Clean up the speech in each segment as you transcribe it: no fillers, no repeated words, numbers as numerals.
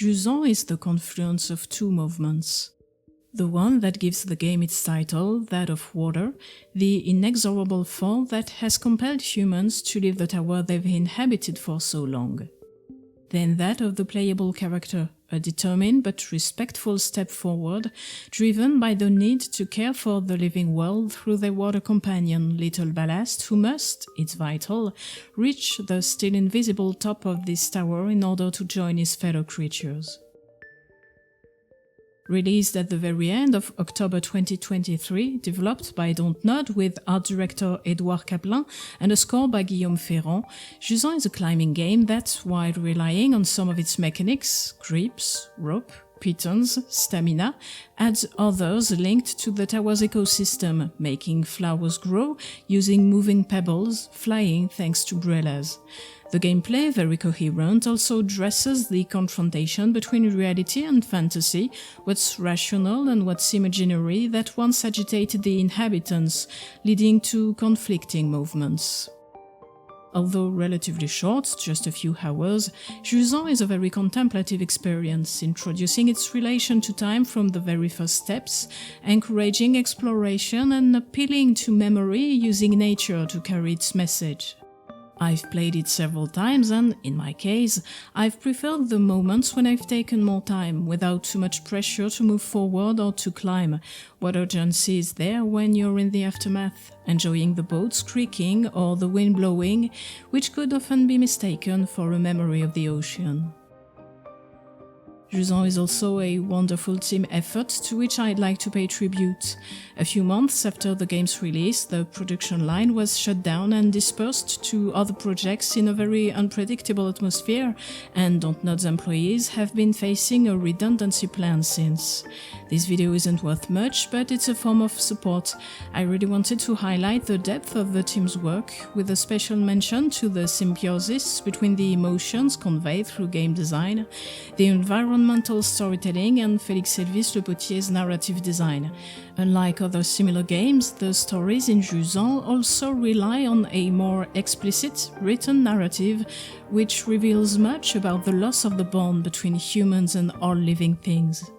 Jusant is the confluence of two movements. The one that gives the game its title, that of water, the inexorable fall that has compelled humans to leave the tower they've inhabited for so long. Then that of the playable character, a determined but respectful step forward, driven by the need to care for the living world through their water companion, Little Ballast, who must, it's vital, reach the still invisible top of this tower in order to join his fellow creatures. Released at the very end of October 2023, developed by DONTNOD with art director Édouard Caplain and a score by Guillaume Ferran, Jusant is a climbing game that, while relying on some of its mechanics, grips, rope, pitons, stamina, adds others linked to the tower's ecosystem, making flowers grow, using moving pebbles, flying thanks to umbrellas. The gameplay, very coherent, also addresses the confrontation between reality and fantasy, what's rational and what's imaginary that once agitated the inhabitants, leading to conflicting movements. Although relatively short, just a few hours, Jusant is a very contemplative experience, introducing its relation to time from the very first steps, encouraging exploration and appealing to memory using nature to carry its message. I've played it several times and, in my case, I've preferred the moments when I've taken more time, without too much pressure to move forward or to climb. What urgency is there when you're in the aftermath, enjoying the boats creaking or the wind blowing, which could often be mistaken for a memory of the ocean. Jusant is also a wonderful team effort to which I'd like to pay tribute. A few months after the game's release, the production line was shut down and dispersed to other projects in a very unpredictable atmosphere, and DONTNOD's employees have been facing a redundancy plan since. This video isn't worth much, but it's a form of support. I really wanted to highlight the depth of the team's work, with a special mention to the symbiosis between the emotions conveyed through game design, the environmental storytelling, and Félix Elvis Le Potier's narrative design. Unlike other similar games, the stories in Jusant also rely on a more explicit, written narrative, which reveals much about the loss of the bond between humans and all living things.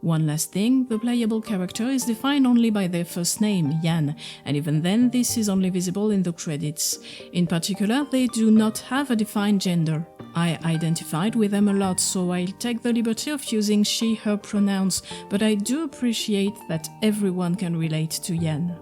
One last thing, the playable character is defined only by their first name, Jan, and even then this is only visible in the credits. In particular, they do not have a defined gender. I identified with them a lot, so I'll take the liberty of using she/her pronouns, but I do appreciate that everyone can relate to Jan.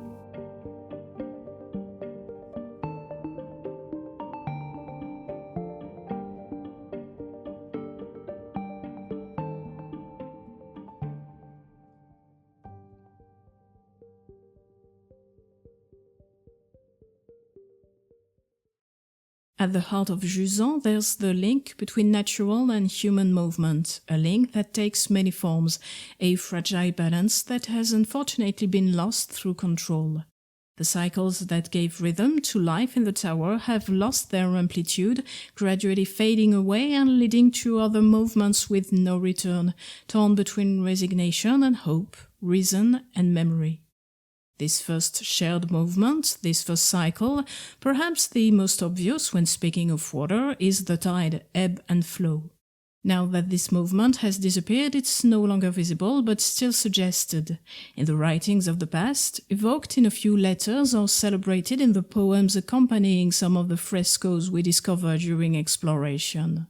At the heart of Jusant, there's the link between natural and human movement, a link that takes many forms, a fragile balance that has unfortunately been lost through control. The cycles that gave rhythm to life in the tower have lost their amplitude, gradually fading away and leading to other movements with no return, torn between resignation and hope, reason and memory. This first shared movement, this first cycle, perhaps the most obvious when speaking of water, is the tide, ebb and flow. Now that this movement has disappeared, it's no longer visible, but still suggested in the writings of the past, evoked in a few letters or celebrated in the poems accompanying some of the frescoes we discovered during exploration.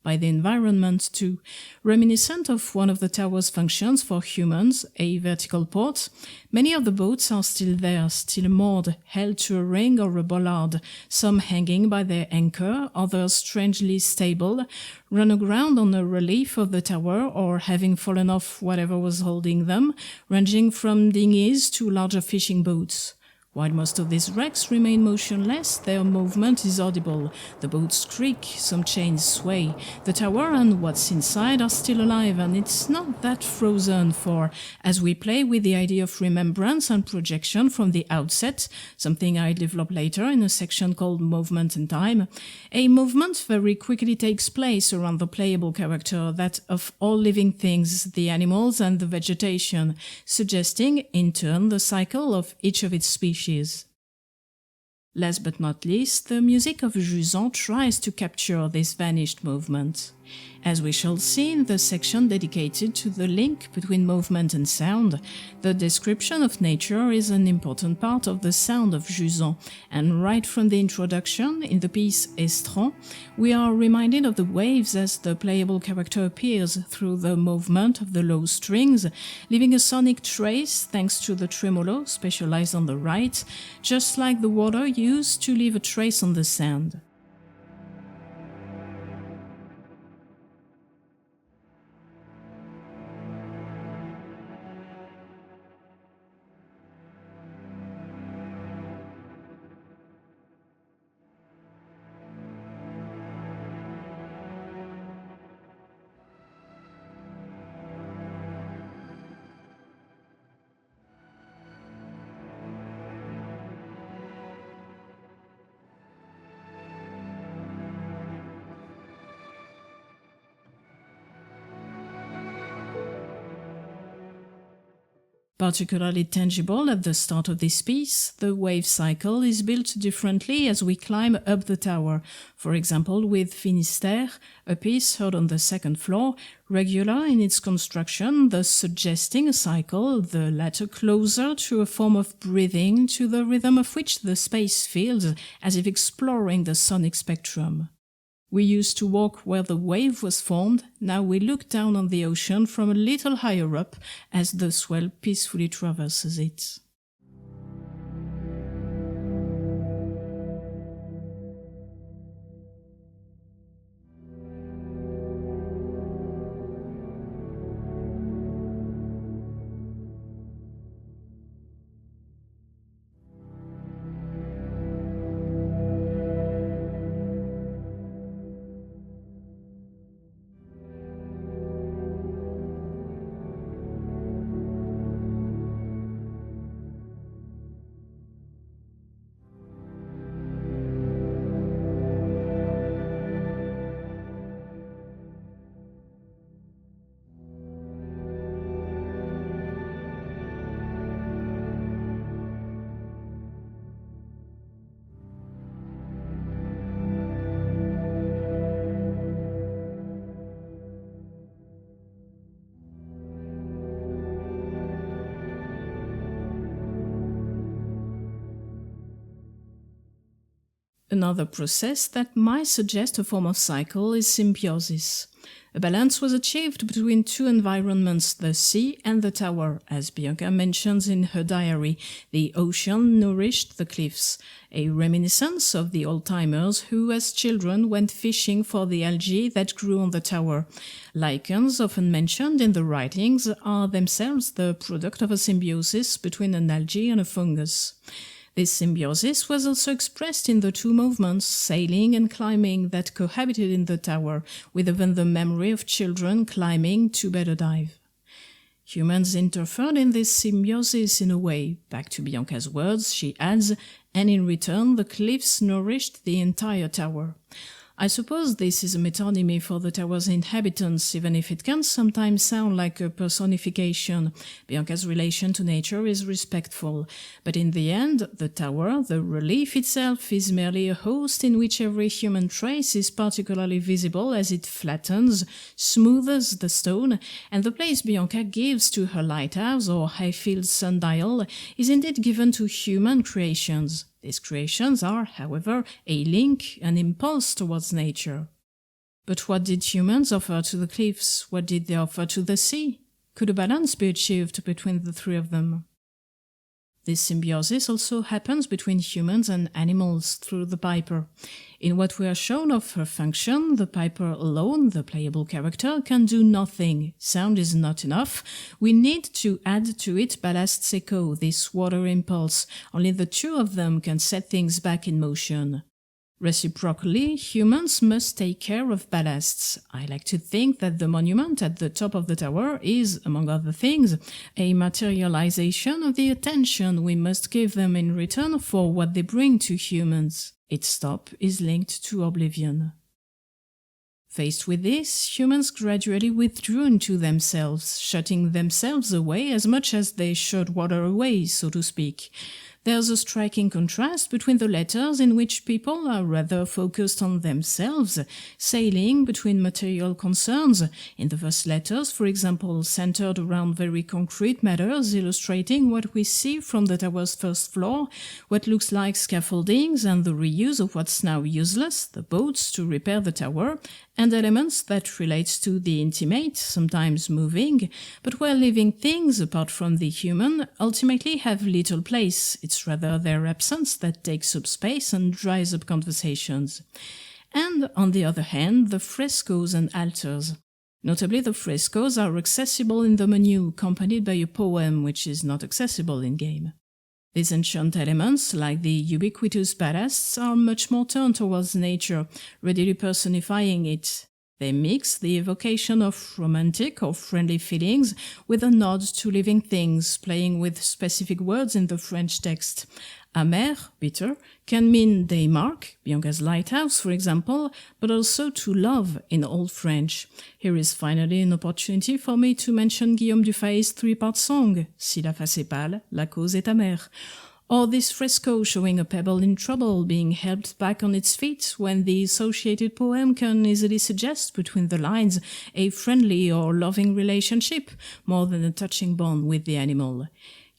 By the environment too, reminiscent of one of the tower's functions for humans, a vertical port, many of the boats are still there, still moored, held to a ring or a bollard, some hanging by their anchor, others strangely stable, run aground on a relief of the tower or having fallen off whatever was holding them, ranging from dinghies to larger fishing boats. While most of these wrecks remain motionless, their movement is audible. The boats creak, some chains sway. The tower and what's inside are still alive, and it's not that frozen, for as we play with the idea of remembrance and projection from the outset, something I develop later in a section called Movement and Time, a movement very quickly takes place around the playable character, that of all living things, the animals and the vegetation, suggesting, in turn, the cycle of each of its species. Last but not least, the music of Jusant tries to capture this vanished movement. As we shall see in the section dedicated to the link between movement and sound, the description of nature is an important part of the sound of Jusant, and right from the introduction, in the piece Estran, we are reminded of the waves as the playable character appears through the movement of the low strings, leaving a sonic trace thanks to the tremolo specialized on the right, just like the water used to leave a trace on the sand. Particularly tangible at the start of this piece, the wave cycle is built differently as we climb up the tower, for example with Finistère, a piece heard on the second floor, regular in its construction, thus suggesting a cycle, the latter closer to a form of breathing to the rhythm of which the space feels, as if exploring the sonic spectrum. We used to walk where the wave was formed, now we look down on the ocean from a little higher up as the swell peacefully traverses it. Another process that might suggest a form of cycle is symbiosis. A balance was achieved between two environments, the sea and the tower. As Bianca mentions in her diary, the ocean nourished the cliffs, a reminiscence of the old-timers who as children went fishing for the algae that grew on the tower. Lichens, often mentioned in the writings, are themselves the product of a symbiosis between an algae and a fungus. This symbiosis was also expressed in the two movements, sailing and climbing, that cohabited in the tower, with even the memory of children climbing to better dive. Humans interfered in this symbiosis in a way. Back to Bianca's words, she adds, and in return the cliffs nourished the entire tower. I suppose this is a metonymy for the tower's inhabitants, even if it can sometimes sound like a personification. Bianca's relation to nature is respectful, but in the end, the tower, the relief itself, is merely a host in which every human trace is particularly visible as it flattens, smooths the stone, and the place Bianca gives to her lighthouse or high-field sundial is indeed given to human creations. These creations are, however, a link, an impulse towards nature. But what did humans offer to the cliffs? What did they offer to the sea? Could a balance be achieved between the three of them? This symbiosis also happens between humans and animals through the piper. In what we are shown of her function, the piper alone, the playable character, can do nothing. Sound is not enough. We need to add to it ballast's echo, this water impulse. Only the two of them can set things back in motion. Reciprocally, humans must take care of ballasts. I like to think that the monument at the top of the tower is, among other things, a materialization of the attention we must give them in return for what they bring to humans. Its top is linked to oblivion. Faced with this, humans gradually withdrew into themselves, shutting themselves away as much as they shut water away, so to speak. There's a striking contrast between the letters in which people are rather focused on themselves, sailing between material concerns. In the first letters, for example, centered around very concrete matters, illustrating what we see from the tower's first floor, what looks like scaffoldings and the reuse of what's now useless, the boats to repair the tower, and elements that relate to the intimate, sometimes moving, but where living things, apart from the human, ultimately have little place. It's rather their absence that takes up space and dries up conversations. And, on the other hand, the frescoes and altars. Notably, the frescoes are accessible in the menu, accompanied by a poem which is not accessible in-game. These ancient elements, like the ubiquitous ballasts, are much more turned towards nature, readily personifying it. They mix the evocation of romantic or friendly feelings with a nod to living things, playing with specific words in the French text. Amer, bitter, can mean day mark, Bianca's lighthouse, for example, but also to love in Old French. Here is finally an opportunity for me to mention Guillaume Dufay's three-part song, Si la face est pâle, la cause est amère, or this fresco showing a pebble in trouble being helped back on its feet when the associated poem can easily suggest between the lines a friendly or loving relationship, more than a touching bond with the animal.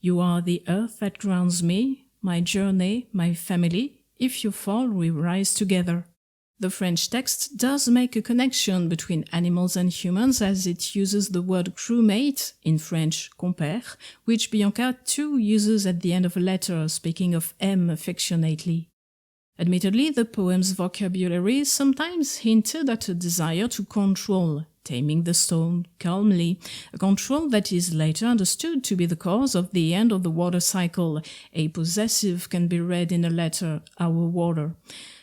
You are the earth that grounds me, my journey, my family. If you fall, we rise together. The French text does make a connection between animals and humans as it uses the word crewmate, in French compère, which Bianca too uses at the end of a letter, speaking of M affectionately. Admittedly, the poem's vocabulary sometimes hinted at a desire to control, taming the storm calmly, a control that is later understood to be the cause of the end of the water cycle. A possessive can be read in a letter, our water.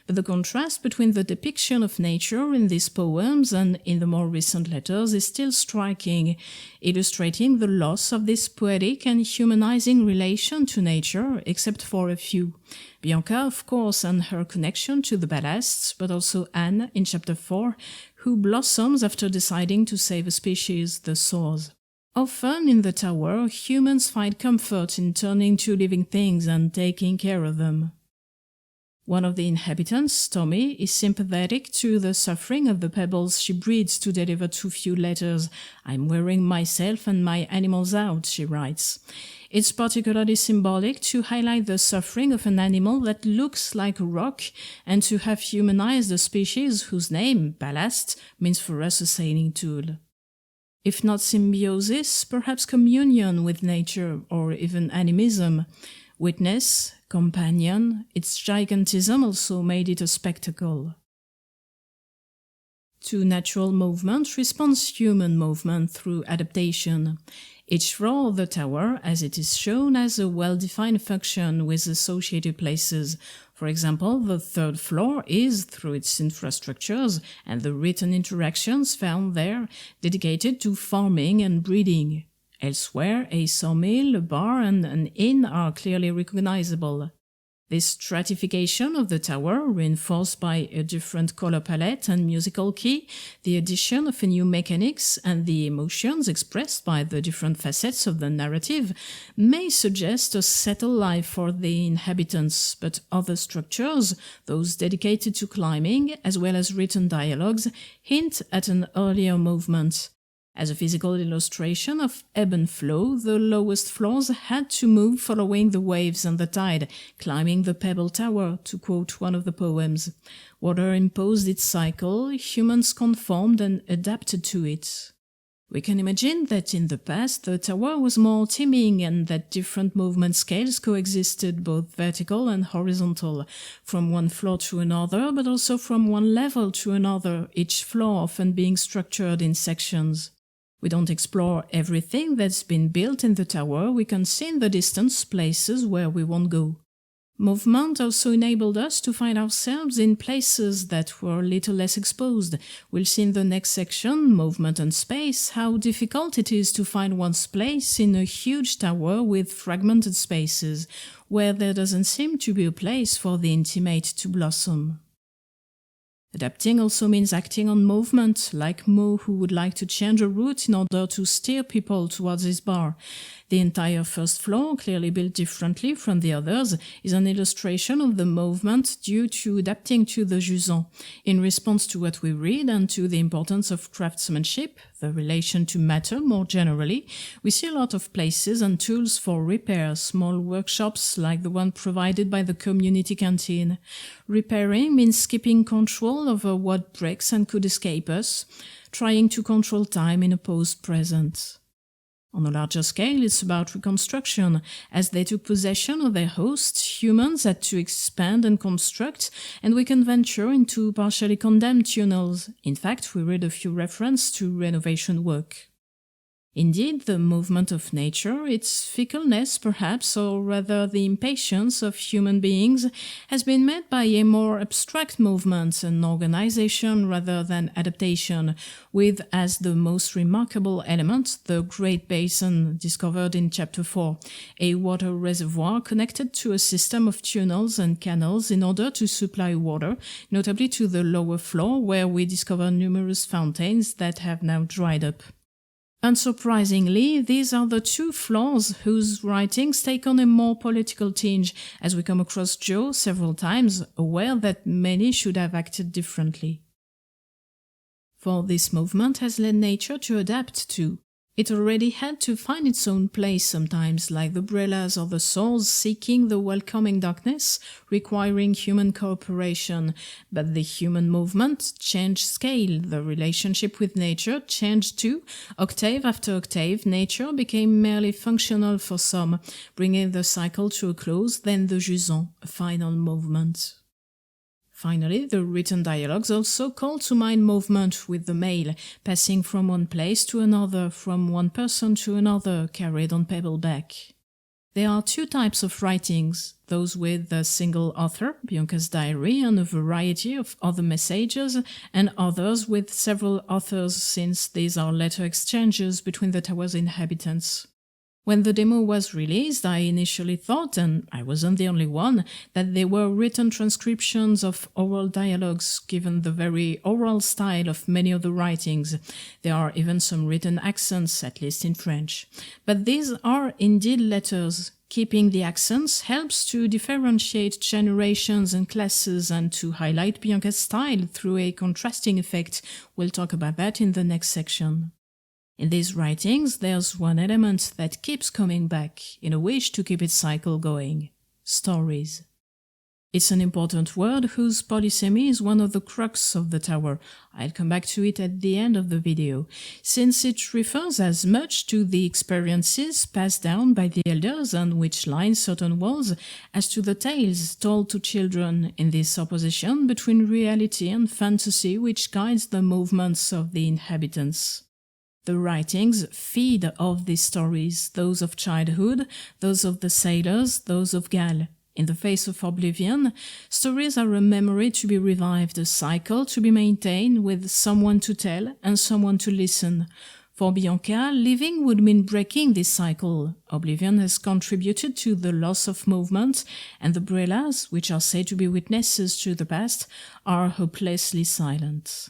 But the contrast between the depiction of nature in these poems and in the more recent letters is still striking, illustrating the loss of this poetic and humanizing relation to nature, except for a few. Bianca, of course, and her connection to the ballasts, but also Anne in chapter 4, who blossoms after deciding to save a species, the saws. Often in the tower, humans find comfort in turning to living things and taking care of them. One of the inhabitants, Tommy, is sympathetic to the suffering of the pebbles she breeds to deliver too few letters. I'm wearing myself and my animals out, she writes. It's particularly symbolic to highlight the suffering of an animal that looks like a rock and to have humanized a species whose name, ballast, means for us a sailing tool. If not symbiosis, perhaps communion with nature or even animism. Witness, companion, its gigantism also made it a spectacle. To natural movement responds human movement through adaptation. Each floor of the tower, as it is shown, has a well-defined function with associated places. For example, the third floor is, through its infrastructures and the written interactions found there, dedicated to farming and breeding. Elsewhere, a sawmill, a bar, and an inn are clearly recognizable. This stratification of the tower, reinforced by a different color palette and musical key, the addition of a new mechanics, and the emotions expressed by the different facets of the narrative, may suggest a settled life for the inhabitants, but other structures, those dedicated to climbing, as well as written dialogues, hint at an earlier movement. As a physical illustration of ebb and flow, the lowest floors had to move following the waves and the tide, climbing the pebble tower, to quote one of the poems. Water imposed its cycle, humans conformed and adapted to it. We can imagine that in the past the tower was more teeming and that different movement scales coexisted, both vertical and horizontal, from one floor to another, but also from one level to another, each floor often being structured in sections. We don't explore everything that's been built in the tower, we can see in the distance places where we won't go. Movement also enabled us to find ourselves in places that were a little less exposed. We'll see in the next section, Movement and Space, how difficult it is to find one's place in a huge tower with fragmented spaces, where there doesn't seem to be a place for the intimate to blossom. Adapting also means acting on movement, like Mo, who would like to change a route in order to steer people towards his bar. The entire first floor, clearly built differently from the others, is an illustration of the movement due to adapting to the Jusant. In response to what we read and to the importance of craftsmanship, the relation to matter more generally, we see a lot of places and tools for repair, small workshops like the one provided by the community canteen. Repairing means keeping control over what breaks and could escape us, trying to control time in a post-present. On a larger scale, it's about reconstruction. As they took possession of their host, humans had to expand and construct, and we can venture into partially condemned tunnels. In fact, we read a few references to renovation work. Indeed, the movement of nature, its fickleness perhaps, or rather the impatience of human beings, has been met by a more abstract movement, an organization rather than adaptation, with as the most remarkable element the Great Basin discovered in Chapter 4, a water reservoir connected to a system of tunnels and canals in order to supply water, notably to the lower floor where we discover numerous fountains that have now dried up. Unsurprisingly, these are the two floors whose writings take on a more political tinge, as we come across Joe several times, aware that many should have acted differently. For this movement has led nature to adapt to. It already had to find its own place sometimes, like the umbrellas or the souls seeking the welcoming darkness, requiring human cooperation. But the human movement changed scale, the relationship with nature changed too. Octave after octave, nature became merely functional for some, bringing the cycle to a close, then the Jusant, a final movement. Finally, the written dialogues also call to mind movement with the mail, passing from one place to another, from one person to another, carried on paperback. There are two types of writings, those with a single author, Bianca's diary, and a variety of other messages, and others with several authors, since these are letter exchanges between the tower's inhabitants. When the demo was released, I initially thought, and I wasn't the only one, that they were written transcriptions of oral dialogues, given the very oral style of many of the writings. There are even some written accents, at least in French. But these are indeed letters. Keeping the accents helps to differentiate generations and classes and to highlight Bianca's style through a contrasting effect. We'll talk about that in the next section. In these writings, there's one element that keeps coming back, in a wish to keep its cycle going: stories. It's an important word whose polysemy is one of the crux of the tower. I'll come back to it at the end of the video, since it refers as much to the experiences passed down by the elders and which line certain walls as to the tales told to children, in this opposition between reality and fantasy which guides the movements of the inhabitants. The writings feed off these stories, those of childhood, those of the sailors, those of Gal. In the face of oblivion, stories are a memory to be revived, a cycle to be maintained with someone to tell and someone to listen. For Bianca, living would mean breaking this cycle. Oblivion has contributed to the loss of movement, and the umbrellas, which are said to be witnesses to the past, are hopelessly silent.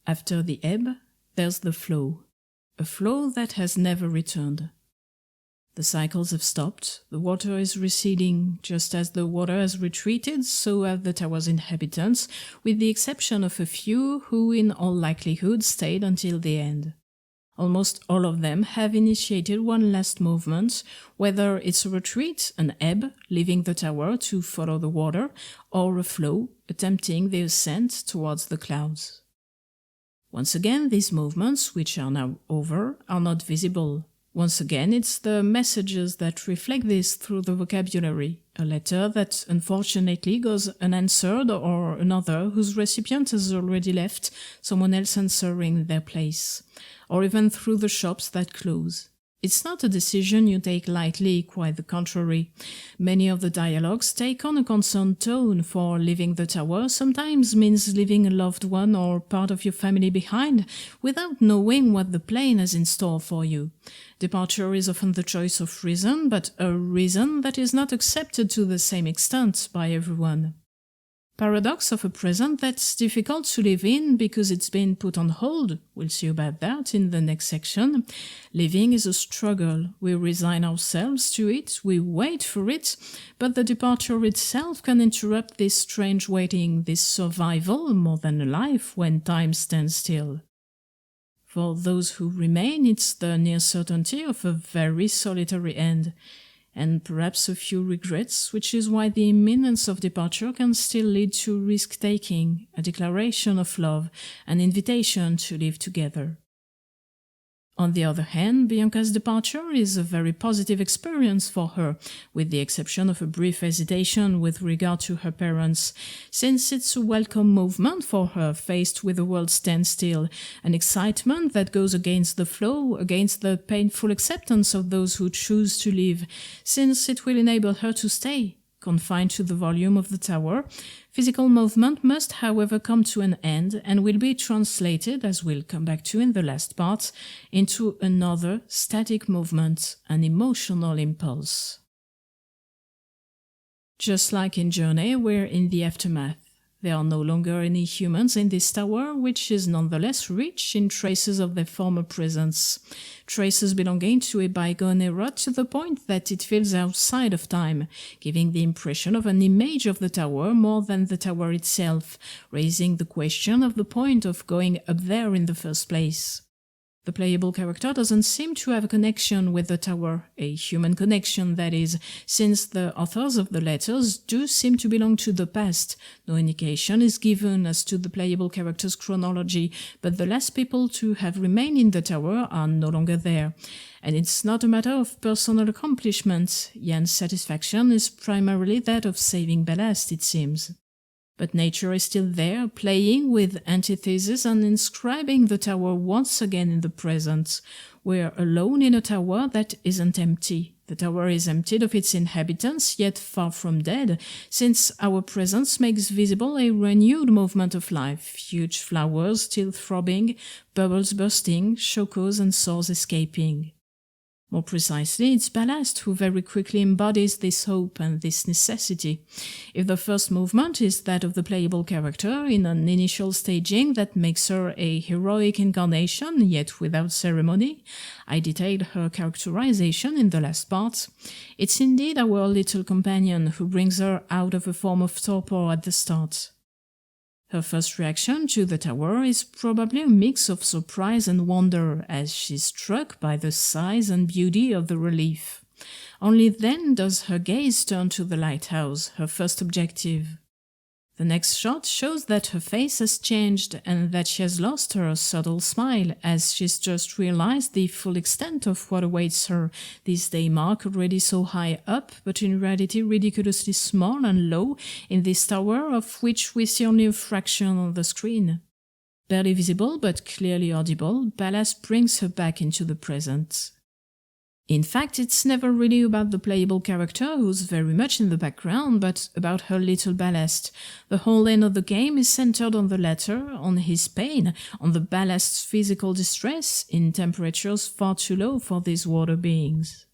After the ebb, there's the flow, a flow that has never returned. The cycles have stopped, the water is receding. Just as the water has retreated, so have the tower's inhabitants, with the exception of a few who in all likelihood stayed until the end. Almost all of them have initiated one last movement, whether it's a retreat, an ebb, leaving the tower to follow the water, or a flow, attempting the ascent towards the clouds. Once again, these movements, which are now over, are not visible. Once again, it's the messages that reflect this through the vocabulary. A letter that unfortunately goes unanswered, or another whose recipient has already left, someone else answering their place. Or even through the shops that close. It's not a decision you take lightly, quite the contrary. Many of the dialogues take on a concerned tone, for leaving the tower sometimes means leaving a loved one or part of your family behind without knowing what the plane has in store for you. Departure is often the choice of reason, but a reason that is not accepted to the same extent by everyone. Paradox of a present that's difficult to live in because it's been put on hold. We'll see about that in the next section. Living is a struggle. We resign ourselves to it, we wait for it, but the departure itself can interrupt this strange waiting, this survival more than a life when time stands still. For those who remain, it's the near certainty of a very solitary end, and perhaps a few regrets, which is why the imminence of departure can still lead to risk-taking, a declaration of love, an invitation to live together. On the other hand, Bianca's departure is a very positive experience for her, with the exception of a brief hesitation with regard to her parents, since it's a welcome movement for her faced with the world standstill, an excitement that goes against the flow, against the painful acceptance of those who choose to leave, since it will enable her to stay. Confined to the volume of the tower, physical movement must, however, come to an end and will be translated, as we'll come back to in the last part, into another static movement, an emotional impulse. Just like in Journey, we're in the aftermath. There are no longer any humans in this tower, which is nonetheless rich in traces of their former presence, traces belonging to a bygone era to the point that it feels outside of time, giving the impression of an image of the tower more than the tower itself, raising the question of the point of going up there in the first place. The playable character doesn't seem to have a connection with the tower, a human connection that is, since the authors of the letters do seem to belong to the past. No indication is given as to the playable character's chronology, but the last people to have remained in the tower are no longer there. And it's not a matter of personal accomplishment. Jan's satisfaction is primarily that of saving ballast, it seems. But nature is still there, playing with antithesis and inscribing the tower once again in the present. We're alone in a tower that isn't empty. The tower is emptied of its inhabitants, yet far from dead, since our presence makes visible a renewed movement of life, huge flowers still throbbing, bubbles bursting, chocos and sores escaping. More precisely, it's Ballast who very quickly embodies this hope and this necessity. If the first movement is that of the playable character in an initial staging that makes her a heroic incarnation, yet without ceremony, I detailed her characterization in the last part, it's indeed our little companion who brings her out of a form of torpor at the start. Her first reaction to the tower is probably a mix of surprise and wonder as she's struck by the size and beauty of the relief. Only then does her gaze turn to the lighthouse, her first objective. The next shot shows that her face has changed and that she has lost her subtle smile as she's just realized the full extent of what awaits her, this day mark already so high up, but in reality ridiculously small and low in this tower of which we see only a fraction on the screen. Barely visible but clearly audible, Ballast brings her back into the present. In fact, it's never really about the playable character, who's very much in the background, but about her little Ballast. The whole end of the game is centered on the latter, on his pain, on the Ballast's physical distress, in temperatures far too low for these water beings.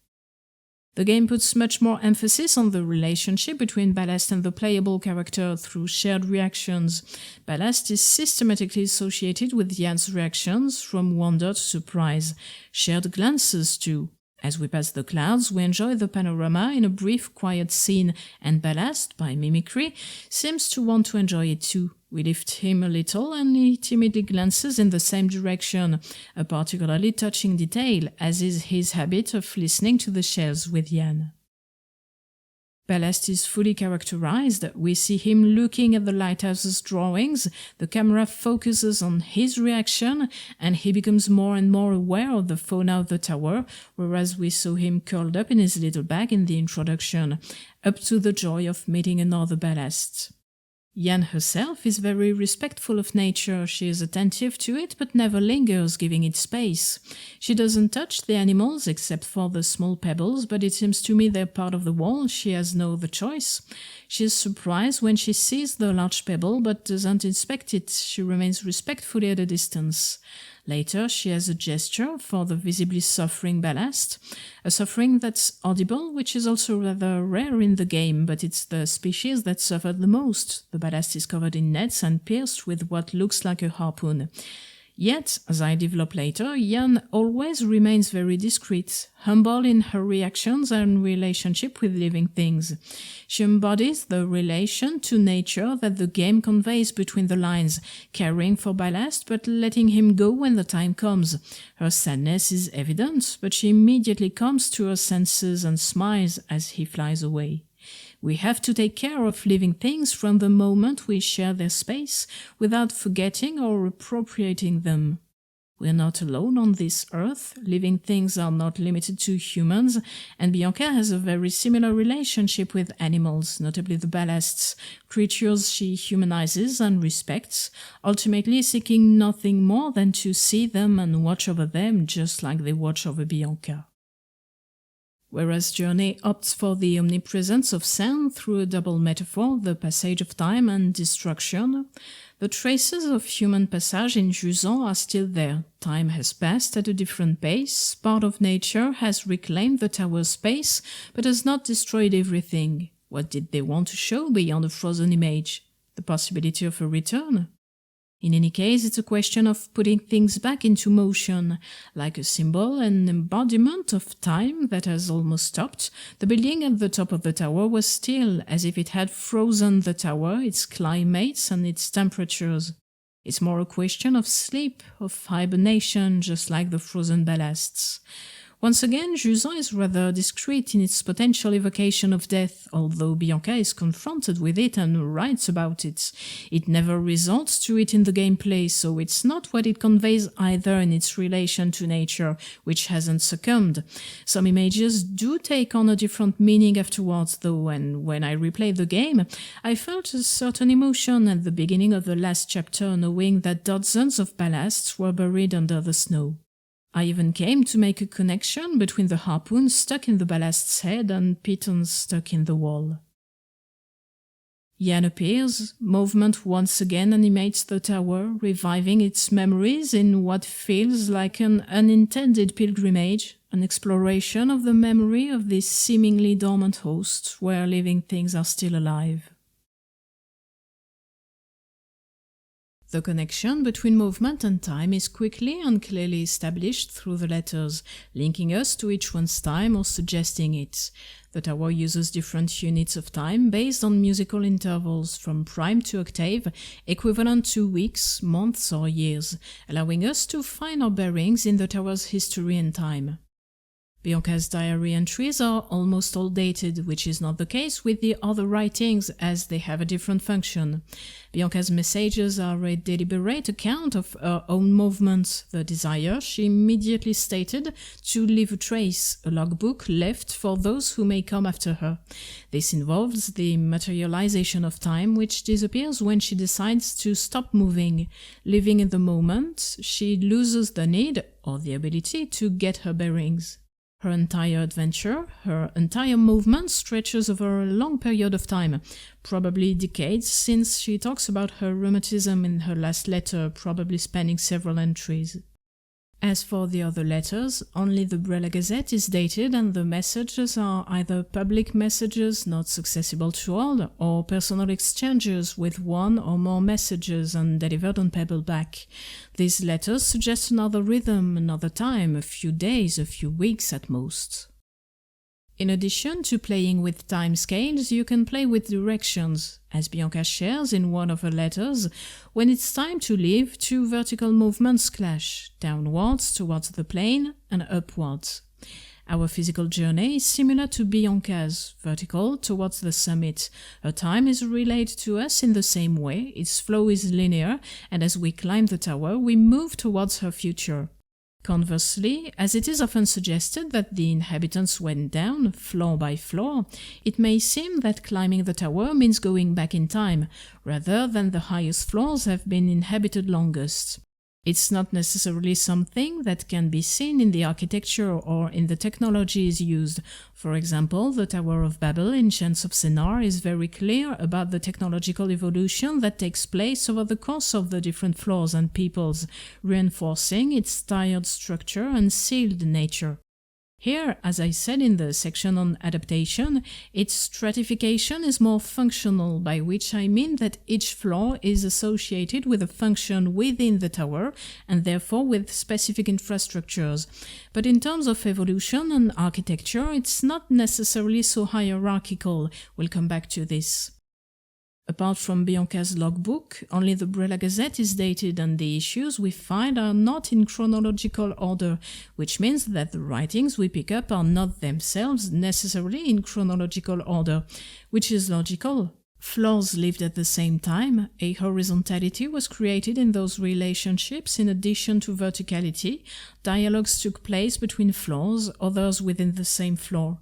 The game puts much more emphasis on the relationship between Ballast and the playable character through shared reactions. Ballast is systematically associated with Jan's reactions, from wonder to surprise, shared glances too. As we pass the clouds, we enjoy the panorama in a brief, quiet scene, and Ballast, by mimicry, seems to want to enjoy it too. We lift him a little, and he timidly glances in the same direction, a particularly touching detail, as is his habit of listening to the shells with Jan. Ballast is fully characterized. We see him looking at the lighthouse's drawings, the camera focuses on his reaction, and he becomes more and more aware of the fauna of the tower, whereas we saw him curled up in his little bag in the introduction, up to the joy of meeting another Ballast. Jan herself is very respectful of nature. She is attentive to it but never lingers, giving it space. She doesn't touch the animals except for the small pebbles, but it seems to me they're part of the wall. She has no other choice. She is surprised when she sees the large pebble but doesn't inspect it. She remains respectfully at a distance. Later, she has a gesture for the visibly suffering ballast, a suffering that's audible, which is also rather rare in the game, but it's the species that suffered the most. The ballast is covered in nets and pierced with what looks like a harpoon. Yet, as I develop later, Jan always remains very discreet, humble in her reactions and relationship with living things. She embodies the relation to nature that the game conveys between the lines, caring for ballast but letting him go when the time comes. Her sadness is evident, but she immediately comes to her senses and smiles as he flies away. We have to take care of living things from the moment we share their space without forgetting or appropriating them. We're not alone on this earth. Living things are not limited to humans, and Bianca has a very similar relationship with animals, notably the ballasts, creatures she humanizes and respects, ultimately seeking nothing more than to see them and watch over them just like they watch over Bianca. Whereas Journey opts for the omnipresence of sound through a double metaphor, the passage of time and destruction, the traces of human passage in Jusant are still there. Time has passed at a different pace, part of nature has reclaimed the tower's space, but has not destroyed everything. What did they want to show beyond a frozen image? The possibility of a return? In any case, it's a question of putting things back into motion, like a symbol and embodiment of time that has almost stopped. The building at the top of the tower was still, as if it had frozen the tower, its climates and its temperatures. It's more a question of sleep, of hibernation, just like the frozen ballasts. Once again, Jusant is rather discreet in its potential evocation of death, although Bianca is confronted with it and writes about it. It never resorts to it in the gameplay, so it's not what it conveys either in its relation to nature, which hasn't succumbed. Some images do take on a different meaning afterwards, though, and when I replayed the game, I felt a certain emotion at the beginning of the last chapter, knowing that dozens of ballasts were buried under the snow. I even came to make a connection between the harpoon stuck in the ballast's head and pitons stuck in the wall. Jan appears. Movement once again animates the tower, reviving its memories in what feels like an unintended pilgrimage, an exploration of the memory of this seemingly dormant host where living things are still alive. The connection between movement and time is quickly and clearly established through the letters, linking us to each one's time or suggesting it. The tower uses different units of time based on musical intervals from prime to octave, equivalent to weeks, months or years, allowing us to find our bearings in the tower's history and time. Bianca's diary entries are almost all dated, which is not the case with the other writings as they have a different function. Bianca's messages are a deliberate account of her own movements, the desire she immediately stated to leave a trace, a logbook left for those who may come after her. This involves the materialization of time, which disappears when she decides to stop moving. Living in the moment, she loses the need or the ability to get her bearings. Her entire adventure, her entire movement stretches over a long period of time, probably decades, since she talks about her rheumatism in her last letter, probably spanning several entries. As for the other letters, only the Brella Gazette is dated and the messages are either public messages not accessible to all or personal exchanges with one or more messages and delivered on paperback. These letters suggest another rhythm, another time, a few days, a few weeks at most. In addition to playing with time scales, you can play with directions. As Bianca shares in one of her letters, when it's time to leave, two vertical movements clash, downwards towards the plane and upwards. Our physical journey is similar to Bianca's, vertical towards the summit. Her time is relayed to us in the same way, its flow is linear, and as we climb the tower, we move towards her future. Conversely, as it is often suggested that the inhabitants went down floor by floor, it may seem that climbing the tower means going back in time, rather than the highest floors have been inhabited longest. It's not necessarily something that can be seen in the architecture or in the technologies used. For example, the Tower of Babel in Chants of Sennaar is very clear about the technological evolution that takes place over the course of the different floors and peoples, reinforcing its tiered structure and sealed nature. Here, as I said in the section on adaptation, its stratification is more functional, by which I mean that each floor is associated with a function within the tower and therefore with specific infrastructures. But in terms of evolution and architecture, it's not necessarily so hierarchical. We'll come back to this. Apart from Bianca's logbook, only the Brella Gazette is dated, and the issues we find are not in chronological order, which means that the writings we pick up are not themselves necessarily in chronological order, which is logical. Floors lived at the same time, a horizontality was created in those relationships in addition to verticality, dialogues took place between floors, others within the same floor.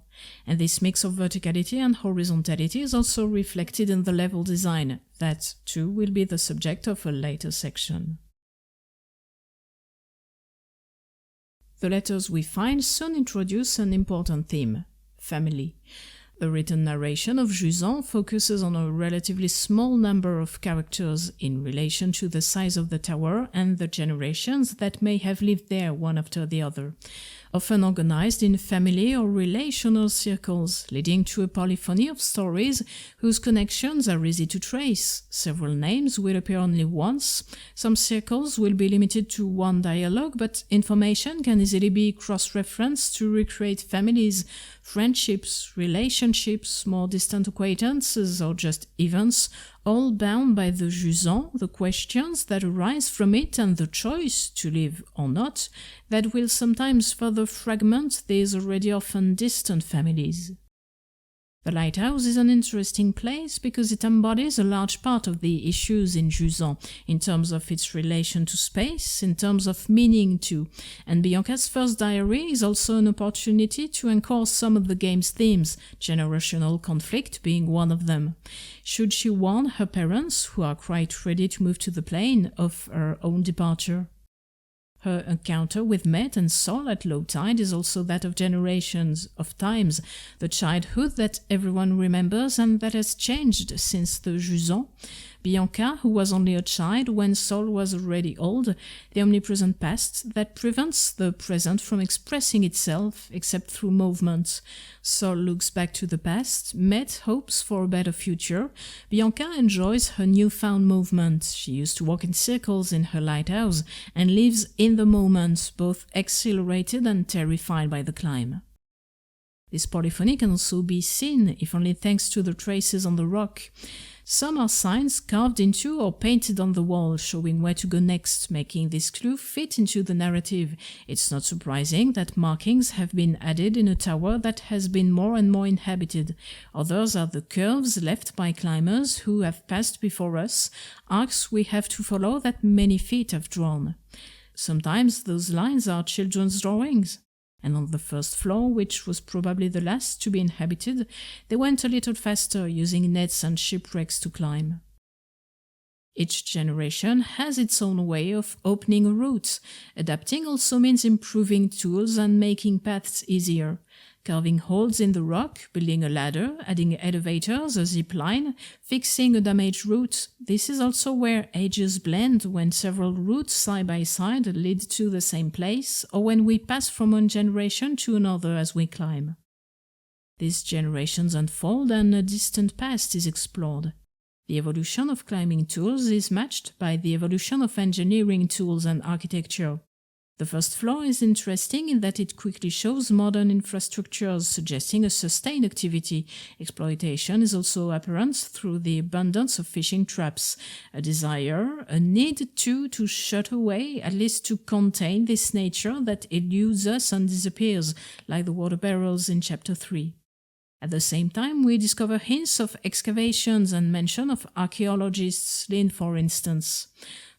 And this mix of verticality and horizontality is also reflected in the level design. That, too, will be the subject of a later section. The letters we find soon introduce an important theme: family. The written narration of Jusant focuses on a relatively small number of characters in relation to the size of the tower and the generations that may have lived there one after the other, often organized in family or relational circles, leading to a polyphony of stories whose connections are easy to trace. Several names will appear only once, some circles will be limited to one dialogue, but information can easily be cross-referenced to recreate families, friendships, relationships, more distant acquaintances, or just events, all bound by the Jusant, the questions that arise from it and the choice to live or not, that will sometimes further fragment these already often distant families. The lighthouse is an interesting place because it embodies a large part of the issues in Jusant, in terms of its relation to space, in terms of meaning too, and Bianca's first diary is also an opportunity to anchor some of the game's themes, generational conflict being one of them. Should she warn her parents, who are quite ready to move to the plane, of her own departure? Her encounter with Met and Sol at low tide is also that of generations, of times, the childhood that everyone remembers and that has changed since the Jusant. Bianca, who was only a child when Sol was already old, the omnipresent past that prevents the present from expressing itself except through movement. Sol looks back to the past, Met hopes for a better future. Bianca enjoys her newfound movement. She used to walk in circles in her lighthouse and lives in the moment, both exhilarated and terrified by the climb. This polyphony can also be seen, if only thanks to the traces on the rock. Some are signs carved into or painted on the wall, showing where to go next, making this clue fit into the narrative. It's not surprising that markings have been added in a tower that has been more and more inhabited. Others are the curves left by climbers who have passed before us, arcs we have to follow that many feet have drawn. Sometimes those lines are children's drawings. And on the first floor, which was probably the last to be inhabited, they went a little faster, using nets and shipwrecks to climb. Each generation has its own way of opening a route. Adapting also means improving tools and making paths easier. Carving holes in the rock, building a ladder, adding elevators, a zip line, fixing a damaged route. This is also where ages blend, when several routes side by side lead to the same place, or when we pass from one generation to another as we climb. These generations unfold and a distant past is explored. The evolution of climbing tools is matched by the evolution of engineering tools and architecture. The first floor is interesting in that it quickly shows modern infrastructures, suggesting a sustained activity. Exploitation is also apparent through the abundance of fishing traps, a desire, a need to shut away, at least to contain this nature that eludes us and disappears, like the water barrels in Chapter 3. At the same time, we discover hints of excavations and mention of archaeologists, Lynn for instance.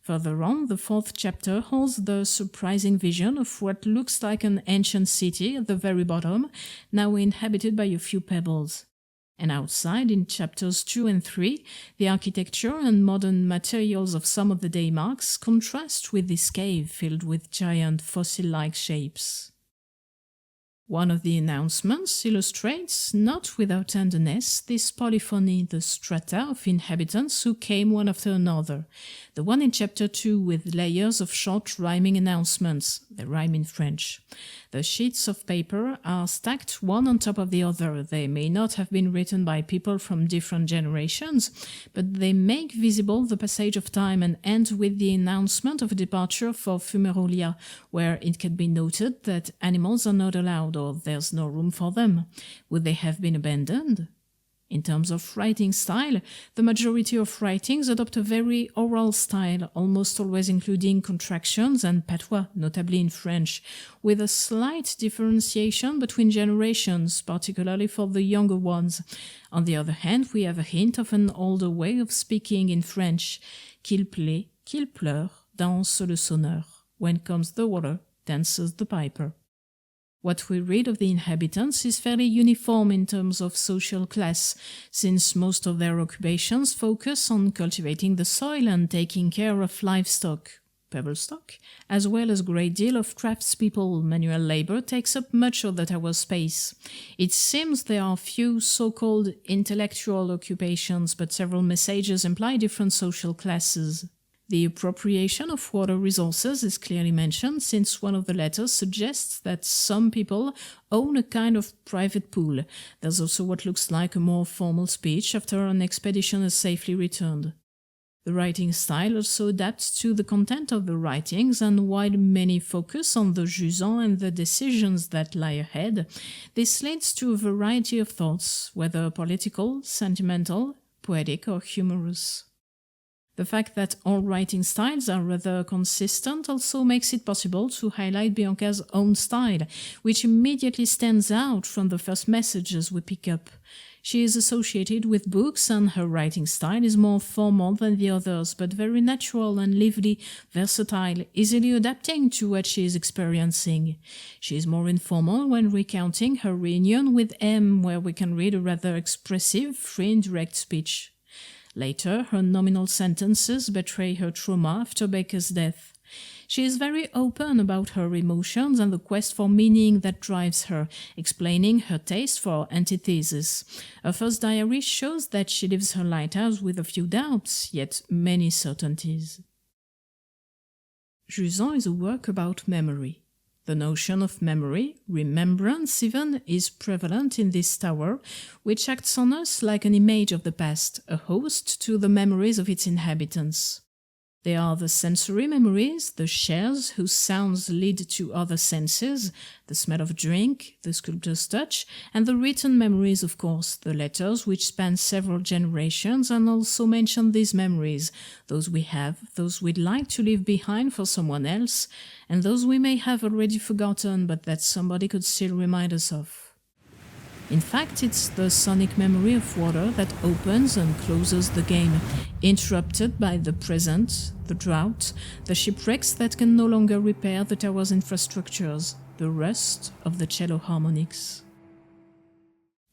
Further on, the 4th chapter holds the surprising vision of what looks like an ancient city at the very bottom, now inhabited by a few pebbles. And outside, in chapters 2 and 3, the architecture and modern materials of some of the day marks contrast with this cave filled with giant fossil-like shapes. One of the announcements illustrates, not without tenderness, this polyphony, the strata of inhabitants who came one after another. The one in chapter 2 with layers of short rhyming announcements, they rhyme in French. The sheets of paper are stacked one on top of the other. They may not have been written by people from different generations, but they make visible the passage of time and end with the announcement of a departure for Fumerolia, where it can be noted that animals are not allowed or there's no room for them. Would they have been abandoned? In terms of writing style, the majority of writings adopt a very oral style, almost always including contractions and patois, notably in French, with a slight differentiation between generations, particularly for the younger ones. On the other hand, we have a hint of an older way of speaking in French. Qu'il plaît, qu'il pleure, danse le sonneur. When comes the water, dances the piper. What we read of the inhabitants is fairly uniform in terms of social class, since most of their occupations focus on cultivating the soil and taking care of livestock, pebble stock, as well as a great deal of craftspeople. Manual labor takes up much of the tower's space. It seems there are few so-called intellectual occupations, but several messages imply different social classes. The appropriation of water resources is clearly mentioned, since one of the letters suggests that some people own a kind of private pool. There's also what looks like a more formal speech after an expedition has safely returned. The writing style also adapts to the content of the writings, and while many focus on the Jusant and the decisions that lie ahead, this leads to a variety of thoughts, whether political, sentimental, poetic, or humorous. The fact that all writing styles are rather consistent also makes it possible to highlight Bianca's own style, which immediately stands out from the first messages we pick up. She is associated with books, and her writing style is more formal than the others, but very natural and lively, versatile, easily adapting to what she is experiencing. She is more informal when recounting her reunion with M, where we can read a rather expressive, free and direct speech. Later, her nominal sentences betray her trauma after Baker's death. She is very open about her emotions and the quest for meaning that drives her, explaining her taste for antithesis. Her first diary shows that she lives her lighthouse with a few doubts, yet many certainties. Jusant is a work about memory. The notion of memory, remembrance even, is prevalent in this tower, which acts on us like an image of the past, a host to the memories of its inhabitants. They are the sensory memories, the shares whose sounds lead to other senses, the smell of drink, the sculptor's touch, and the written memories, of course, the letters which span several generations and also mention these memories, those we have, those we'd like to leave behind for someone else, and those we may have already forgotten but that somebody could still remind us of. In fact, it's the sonic memory of water that opens and closes the game, interrupted by the present, the drought, the shipwrecks that can no longer repair the tower's infrastructures, the rust of the cello harmonics.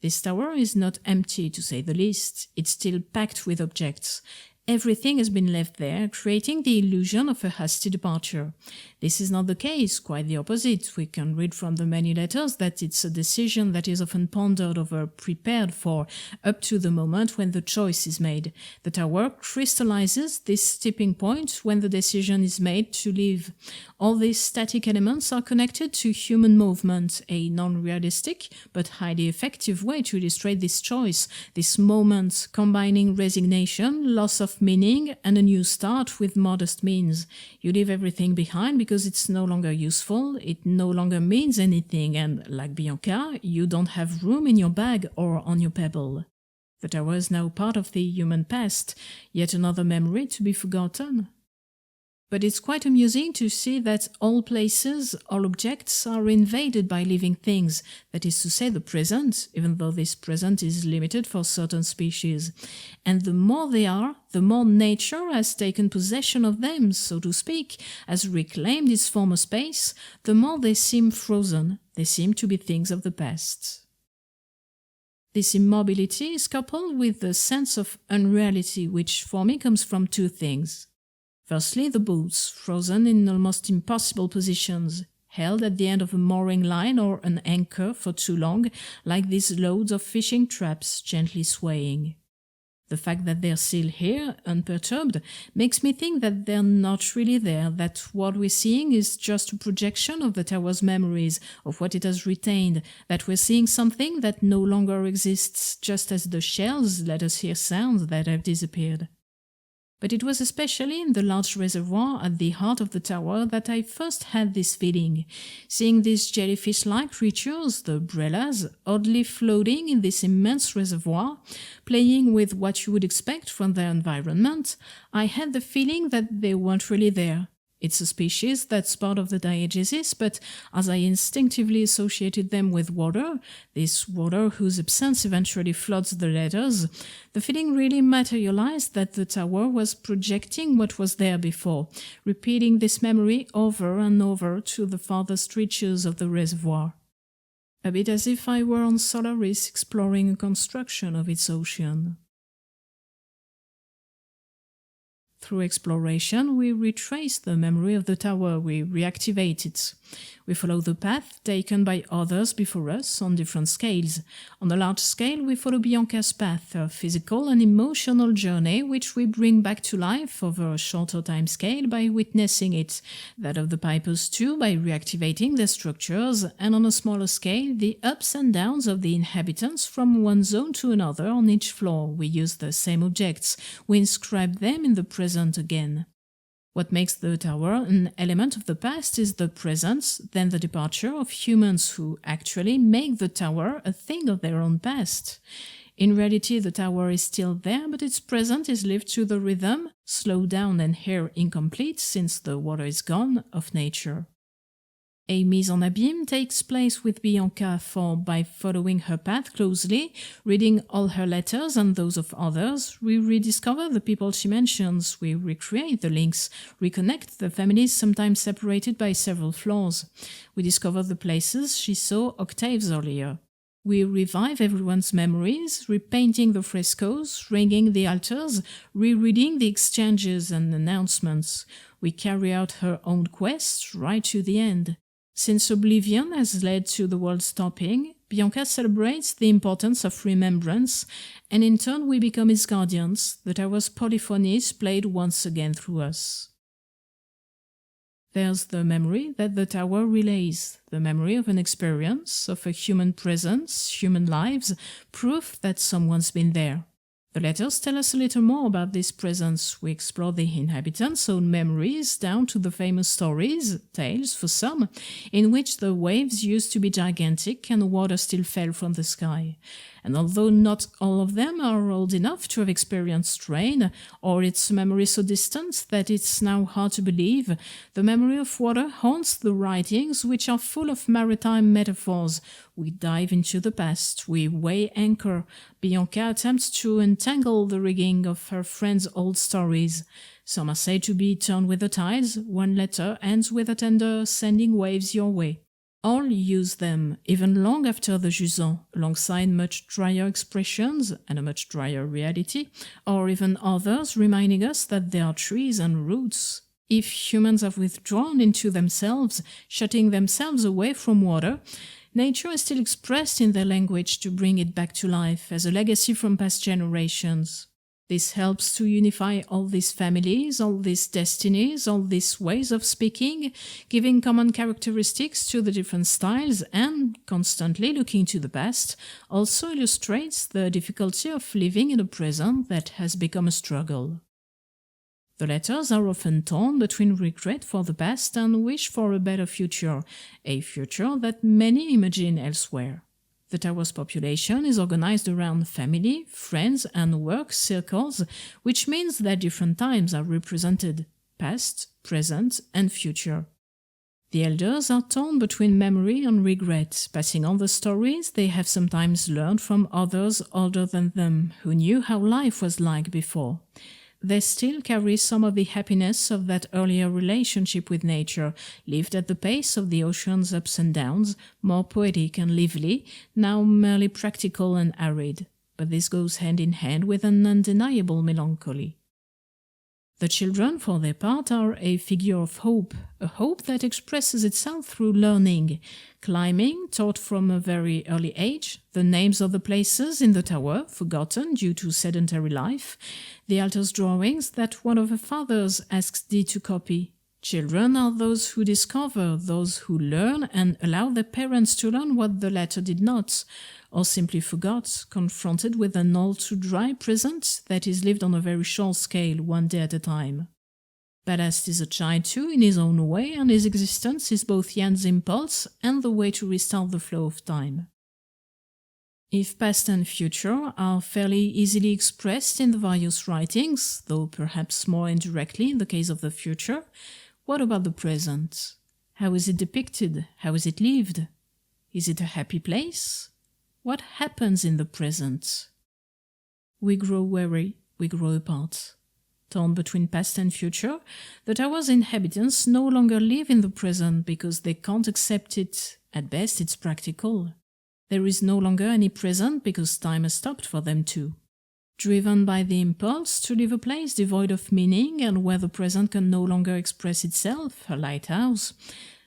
This tower is not empty, to say the least. It's still packed with objects. Everything has been left there, creating the illusion of a hasty departure. This is not the case, quite the opposite. We can read from the many letters that it's a decision that is often pondered over, prepared for, up to the moment when the choice is made. The tower crystallizes this tipping point when the decision is made to leave. All these static elements are connected to human movement, a non-realistic but highly effective way to illustrate this choice, this moment, combining resignation, loss of meaning, and a new start with modest means. You leave everything behind because it's no longer useful, it no longer means anything, and, like Bianca, you don't have room in your bag or on your pebble. The tower is now part of the human past, yet another memory to be forgotten. But it's quite amusing to see that all places, all objects are invaded by living things, that is to say the present, even though this present is limited for certain species. And the more they are, the more nature has taken possession of them, so to speak, has reclaimed its former space, the more they seem frozen, they seem to be things of the past. This immobility is coupled with the sense of unreality, which for me comes from two things. Firstly, the boats, frozen in almost impossible positions, held at the end of a mooring line or an anchor for too long, like these loads of fishing traps gently swaying. The fact that they're still here, unperturbed, makes me think that they're not really there, that what we're seeing is just a projection of the tower's memories, of what it has retained, that we're seeing something that no longer exists, just as the shells let us hear sounds that have disappeared. But it was especially in the large reservoir at the heart of the tower that I first had this feeling, seeing these jellyfish-like creatures, the brellas, oddly floating in this immense reservoir, playing with what you would expect from their environment. I had the feeling that they weren't really there. It's a species that's part of the diegesis, but as I instinctively associated them with water, this water whose absence eventually floods the letters, the feeling really materialized that the tower was projecting what was there before, repeating this memory over and over to the farthest reaches of the reservoir. A bit as if I were on Solaris exploring a construction of its ocean. Through exploration, we retrace the memory of the tower, we reactivate it. We follow the path taken by others before us on different scales. On a large scale, we follow Bianca's path, a physical and emotional journey which we bring back to life over a shorter time scale by witnessing it. That of the pipers too, by reactivating their structures, and on a smaller scale, the ups and downs of the inhabitants from one zone to another on each floor. We use the same objects. We inscribe them in the present again. What makes the tower an element of the past is the presence, then the departure of humans who actually make the tower a thing of their own past. In reality, the tower is still there, but its present is lived to the rhythm, slowed down and here incomplete since the water is gone, of nature. A mise en abîme takes place with Bianca, for by following her path closely, reading all her letters and those of others, we rediscover the people she mentions, we recreate the links, reconnect the families sometimes separated by several floors. We discover the places she saw octaves earlier. We revive everyone's memories, repainting the frescoes, ringing the altars, rereading the exchanges and announcements. We carry out her own quest right to the end. Since oblivion has led to the world stopping, Bianca celebrates the importance of remembrance, and in turn we become its guardians, the tower's polyphony is played once again through us. There's the memory that the tower relays, the memory of an experience, of a human presence, human lives, proof that someone's been there. The letters tell us a little more about this presence. We explore the inhabitants' own memories down to the famous stories, tales for some, in which the waves used to be gigantic and the water still fell from the sky. And although not all of them are old enough to have experienced rain, or its memory so distant that it's now hard to believe, the memory of water haunts the writings which are full of maritime metaphors. We dive into the past, we weigh anchor. Bianca attempts to untangle the rigging of her friend's old stories. Some are said to be turned with the tides, one letter ends with a tender sending waves your way. All use them, even long after the Jusant, alongside much drier expressions and a much drier reality, or even others reminding us that they are trees and roots. If humans have withdrawn into themselves, shutting themselves away from water, nature is still expressed in their language to bring it back to life as a legacy from past generations. This helps to unify all these families, all these destinies, all these ways of speaking, giving common characteristics to the different styles, and, constantly looking to the past, also illustrates the difficulty of living in a present that has become a struggle. The letters are often torn between regret for the past and wish for a better future, a future that many imagine elsewhere. The tower's population is organized around family, friends, and work circles, which means that different times are represented: past, present, and future. The elders are torn between memory and regret, passing on the stories they have sometimes learned from others older than them, who knew how life was like before. They still carry some of the happiness of that earlier relationship with nature, lived at the pace of the ocean's ups and downs, more poetic and lively, now merely practical and arid. But this goes hand in hand with an undeniable melancholy. The children, for their part, are a figure of hope, a hope that expresses itself through learning, climbing, taught from a very early age, the names of the places in the tower, forgotten due to sedentary life, the altar's drawings that one of her fathers asks thee to copy. Children are those who discover, those who learn and allow their parents to learn what the latter did not, or simply forgot, confronted with an all too dry present that is lived on a very short scale, one day at a time. Ballast is a child too in his own way, and his existence is both Yan's impulse and the way to restart the flow of time. If past and future are fairly easily expressed in the various writings, though perhaps more indirectly in the case of the future, what about the present? How is it depicted? How is it lived? Is it a happy place? What happens in the present? We grow weary, we grow apart. Torn between past and future, the tower's inhabitants no longer live in the present because they can't accept it. At best, it's practical. There is no longer any present because time has stopped for them too. Driven by the impulse to leave a place devoid of meaning and where the present can no longer express itself, a lighthouse,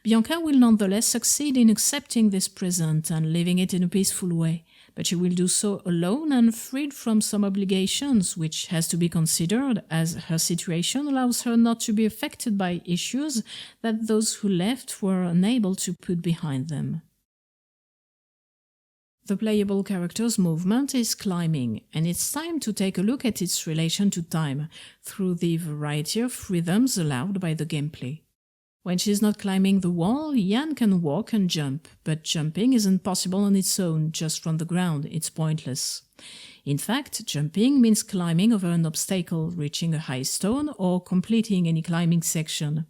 Bianca will nonetheless succeed in accepting this present and living it in a peaceful way, but she will do so alone and freed from some obligations, which has to be considered as her situation allows her not to be affected by issues that those who left were unable to put behind them. The playable character's movement is climbing, and it's time to take a look at its relation to time, through the variety of rhythms allowed by the gameplay. When she's not climbing the wall, Yan can walk and jump, but jumping isn't possible on its own, just from the ground, it's pointless. In fact, jumping means climbing over an obstacle, reaching a high stone, or completing any climbing section,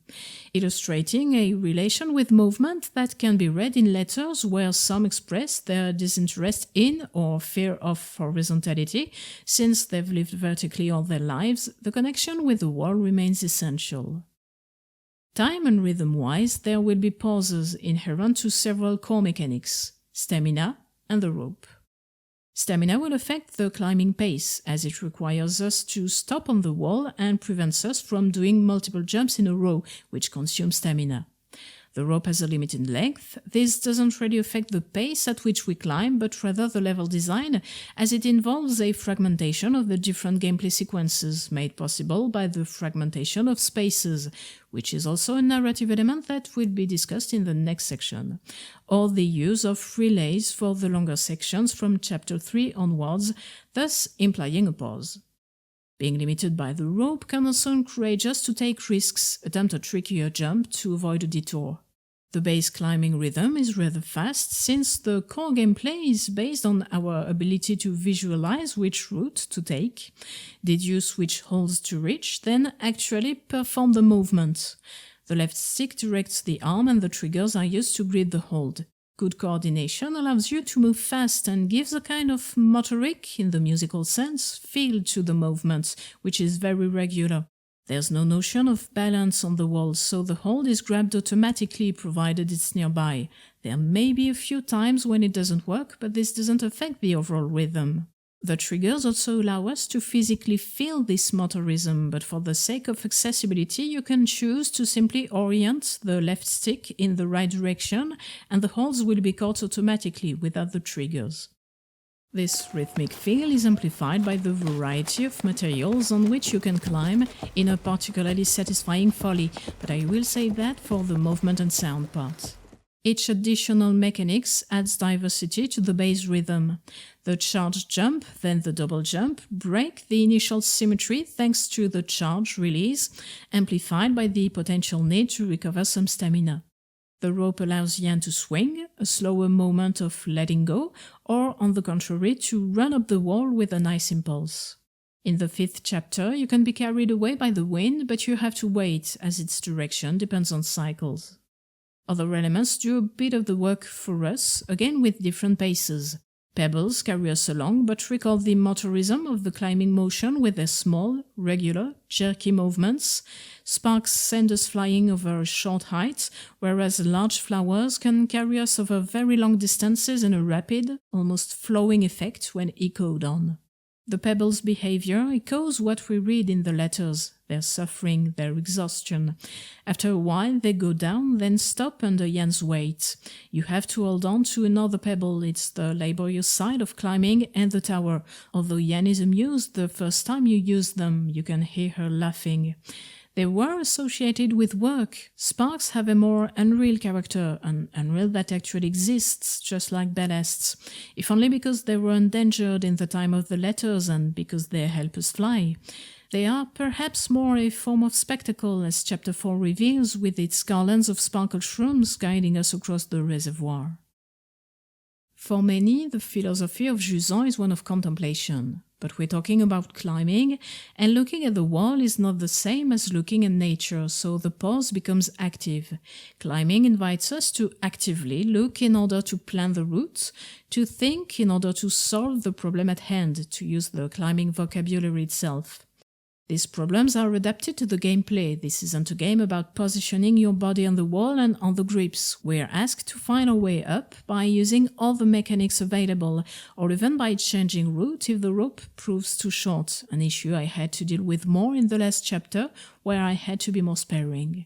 illustrating a relation with movement that can be read in letters where some express their disinterest in or fear of horizontality. Since they've lived vertically all their lives, the connection with the wall remains essential. Time and rhythm-wise, there will be pauses inherent to several core mechanics, stamina and the rope. Stamina will affect the climbing pace, as it requires us to stop on the wall and prevents us from doing multiple jumps in a row, which consume stamina. The rope has a limited length. This doesn't really affect the pace at which we climb, but rather the level design, as it involves a fragmentation of the different gameplay sequences, made possible by the fragmentation of spaces, which is also a narrative element that will be discussed in the next section, or the use of relays for the longer sections from Chapter 3 onwards, thus implying a pause. Being limited by the rope can also encourage us to take risks, attempt a trickier jump to avoid a detour. The base climbing rhythm is rather fast, since the core gameplay is based on our ability to visualize which route to take, deduce which holds to reach, then actually perform the movement. The left stick directs the arm and the triggers are used to grip the hold. Good coordination allows you to move fast and gives a kind of motoric, in the musical sense, feel to the movements, which is very regular. There's no notion of balance on the wall, so the hold is grabbed automatically provided it's nearby. There may be a few times when it doesn't work, but this doesn't affect the overall rhythm. The triggers also allow us to physically feel this motorism, but for the sake of accessibility, you can choose to simply orient the left stick in the right direction, and the holds will be caught automatically without the triggers. This rhythmic feel is amplified by the variety of materials on which you can climb in a particularly satisfying folly, but I will save that for the movement and sound part. Each additional mechanics adds diversity to the base rhythm. The charge jump, then the double jump, break the initial symmetry thanks to the charge release, amplified by the potential need to recover some stamina. The rope allows Yan to swing, a slower moment of letting go, or on the contrary to run up the wall with a nice impulse. In the 5th chapter, you can be carried away by the wind, but you have to wait, as its direction depends on cycles. Other elements do a bit of the work for us, again with different paces. Pebbles carry us along, but record the motorism of the climbing motion with their small, regular, jerky movements. Sparks send us flying over short heights, whereas large flowers can carry us over very long distances in a rapid, almost flowing effect when echoed on. The pebbles' behavior echoes what we read in the letters, their suffering, their exhaustion. After a while they go down, then stop under Yan's weight. You have to hold on to another pebble, it's the laborious side of climbing and the tower. Although Yan is amused the first time you use them, you can hear her laughing. They were associated with work. Sparks have a more unreal character, an unreal that actually exists, just like ballasts, if only because they were endangered in the time of the letters and because they help us fly. They are perhaps more a form of spectacle, as Chapter 4 reveals, with its garlands of sparkle shrooms guiding us across the reservoir. For many, the philosophy of Jusant is one of contemplation. But we're talking about climbing, and looking at the wall is not the same as looking at nature, so the pause becomes active. Climbing invites us to actively look in order to plan the route, to think in order to solve the problem at hand, to use the climbing vocabulary itself. These problems are adapted to the gameplay. This isn't a game about positioning your body on the wall and on the grips. We're asked to find our way up by using all the mechanics available, or even by changing route if the rope proves too short, an issue I had to deal with more in the last chapter, where I had to be more sparing.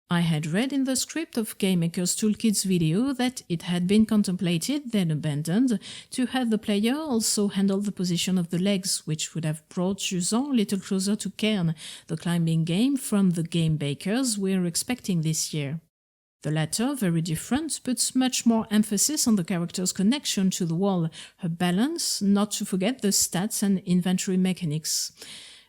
I had read in the script of Game Maker's Toolkit's video that it had been contemplated, then abandoned, to have the player also handle the position of the legs, which would have brought Jusant a little closer to Cairn, the climbing game from the game bakers we're expecting this year. The latter, very different, puts much more emphasis on the character's connection to the wall, her balance, not to forget the stats and inventory mechanics.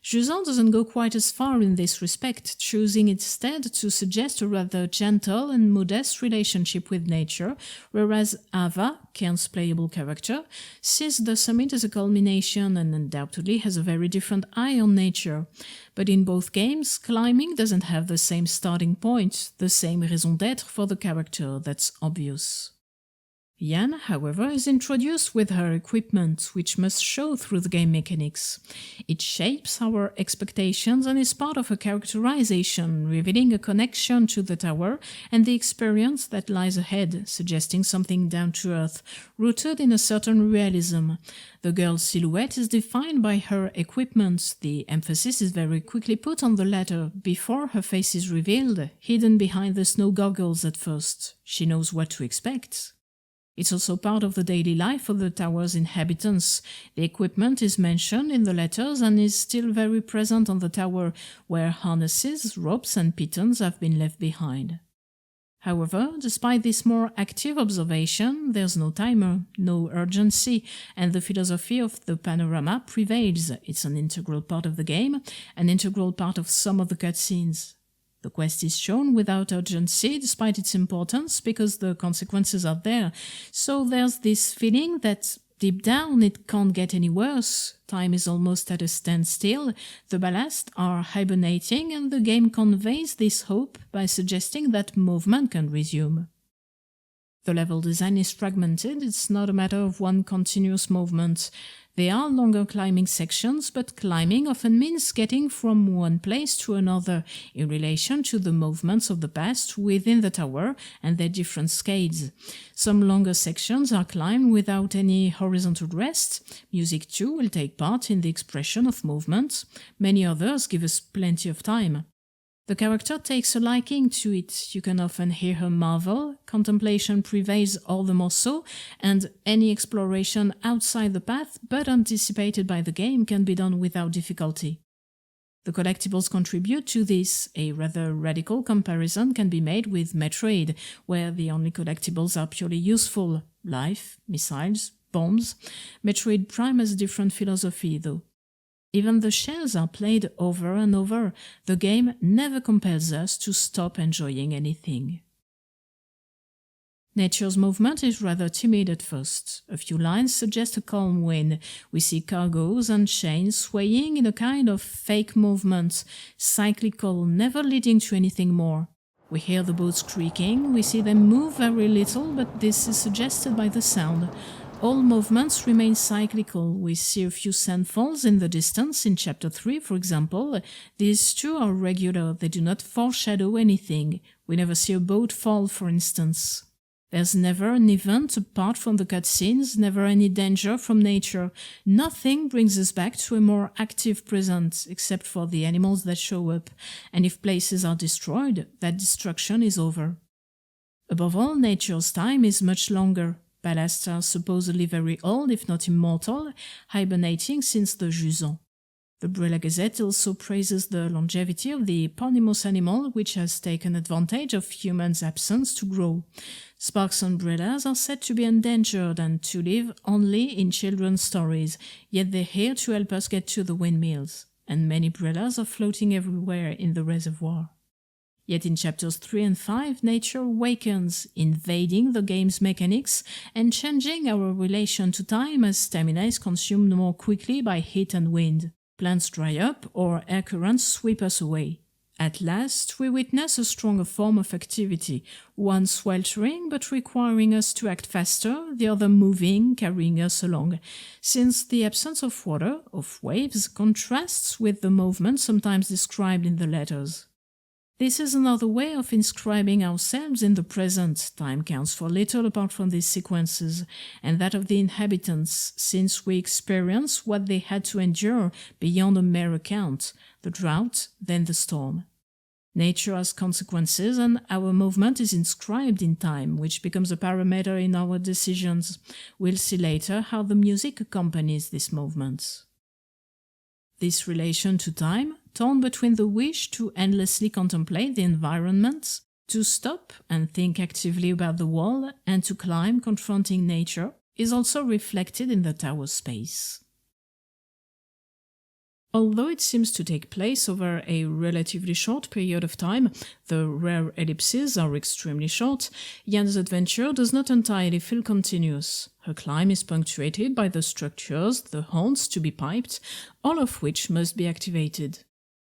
Jusant doesn't go quite as far in this respect, choosing instead to suggest a rather gentle and modest relationship with nature, whereas Ava, Cairn's playable character, sees the summit as a culmination and undoubtedly has a very different eye on nature. But in both games, climbing doesn't have the same starting point, the same raison d'être for the character that's obvious. Yan, however, is introduced with her equipment, which must show through the game mechanics. It shapes our expectations and is part of a characterization, revealing a connection to the tower and the experience that lies ahead, suggesting something down to earth, rooted in a certain realism. The girl's silhouette is defined by her equipment. The emphasis is very quickly put on the latter, before her face is revealed, hidden behind the snow goggles at first. She knows what to expect. It's also part of the daily life of the tower's inhabitants. The equipment is mentioned in the letters and is still very present on the tower, where harnesses, ropes and pitons have been left behind. However, despite this more active observation, there's no timer, no urgency, and the philosophy of the panorama prevails. It's an integral part of the game, an integral part of some of the cutscenes. The quest is shown without urgency, despite its importance, because the consequences are there. So there's this feeling that deep down it can't get any worse. Time is almost at a standstill, the ballast are hibernating, and the game conveys this hope by suggesting that movement can resume. The level design is fragmented, it's not a matter of one continuous movement. They are longer climbing sections, but climbing often means getting from one place to another in relation to the movements of the past within the tower and their different scales. Some longer sections are climbed without any horizontal rest. Music too will take part in the expression of movement. Many others give us plenty of time. The character takes a liking to it. You can often hear her marvel, contemplation prevails all the more so, and any exploration outside the path but anticipated by the game can be done without difficulty. The collectibles contribute to this. A rather radical comparison can be made with Metroid, where the only collectibles are purely useful: life, missiles, bombs. Metroid Prime has a different philosophy, though. Even the shells are played over and over. The game never compels us to stop enjoying anything. Nature's movement is rather timid at first. A few lines suggest a calm wind. We see cargoes and chains swaying in a kind of fake movement, cyclical, never leading to anything more. We hear the boats creaking, we see them move very little, but this is suggested by the sound. All movements remain cyclical. We see a few sandfalls in the distance, in chapter 3 for example. These too are regular, they do not foreshadow anything. We never see a boat fall, for instance. There's never an event apart from the cutscenes, never any danger from nature. Nothing brings us back to a more active present, except for the animals that show up. And if places are destroyed, that destruction is over. Above all, nature's time is much longer. Ballasts are supposedly very old, if not immortal, hibernating since the Jusant. The Brella Gazette also praises the longevity of the eponymous animal, which has taken advantage of humans' absence to grow. Sparks umbrellas are said to be endangered and to live only in children's stories, yet they're here to help us get to the windmills, and many brellas are floating everywhere in the reservoir. Yet in chapters 3 and 5, nature awakens, invading the game's mechanics and changing our relation to time as stamina is consumed more quickly by heat and wind. Plants dry up or air currents sweep us away. At last, we witness a stronger form of activity, one sweltering but requiring us to act faster, the other moving, carrying us along, since the absence of water, of waves, contrasts with the movement sometimes described in the letters. This is another way of inscribing ourselves in the present. Time counts for little apart from these sequences, and that of the inhabitants, since we experience what they had to endure beyond a mere account, the drought, then the storm. Nature has consequences, and our movement is inscribed in time, which becomes a parameter in our decisions. We'll see later how the music accompanies this movement. This relation to time, torn between the wish to endlessly contemplate the environment, to stop and think actively about the world, and to climb confronting nature, is also reflected in the tower space. Although it seems to take place over a relatively short period of time, the rare ellipses are extremely short, Yan's adventure does not entirely feel continuous. Her climb is punctuated by the structures, the haunts to be piped, all of which must be activated.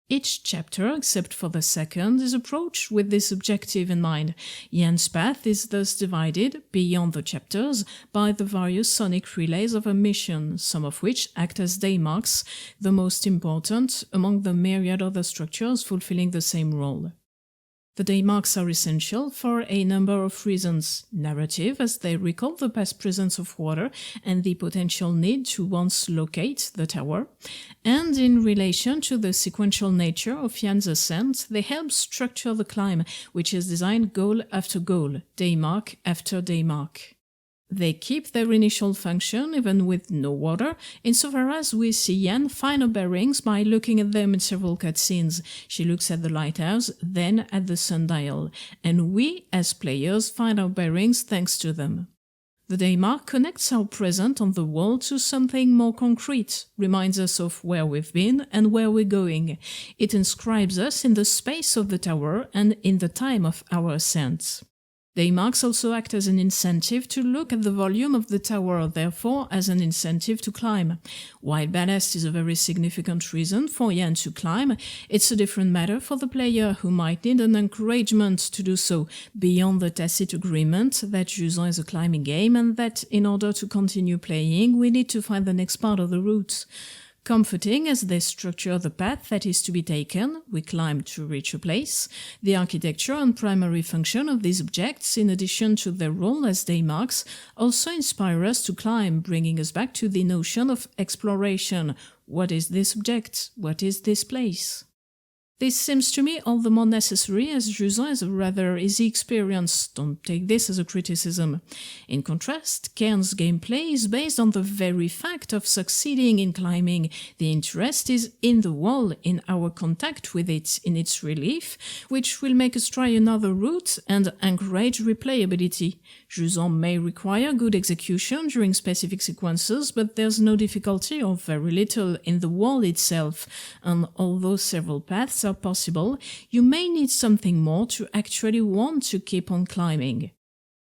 Each chapter, except for the second, is approached with this objective in mind. Yan's path is thus divided, beyond the chapters, by the various sonic relays of her mission, some of which act as day marks, the most important among the myriad other structures fulfilling the same role. The day marks are essential for a number of reasons: narrative, as they recall the past presence of water and the potential need to once locate the tower, and in relation to the sequential nature of Yan's ascent, they help structure the climb, which is designed goal after goal, day mark after day mark. They keep their initial function even with no water, insofar as we see Yan find her bearings by looking at them in several cutscenes. She looks at the lighthouse, then at the sundial, and we, as players, find our bearings thanks to them. The day mark connects our present on the world to something more concrete, reminds us of where we've been and where we're going. It inscribes us in the space of the tower and in the time of our ascent. Day marks also act as an incentive to look at the volume of the tower, therefore as an incentive to climb. While ballast is a very significant reason for Yan to climb, it's a different matter for the player who might need an encouragement to do so, beyond the tacit agreement that Jusant is a climbing game and that in order to continue playing we need to find the next part of the route. Comforting as they structure the path that is to be taken, we climb to reach a place. The architecture and primary function of these objects, in addition to their role as day marks, also inspire us to climb, bringing us back to the notion of exploration. What is this object? What is this place? This seems to me all the more necessary as Jusant is a rather easy experience. Don't take this as a criticism. In contrast, Cairn's gameplay is based on the very fact of succeeding in climbing. The interest is in the wall, in our contact with it, in its relief, which will make us try another route and encourage replayability. Jusant may require good execution during specific sequences, but there's no difficulty or very little in the wall itself, and although several paths are possible, you may need something more to actually want to keep on climbing.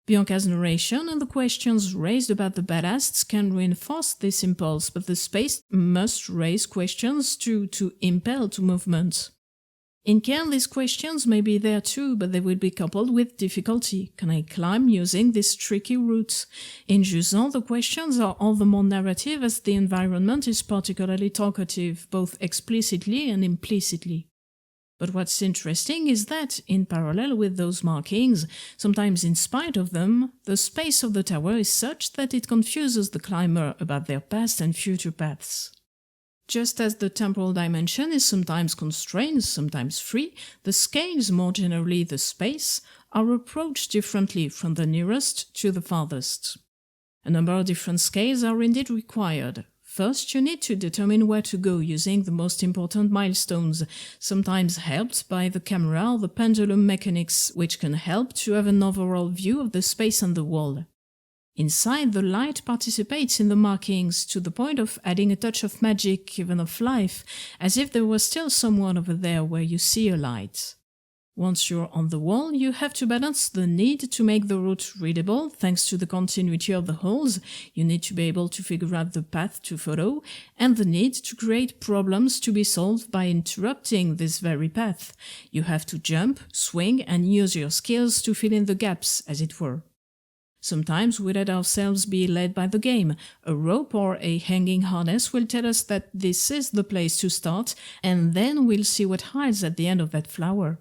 Bianca's narration and the questions raised about the ballasts can reinforce this impulse, but the space must raise questions to impel to movement. In Cairn, these questions may be there too, but they will be coupled with difficulty. Can I climb using this tricky route? In Jusant, the questions are all the more narrative as the environment is particularly talkative, both explicitly and implicitly. But what's interesting is that, in parallel with those markings, sometimes in spite of them, the space of the tower is such that it confuses the climber about their past and future paths. Just as the temporal dimension is sometimes constrained, sometimes free, the scales, more generally the space, are approached differently from the nearest to the farthest. A number of different scales are indeed required. First, you need to determine where to go using the most important milestones, sometimes helped by the camera or the pendulum mechanics, which can help to have an overall view of the space on the wall. Inside, the light participates in the markings to the point of adding a touch of magic, even of life, as if there was still someone over there where you see a light. Once you're on the wall, you have to balance the need to make the route readable thanks to the continuity of the holes, you need to be able to figure out the path to follow, and the need to create problems to be solved by interrupting this very path. You have to jump, swing, and use your skills to fill in the gaps, as it were. Sometimes we let ourselves be led by the game. A rope or a hanging harness will tell us that this is the place to start, and then we'll see what hides at the end of that flower.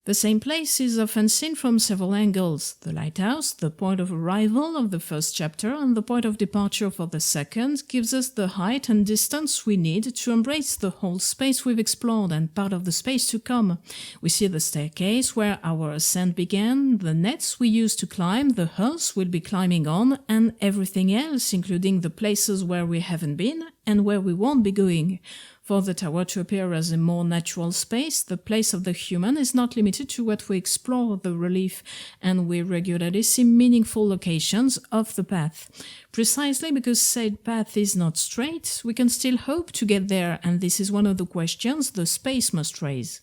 The same place is often seen from several angles: the lighthouse, the point of arrival of the first chapter, and the point of departure for the second, gives us the height and distance we need to embrace the whole space we've explored and part of the space to come. We see the staircase where our ascent began, the nets we used to climb, the hulls we'll be climbing on, and everything else, including the places where we haven't been and where we won't be going. For the tower to appear as a more natural space, the place of the human is not limited to what we explore the relief, and we regularly see meaningful locations of the path. Precisely because said path is not straight, we can still hope to get there, and this is one of the questions the space must raise.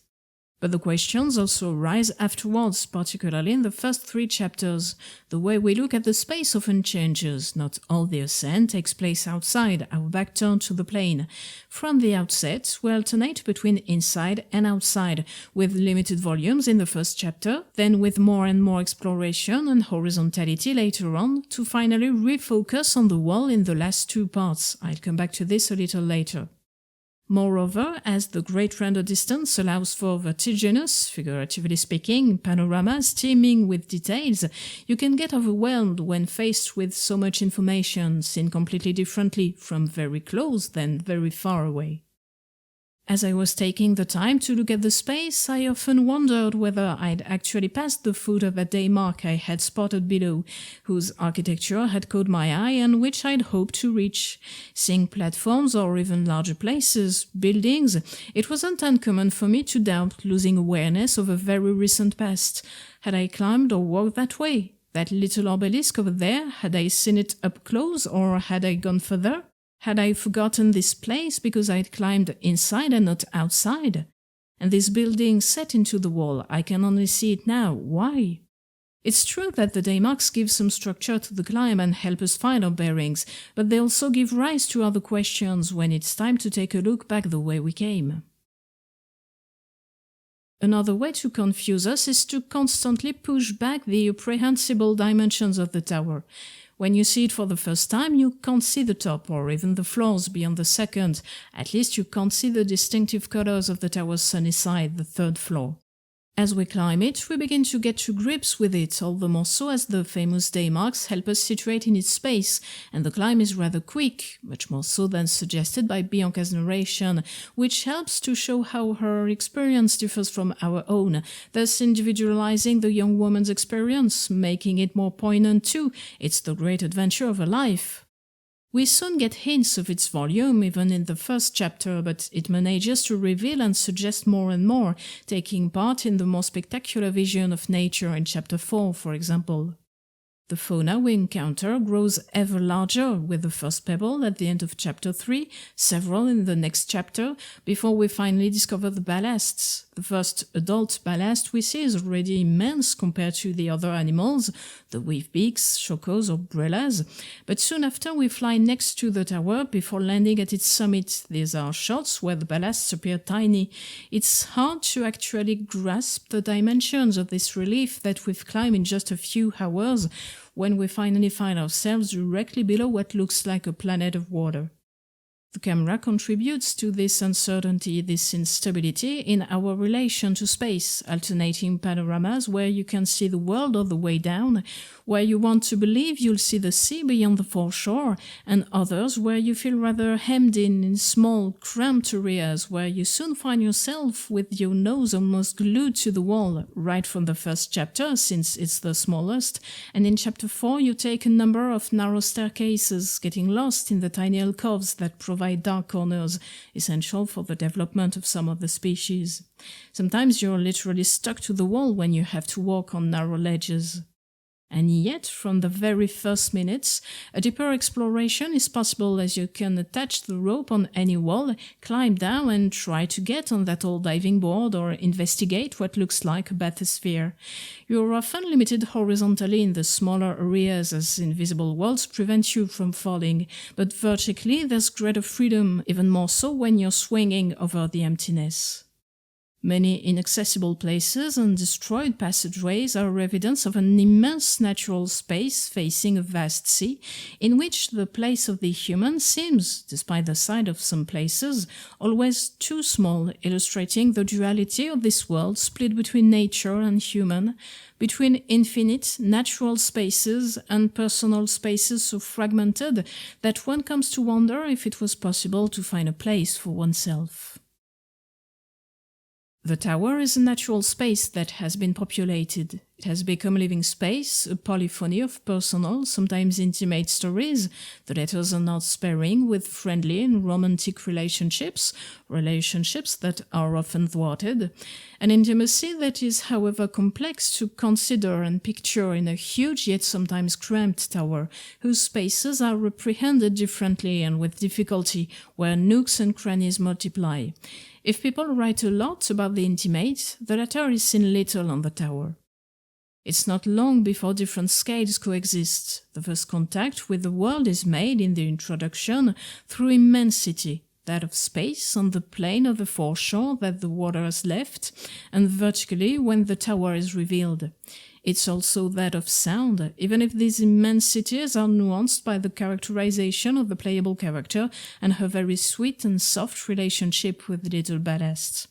But the questions also arise afterwards, particularly in the first 3 chapters. The way we look at the space often changes. Not all the ascent takes place outside, our back turned to the plane. From the outset, we alternate between inside and outside, with limited volumes in the first chapter, then with more and more exploration and horizontality later on, to finally refocus on the wall in the last 2 parts. I'll come back to this a little later. Moreover, as the great render distance allows for vertiginous, figuratively speaking, panoramas teeming with details, you can get overwhelmed when faced with so much information, seen completely differently, from very close than very far away. As I was taking the time to look at the space, I often wondered whether I'd actually passed the foot of that day mark I had spotted below, whose architecture had caught my eye and which I'd hoped to reach. Seeing platforms or even larger places, buildings, it wasn't uncommon for me to doubt losing awareness of a very recent past. Had I climbed or walked that way? That little obelisk over there, had I seen it up close or had I gone further? Had I forgotten this place because I'd climbed inside and not outside? And this building set into the wall, I can only see it now. Why? It's true that the day marks give some structure to the climb and help us find our bearings, but they also give rise to other questions when it's time to take a look back the way we came. Another way to confuse us is to constantly push back the apprehensible dimensions of the tower. When you see it for the first time, you can't see the top or even the floors beyond the second. At least you can't see the distinctive colors of the tower's sunny side, the 3rd floor. As we climb it, we begin to get to grips with it, all the more so as the famous day marks help us situate in its space, and the climb is rather quick, much more so than suggested by Bianca's narration, which helps to show how her experience differs from our own, thus individualizing the young woman's experience, making it more poignant too. It's the great adventure of her life. We soon get hints of its volume, even in the first chapter, but it manages to reveal and suggest more and more, taking part in the more spectacular vision of nature in chapter 4, for example. The fauna we encounter grows ever larger, with the first pebble at the end of chapter 3, several in the next chapter, before we finally discover the ballasts. The first adult ballast we see is already immense compared to the other animals, the weavebeaks, shokos or brellas, but soon after we fly next to the tower before landing at its summit. These are shots where the ballasts appear tiny. It's hard to actually grasp the dimensions of this relief that we've climbed in just a few hours, when we finally find ourselves directly below what looks like a planet of water. The camera contributes to this uncertainty, this instability in our relation to space, alternating panoramas where you can see the world all the way down, where you want to believe you'll see the sea beyond the foreshore, and others where you feel rather hemmed in small, cramped areas where you soon find yourself with your nose almost glued to the wall, right from the first chapter, since it's the smallest, and in chapter 4 you take a number of narrow staircases, getting lost in the tiny alcoves that provide dark corners, essential for the development of some of the species. Sometimes you're literally stuck to the wall when you have to walk on narrow ledges. And yet, from the very first minutes, a deeper exploration is possible as you can attach the rope on any wall, climb down and try to get on that old diving board or investigate what looks like a bathysphere. You're often limited horizontally in the smaller areas as invisible walls prevent you from falling, but vertically there's greater freedom, even more so when you're swinging over the emptiness. Many inaccessible places and destroyed passageways are evidence of an immense natural space facing a vast sea, in which the place of the human seems, despite the size of some places, always too small, illustrating the duality of this world split between nature and human, between infinite natural spaces and personal spaces so fragmented that one comes to wonder if it was possible to find a place for oneself. The tower is a natural space that has been populated. It has become a living space, a polyphony of personal, sometimes intimate stories. The letters are not sparing, with friendly and romantic relationships that are often thwarted. An intimacy that is, however, complex to consider and picture in a huge yet sometimes cramped tower, whose spaces are reprehended differently and with difficulty, where nooks and crannies multiply. If people write a lot about the intimate, the latter is seen little on the tower. It's not long before different scales coexist. The first contact with the world is made in the introduction through immensity, that of space on the plane of the foreshore that the water has left, and vertically when the tower is revealed. It's also that of sound, even if these immensities are nuanced by the characterization of the playable character and her very sweet and soft relationship with little ballasts.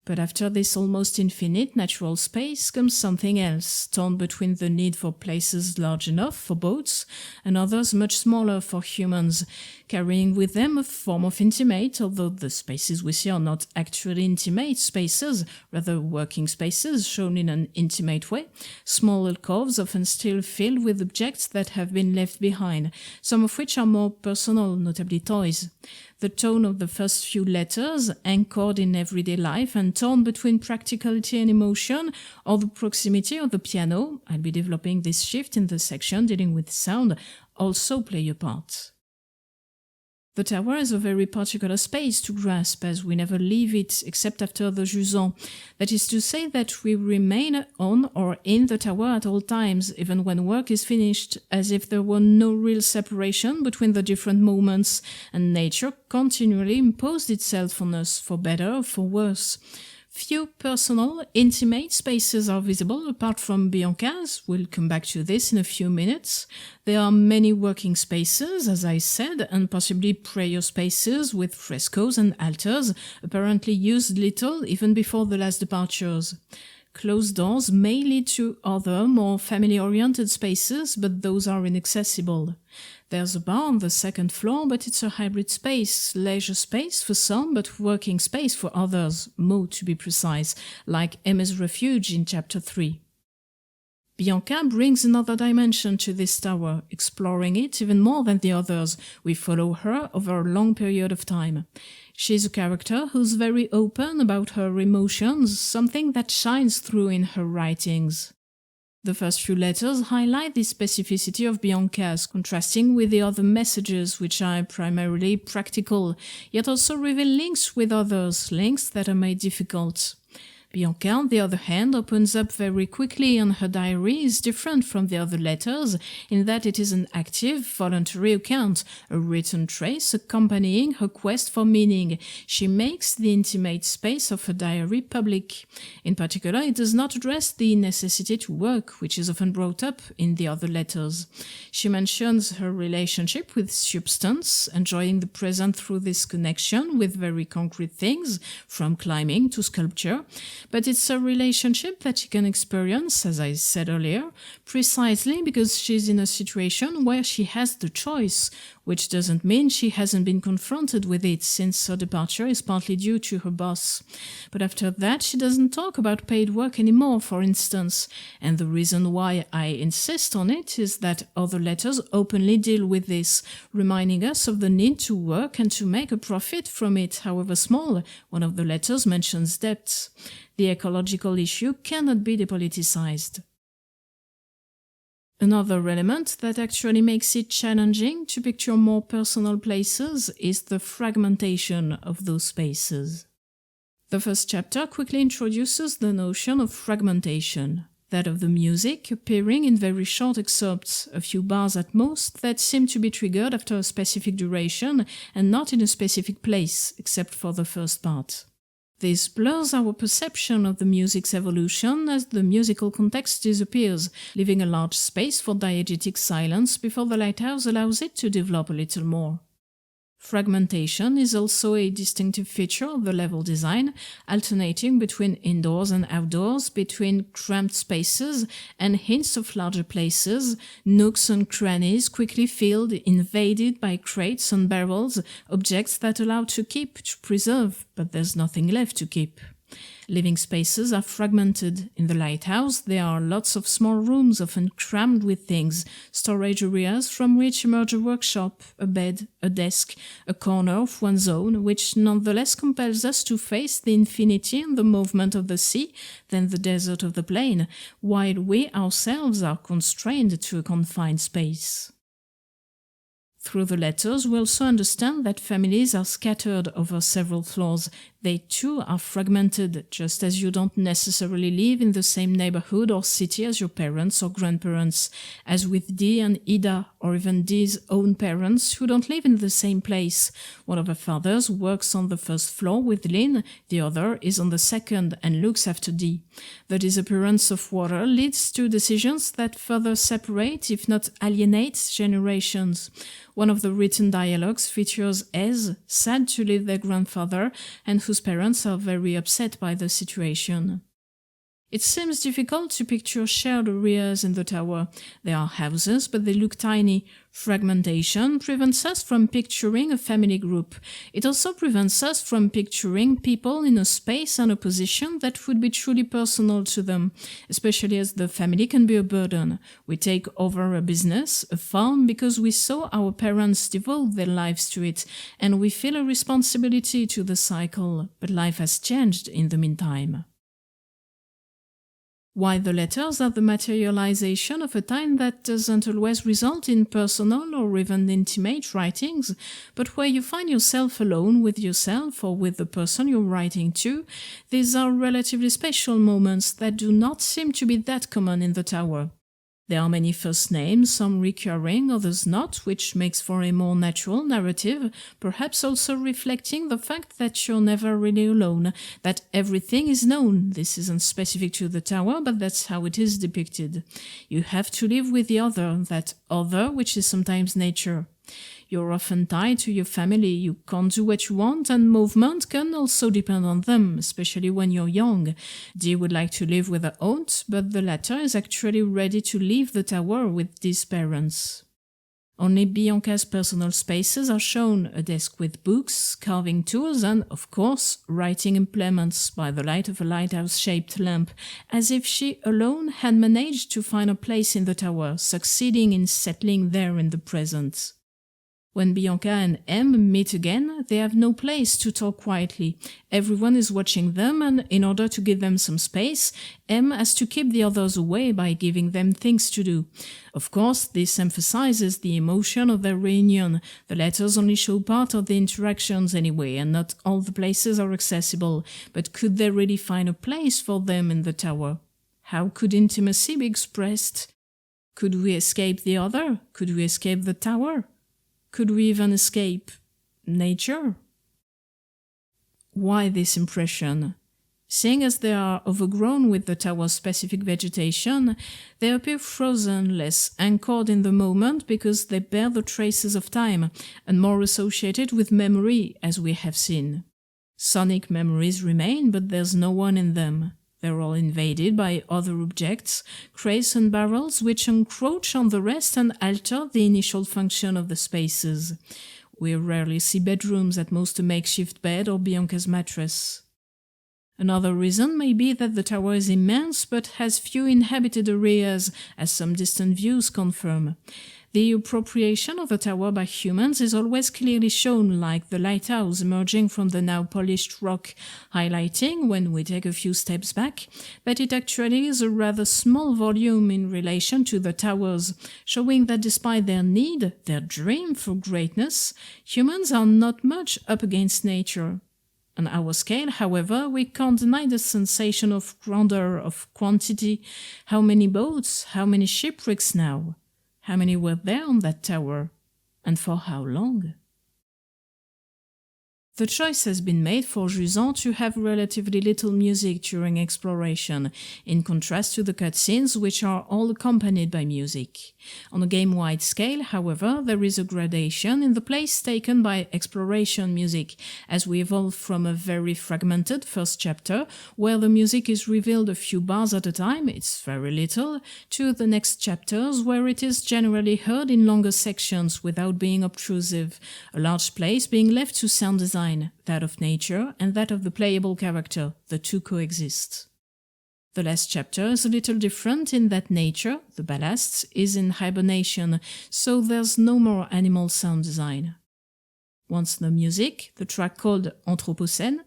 But after this almost infinite natural space comes something else, torn between the need for places large enough for boats and others much smaller for humans, carrying with them a form of intimate, although the spaces we see are not actually intimate spaces, rather working spaces shown in an intimate way, small alcoves often still filled with objects that have been left behind, some of which are more personal, notably toys. The tone of the first few letters, anchored in everyday life and torn between practicality and emotion, or the proximity of the piano, I'll be developing this shift in the section dealing with sound, also play a part. The tower is a very particular space to grasp, as we never leave it except after the Jusant. That is to say that we remain on or in the tower at all times, even when work is finished, as if there were no real separation between the different moments, and nature continually imposed itself on us, for better or for worse. Few personal, intimate spaces are visible apart from Bianca's. We'll come back to this in a few minutes. There are many working spaces, as I said, and possibly prayer spaces with frescoes and altars, apparently used little even before the last departures. Closed doors may lead to other, more family-oriented spaces, but those are inaccessible. There's a bar on the second floor, but it's a hybrid space, leisure space for some, but working space for others, Moveō to be precise, like Emma's Refuge in Chapter 3. Bianca brings another dimension to this tower, exploring it even more than the others. We follow her over a long period of time. She's a character who's very open about her emotions, something that shines through in her writings. The first few letters highlight the specificity of Bianca's, contrasting with the other messages, which are primarily practical, yet also reveal links with others, links that are made difficult. Bianca, on the other hand, opens up very quickly, and her diary is different from the other letters in that it is an active, voluntary account, a written trace accompanying her quest for meaning. She makes the intimate space of her diary public. In particular, it does not address the necessity to work, which is often brought up in the other letters. She mentions her relationship with substance, enjoying the present through this connection with very concrete things, from climbing to sculpture. But it's a relationship that she can experience, as I said earlier, precisely because she's in a situation where she has the choice, which doesn't mean she hasn't been confronted with it, since her departure is partly due to her boss. But after that, she doesn't talk about paid work anymore, for instance. And the reason why I insist on it is that other letters openly deal with this, reminding us of the need to work and to make a profit from it, however small. One of the letters mentions debts. The ecological issue cannot be depoliticized. Another element that actually makes it challenging to picture more personal places is the fragmentation of those spaces. The first chapter quickly introduces the notion of fragmentation, that of the music appearing in very short excerpts, a few bars at most, that seem to be triggered after a specific duration and not in a specific place, except for the first part. This blurs our perception of the music's evolution as the musical context disappears, leaving a large space for diegetic silence before the lighthouse allows it to develop a little more. Fragmentation is also a distinctive feature of the level design, alternating between indoors and outdoors, between cramped spaces and hints of larger places, nooks and crannies quickly filled, invaded by crates and barrels, objects that allow to keep, to preserve, but there's nothing left to keep. Living spaces are fragmented. In the lighthouse, there are lots of small rooms, often crammed with things, storage areas from which emerge a workshop, a bed, a desk, a corner of one's own, which nonetheless compels us to face the infinity and the movement of the sea, then the desert of the plain, while we ourselves are constrained to a confined space. Through the letters, we also understand that families are scattered over several floors. They too are fragmented, just as you don't necessarily live in the same neighborhood or city as your parents or grandparents, as with Dee and Ida, or even Dee's own parents who don't live in the same place. One of her fathers works on the first floor with Lynn, the other is on the second and looks after Dee. The disappearance of water leads to decisions that further separate, if not alienate, generations. One of the written dialogues features Ez, sad to leave their grandfather, and whose parents are very upset by the situation. It seems difficult to picture shared areas in the tower. There are houses, but they look tiny. Fragmentation prevents us from picturing a family group. It also prevents us from picturing people in a space and a position that would be truly personal to them, especially as the family can be a burden. We take over a business, a farm, because we saw our parents devote their lives to it, and we feel a responsibility to the cycle, but life has changed in the meantime. While the letters are the materialization of a time that doesn't always result in personal or even intimate writings, but where you find yourself alone with yourself or with the person you're writing to, these are relatively special moments that do not seem to be that common in the tower. There are many first names, some recurring, others not, which makes for a more natural narrative, perhaps also reflecting the fact that you're never really alone, that everything is known. This isn't specific to the tower, but that's how it is depicted. You have to live with the other, that other which is sometimes nature. You're often tied to your family, you can't do what you want, and movement can also depend on them, especially when you're young. Dee would like to live with her aunt, but the latter is actually ready to leave the tower with Dee's parents. Only Bianca's personal spaces are shown, a desk with books, carving tools, and, of course, writing implements by the light of a lighthouse-shaped lamp, as if she alone had managed to find a place in the tower, succeeding in settling there in the present. When Bianca and M meet again, they have no place to talk quietly. Everyone is watching them, and in order to give them some space, M has to keep the others away by giving them things to do. Of course, this emphasizes the emotion of their reunion. The letters only show part of the interactions anyway, and not all the places are accessible. But could they really find a place for them in the tower? How could intimacy be expressed? Could we escape the other? Could we escape the tower? Could we even escape nature? Why this impression? Seeing as they are overgrown with the tower's specific vegetation, they appear frozen, less anchored in the moment because they bear the traces of time, and more associated with memory, as we have seen. Sonic memories remain, but there's no one in them. They're all invaded by other objects, crates and barrels, which encroach on the rest and alter the initial function of the spaces. We rarely see bedrooms, at most a makeshift bed or Bianca's mattress. Another reason may be that the tower is immense but has few inhabited areas, as some distant views confirm. The appropriation of the tower by humans is always clearly shown, like the lighthouse emerging from the now polished rock, highlighting, when we take a few steps back, that it actually is a rather small volume in relation to the towers, showing that despite their need, their dream for greatness, humans are not much up against nature. On our scale, however, we can't deny the sensation of grandeur, of quantity. How many boats, how many shipwrecks now? How many were there on that tower? And for how long? The choice has been made for Jusant to have relatively little music during exploration, in contrast to the cutscenes, which are all accompanied by music. On a game-wide scale, however, there is a gradation in the place taken by exploration music, as we evolve from a very fragmented first chapter, where the music is revealed a few bars at a time, it's very little, to the next chapters, where it is generally heard in longer sections without being obtrusive, a large place being left to sound design. That of nature and that of the playable character, the two coexist. The last chapter is a little different in that nature, the ballast, is in hibernation, so there's no more animal sound design. Once the music, the track called Anthropocene,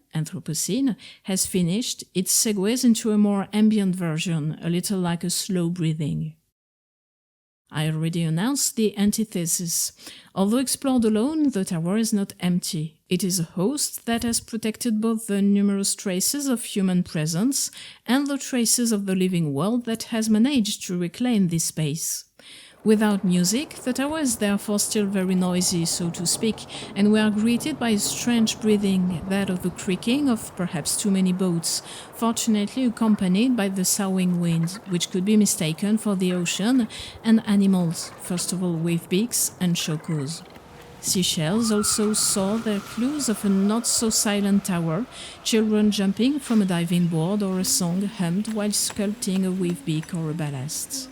has finished, it segues into a more ambient version, a little like a slow breathing. I already announced the antithesis. Although explored alone, the tower is not empty. It is a host that has protected both the numerous traces of human presence and the traces of the living world that has managed to reclaim this space. Without music, the tower is therefore still very noisy, so to speak, and we are greeted by a strange breathing, that of the creaking of perhaps too many boats, fortunately accompanied by the soughing wind, which could be mistaken for the ocean, and animals, first of all wavebeaks and chocos. Seashells also saw their clues of a not-so-silent tower, children jumping from a diving board or a song hummed while sculpting a wavebeak or a ballast.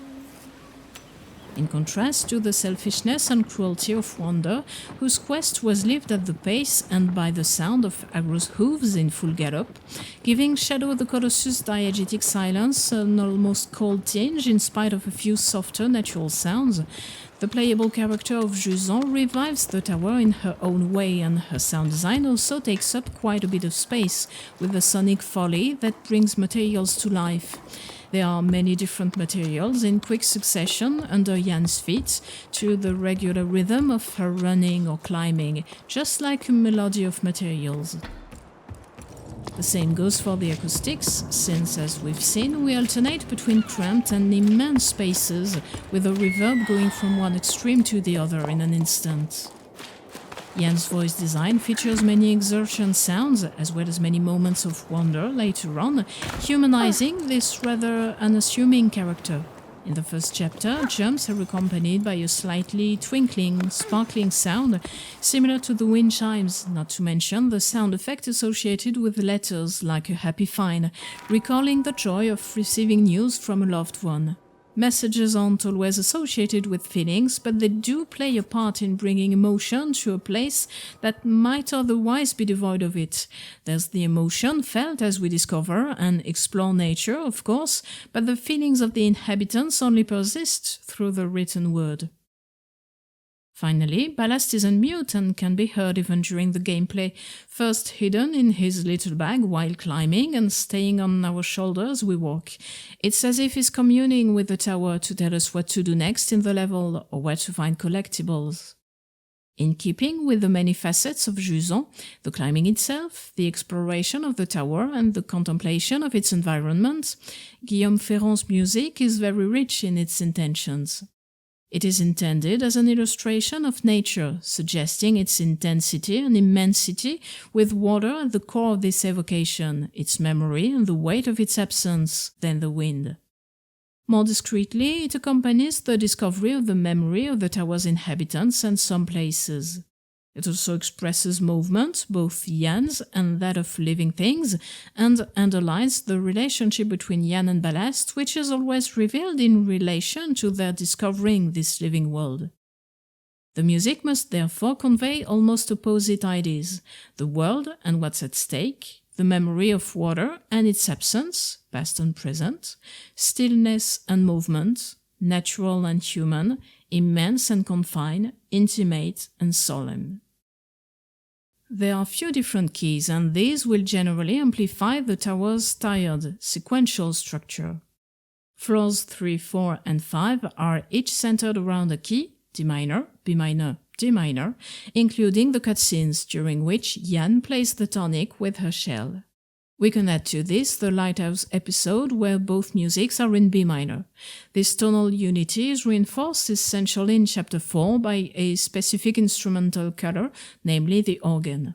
In contrast to the selfishness and cruelty of Wander, whose quest was lived at the pace and by the sound of Agro's hooves in full gallop, giving Shadow the Colossus' diegetic silence an almost cold tinge in spite of a few softer natural sounds, the playable character of Jusant revives the tower in her own way, and her sound design also takes up quite a bit of space, with a sonic folly that brings materials to life. There are many different materials in quick succession under Yan's feet to the regular rhythm of her running or climbing, just like a melody of materials. The same goes for the acoustics, since, as we've seen, we alternate between cramped and immense spaces, with a reverb going from one extreme to the other in an instant. Yan's voice design features many exertion sounds, as well as many moments of wonder later on, humanizing this rather unassuming character. In the first chapter, jumps are accompanied by a slightly twinkling, sparkling sound, similar to the wind chimes, not to mention the sound effect associated with letters like a happy fine, recalling the joy of receiving news from a loved one. Messages aren't always associated with feelings, but they do play a part in bringing emotion to a place that might otherwise be devoid of it. There's the emotion felt as we discover and explore nature, of course, but the feelings of the inhabitants only persist through the written word. Finally, Ballast is unmute and can be heard even during the gameplay, first hidden in his little bag while climbing and staying on our shoulders we walk. It's as if he's communing with the tower to tell us what to do next in the level or where to find collectibles. In keeping with the many facets of Jusant, the climbing itself, the exploration of the tower and the contemplation of its environment, Guillaume Ferran's music is very rich in its intentions. It is intended as an illustration of nature, suggesting its intensity and immensity, with water at the core of this evocation, its memory and the weight of its absence, then the wind. More discreetly, it accompanies the discovery of the memory of the tower's inhabitants and some places. It also expresses movement, both Yan's and that of living things, and underlines the relationship between Yan and Ballast, which is always revealed in relation to their discovering this living world. The music must therefore convey almost opposite ideas: the world and what's at stake, the memory of water and its absence, past and present, stillness and movement, natural and human, immense and confined, intimate and solemn. There are few different keys, and these will generally amplify the tower's tiered, sequential structure. Floors 3, 4, and 5 are each centered around a key, D minor, B minor, D minor, including the cutscenes during which Yan plays the tonic with her shell. We can add to this the lighthouse episode where both musics are in B minor. This tonal unity is reinforced essentially in Chapter 4 by a specific instrumental color, namely the organ.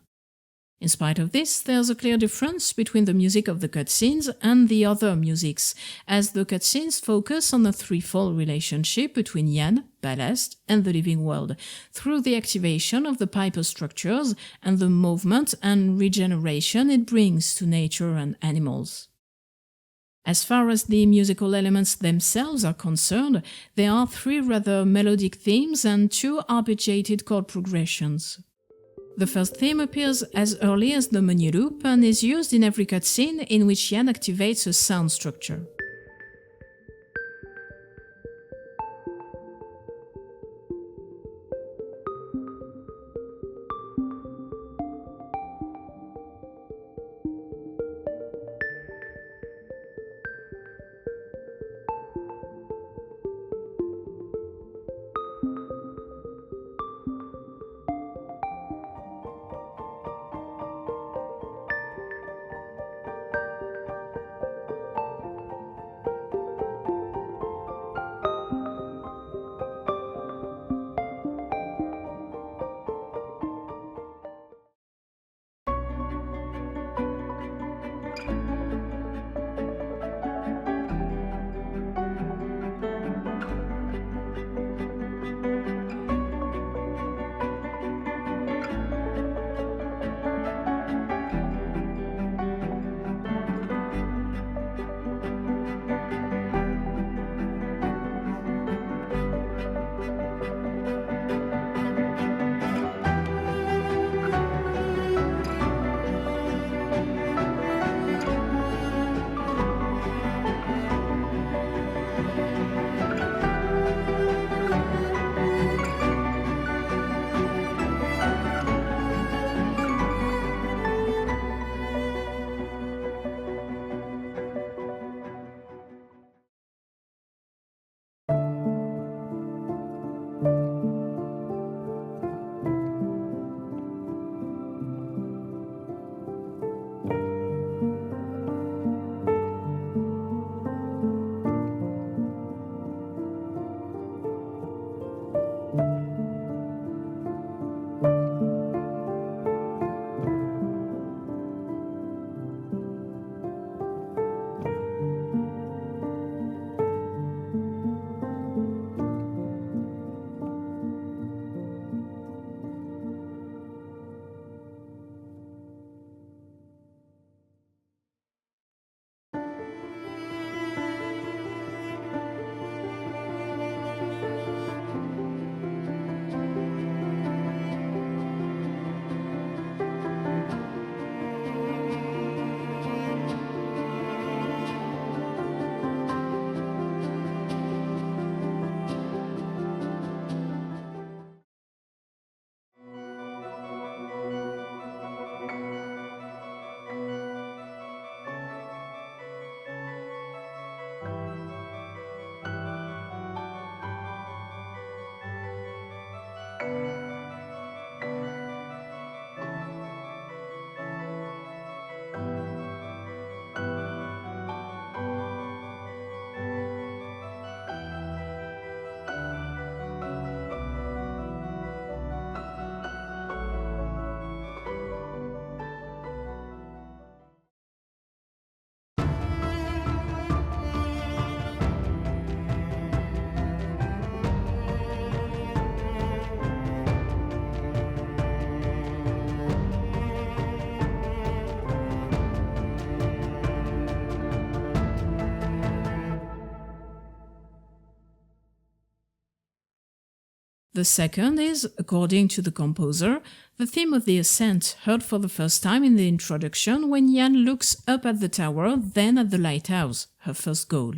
In spite of this, there's a clear difference between the music of the cutscenes and the other musics, as the cutscenes focus on a threefold relationship between Yan, Ballast, and the living world, through the activation of the Piper structures and the movement and regeneration it brings to nature and animals. As far as the musical elements themselves are concerned, there are 3 rather melodic themes and 2 arpeggiated chord progressions. The first theme appears as early as the menu loop and is used in every cutscene in which Yan activates a sound structure. The second is, according to the composer, the theme of the ascent heard for the first time in the introduction when Yan looks up at the tower, then at the lighthouse, her first goal.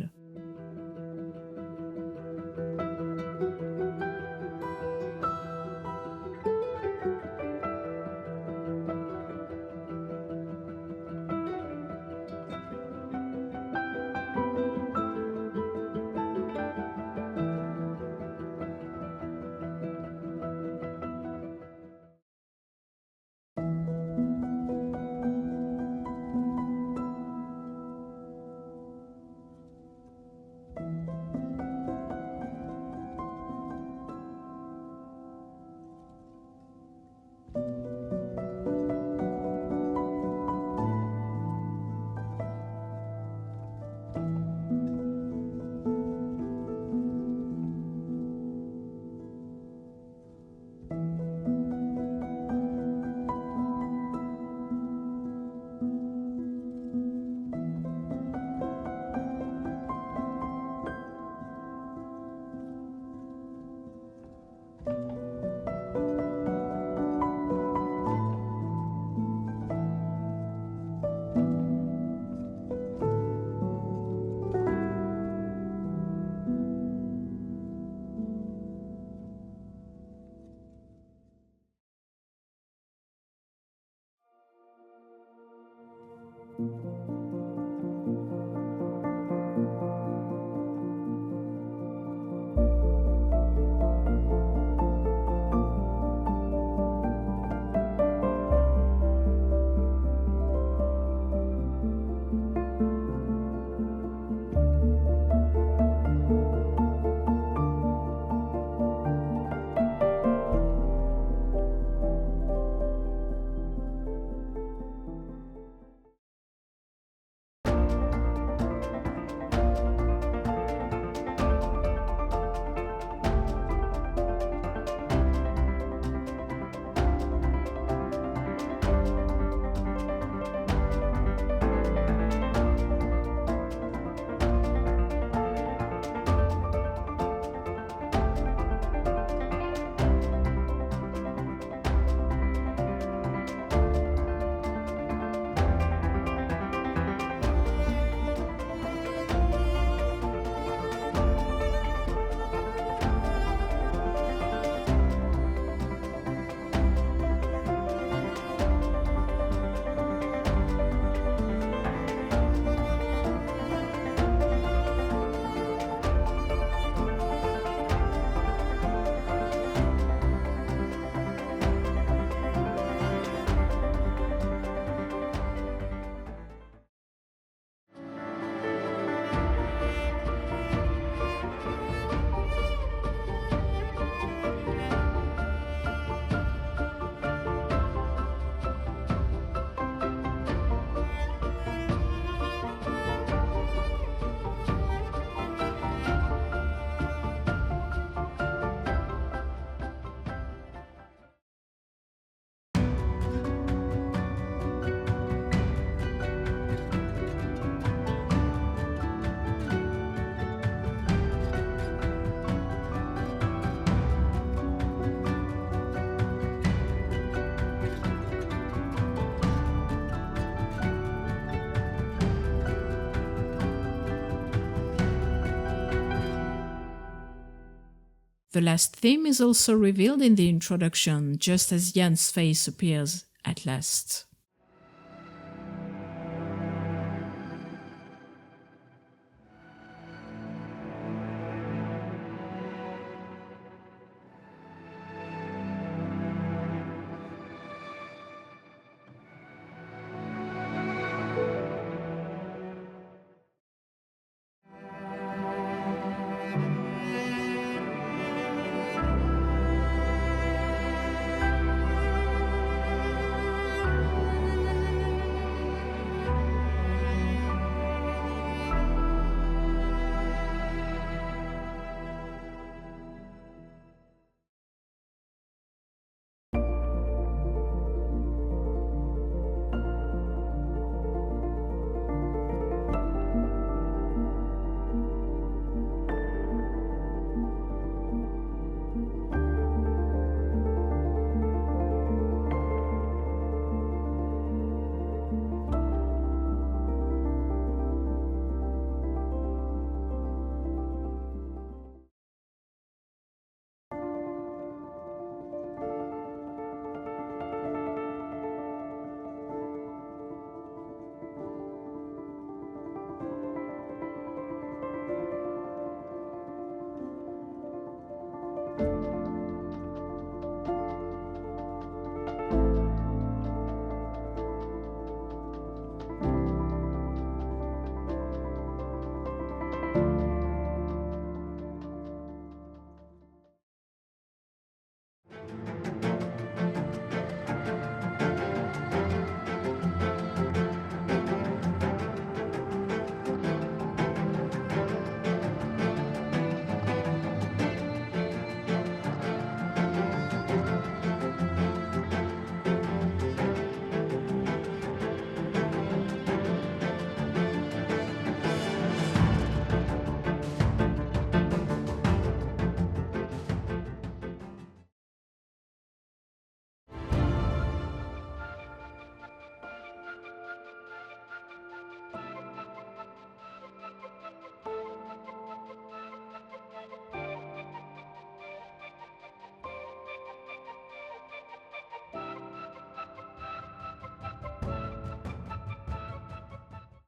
The last theme is also revealed in the introduction, just as Yan's face appears at last.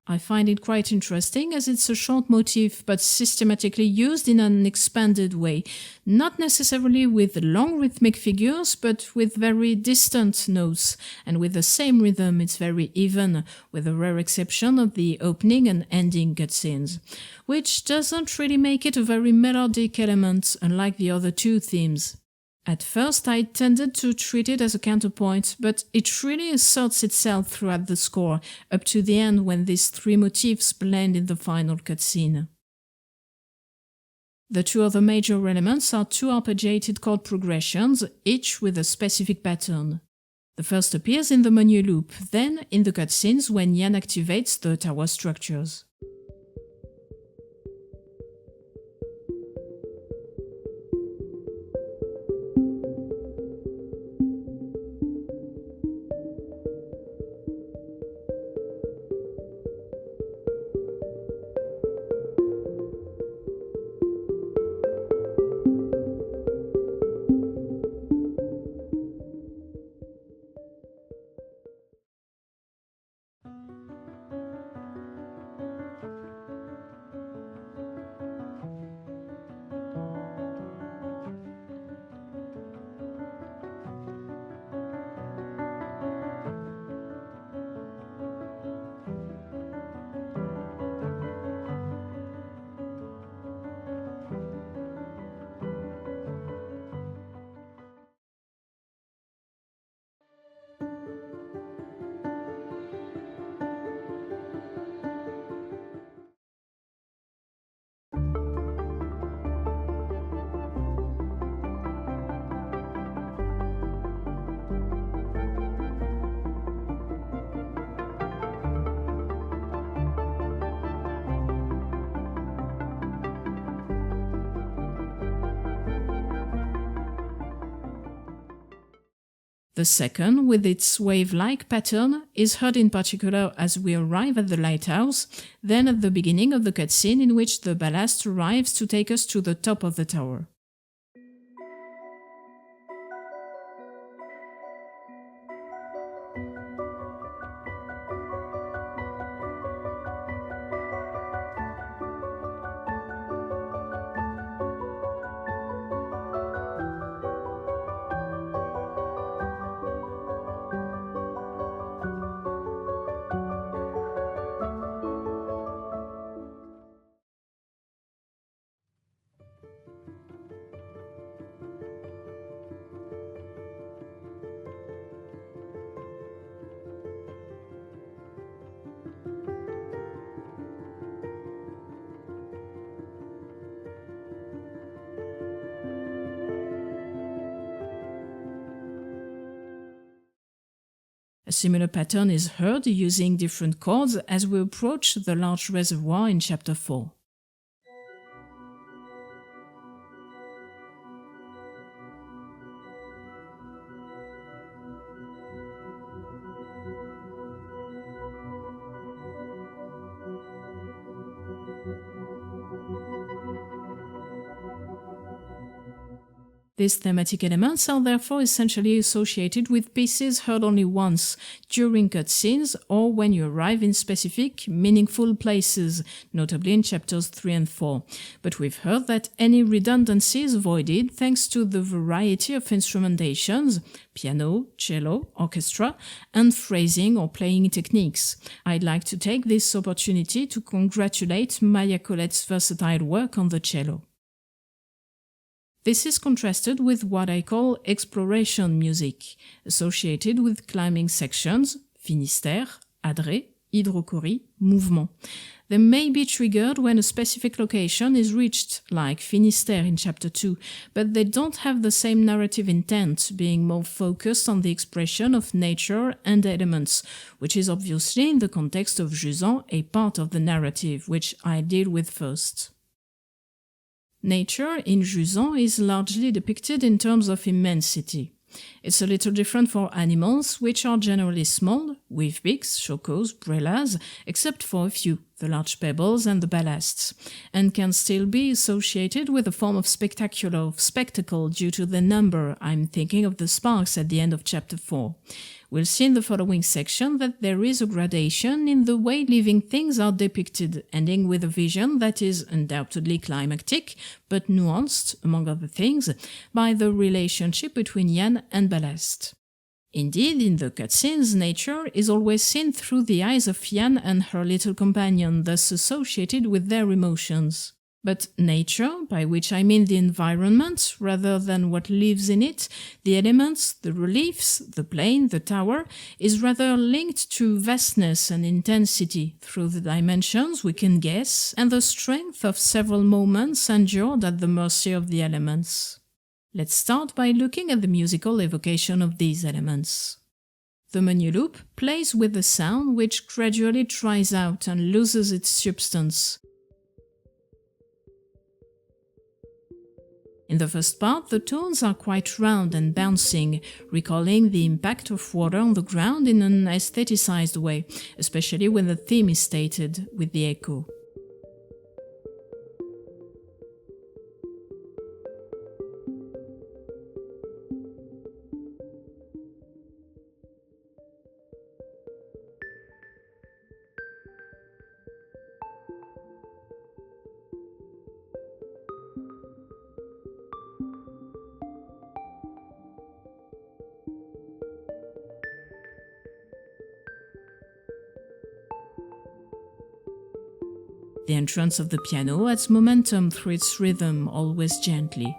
I find it quite interesting as it's a short motif but systematically used in an expanded way, not necessarily with long rhythmic figures but with very distant notes, and with the same rhythm. It's very even, with a rare exception of the opening and ending cutscenes, which doesn't really make it a very melodic element unlike the other two themes. At first, I tended to treat it as a counterpoint, but it really asserts itself throughout the score, up to the end when these three motifs blend in the final cutscene. The two other major elements are two arpeggiated chord progressions, each with a specific pattern. The first appears in the menu loop, then in the cutscenes when Yan activates the tower structures. The second, with its wave-like pattern, is heard in particular as we arrive at the lighthouse, then at the beginning of the cutscene in which the ballast arrives to take us to the top of the tower. A similar pattern is heard using different chords as we approach the large reservoir in Chapter 4. These thematic elements are therefore essentially associated with pieces heard only once, during cutscenes or when you arrive in specific, meaningful places, notably in chapters 3 and 4. But we've heard that any redundancy is avoided thanks to the variety of instrumentations, piano, cello, orchestra, and phrasing or playing techniques. I'd like to take this opportunity to congratulate Maya Colette's versatile work on the cello. This is contrasted with what I call exploration music, associated with climbing sections, Finistère, Adré, Hydrochorie, Mouvement. They may be triggered when a specific location is reached, like Finistère in Chapter 2, but they don't have the same narrative intent, being more focused on the expression of nature and elements, which is obviously in the context of Jusant a part of the narrative, which I deal with first. Nature in Jusant is largely depicted in terms of immensity. It's a little different for animals, which are generally small, with beaks, chocos, brellas, except for a few, the large pebbles and the ballasts, and can still be associated with a form of spectacle due to the number. I'm thinking of the sparks at the end of Chapter 4. We'll see in the following section that there is a gradation in the way living things are depicted, ending with a vision that is undoubtedly climactic, but nuanced, among other things, by the relationship between Yan and ballast. Indeed, in the cutscenes, nature is always seen through the eyes of Yan and her little companion, thus associated with their emotions. But nature, by which I mean the environment rather than what lives in it, the elements, the reliefs, the plane, the tower, is rather linked to vastness and intensity through the dimensions we can guess and the strength of several moments endured at the mercy of the elements. Let's start by looking at the musical evocation of these elements. The menu loop plays with the sound which gradually dries out and loses its substance. In the first part, the tones are quite round and bouncing, recalling the impact of water on the ground in an aestheticized way, especially when the theme is stated with the echo. The entrance of the piano adds momentum through its rhythm, always gently.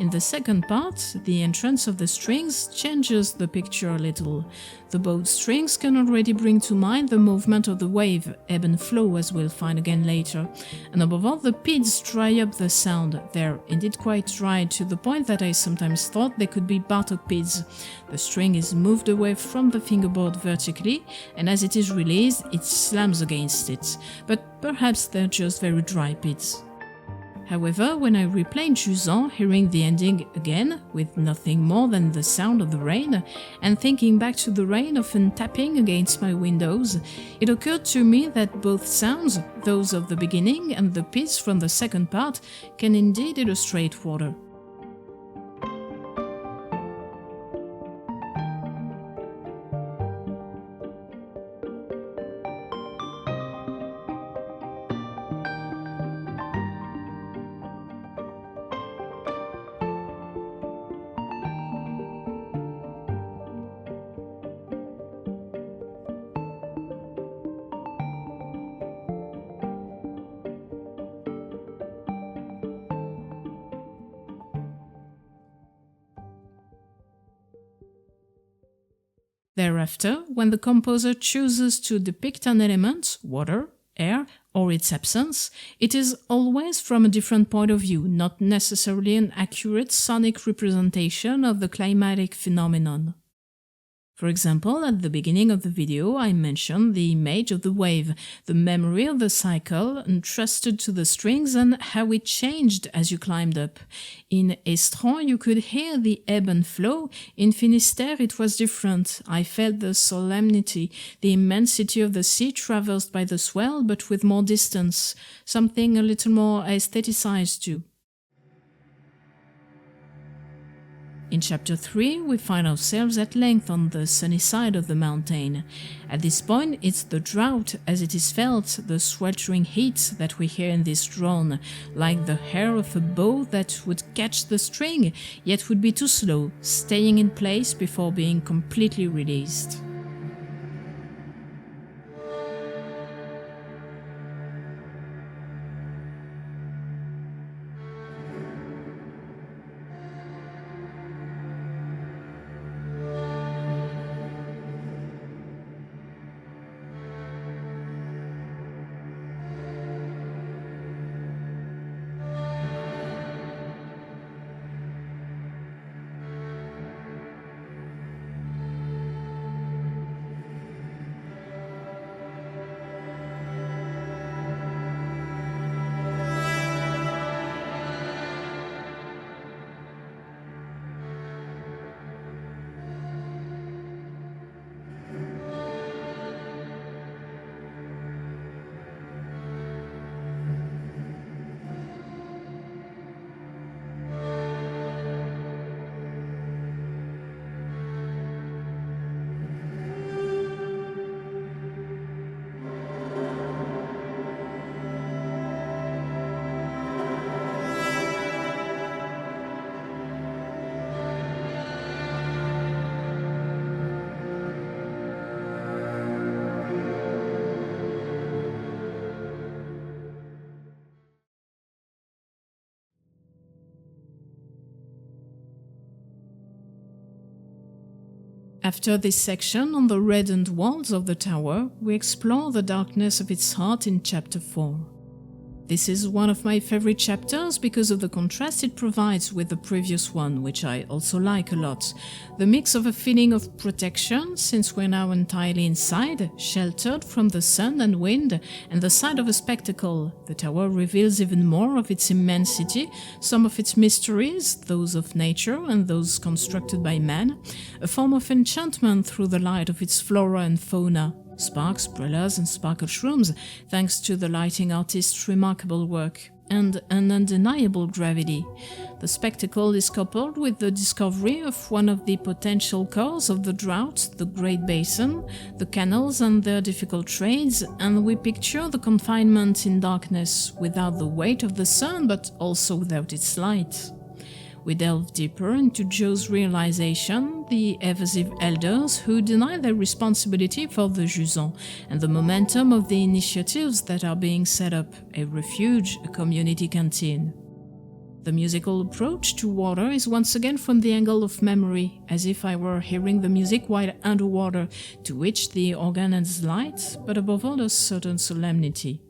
In the second part, the entrance of the strings changes the picture a little. The bowed strings can already bring to mind the movement of the wave, ebb and flow as we'll find again later. And above all, the pids dry up the sound. They're indeed quite dry, to the point that I sometimes thought they could be buttock pids. The string is moved away from the fingerboard vertically, and as it is released, it slams against it. But perhaps they're just very dry pids. However, when I replayed Jusant, hearing the ending again, with nothing more than the sound of the rain, and thinking back to the rain often tapping against my windows, it occurred to me that both sounds, those of the beginning and the piece from the second part, can indeed illustrate water. Thereafter, when the composer chooses to depict an element, water, air, or its absence, it is always from a different point of view, not necessarily an accurate sonic representation of the climatic phenomenon. For example, at the beginning of the video, I mentioned the image of the wave, the memory of the cycle entrusted to the strings and how it changed as you climbed up. In Estran, you could hear the ebb and flow. In Finistère, it was different. I felt the solemnity, the immensity of the sea traversed by the swell, but with more distance, something a little more aestheticized too. In chapter 3, we find ourselves at length on the sunny side of the mountain. At this point, it's the drought as it is felt, the sweltering heat that we hear in this drone, like the hair of a bow that would catch the string, yet would be too slow, staying in place before being completely released. After this section on the reddened walls of the tower, we explore the darkness of its heart in chapter 4. This is one of my favorite chapters because of the contrast it provides with the previous one, which I also like a lot. The mix of a feeling of protection, since we're now entirely inside, sheltered from the sun and wind, and the sight of a spectacle. The tower reveals even more of its immensity, some of its mysteries, those of nature and those constructed by man, a form of enchantment through the light of its flora and fauna. Sparks, brellas and sparkle shrooms, thanks to the lighting artist's remarkable work, and an undeniable gravity. The spectacle is coupled with the discovery of one of the potential causes of the drought, the Great Basin, the canals and their difficult trades, and we picture the confinement in darkness, without the weight of the sun, but also without its light. We delve deeper into Joe's realization, the evasive elders who deny their responsibility for the Jusant, and the momentum of the initiatives that are being set up, a refuge, a community canteen. The musical approach to water is once again from the angle of memory, as if I were hearing the music while underwater, to which the organ adds light, but above all a certain solemnity.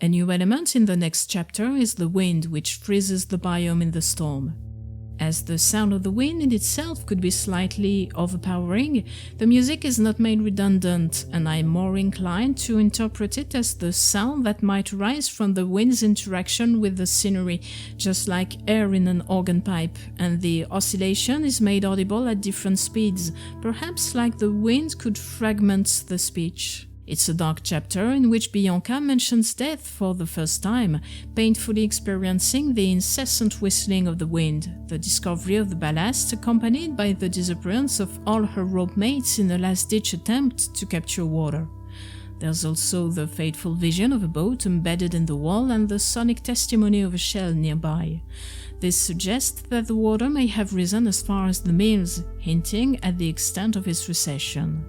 A new element in the next chapter is the wind, which freezes the biome in the storm. As the sound of the wind in itself could be slightly overpowering, the music is not made redundant, and I am more inclined to interpret it as the sound that might rise from the wind's interaction with the scenery, just like air in an organ pipe, and the oscillation is made audible at different speeds, perhaps like the wind could fragment the speech. It's a dark chapter in which Bianca mentions death for the first time, painfully experiencing the incessant whistling of the wind, the discovery of the ballast accompanied by the disappearance of all her rope mates in a last-ditch attempt to capture water. There's also the fateful vision of a boat embedded in the wall and the sonic testimony of a shell nearby. This suggests that the water may have risen as far as the mills, hinting at the extent of its recession.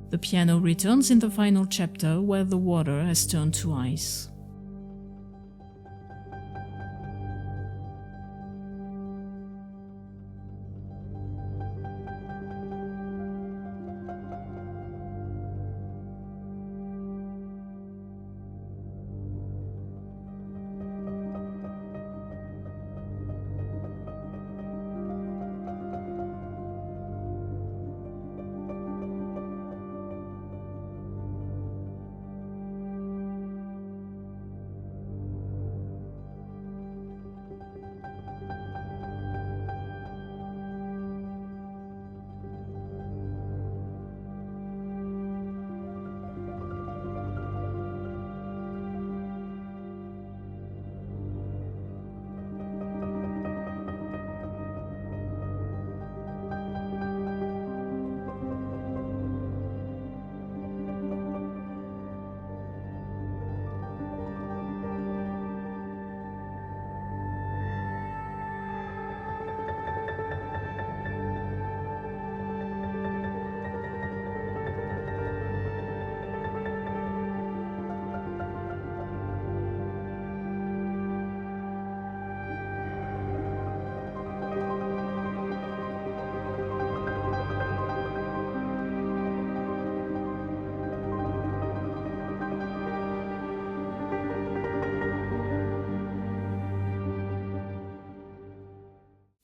The piano returns in the final chapter where the water has turned to ice.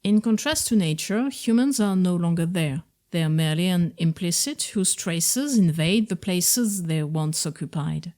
In contrast to nature, humans are no longer there. They are merely an implicit whose traces invade the places they once occupied.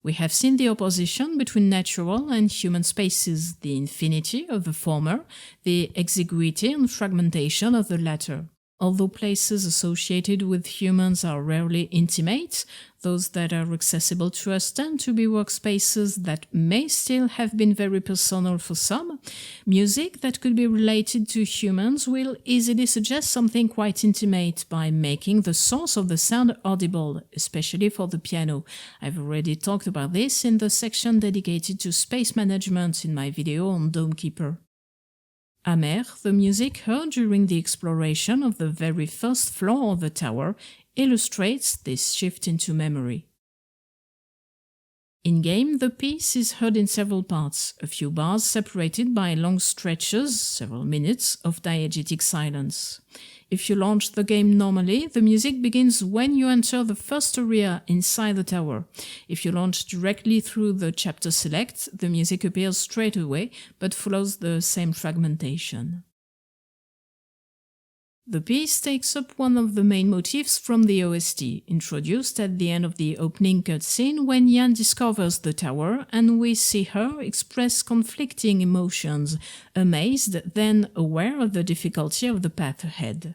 We have seen the opposition between natural and human spaces, the infinity of the former, the exiguity and fragmentation of the latter. Although places associated with humans are rarely intimate, those that are accessible to us tend to be workspaces that may still have been very personal for some. Music that could be related to humans will easily suggest something quite intimate by making the source of the sound audible, especially for the piano. I've already talked about this in the section dedicated to space management in my video on Dome Keeper. Amer, the music heard during the exploration of the very first floor of the tower, illustrates this shift into memory. In-game, the piece is heard in several parts, a few bars separated by long stretches, several minutes, of diegetic silence. If you launch the game normally, the music begins when you enter the first area inside the tower. If you launch directly through the chapter select, the music appears straight away, but follows the same fragmentation. The piece takes up one of the main motifs from the OST, introduced at the end of the opening cutscene when Yan discovers the tower and we see her express conflicting emotions, amazed, then aware of the difficulty of the path ahead.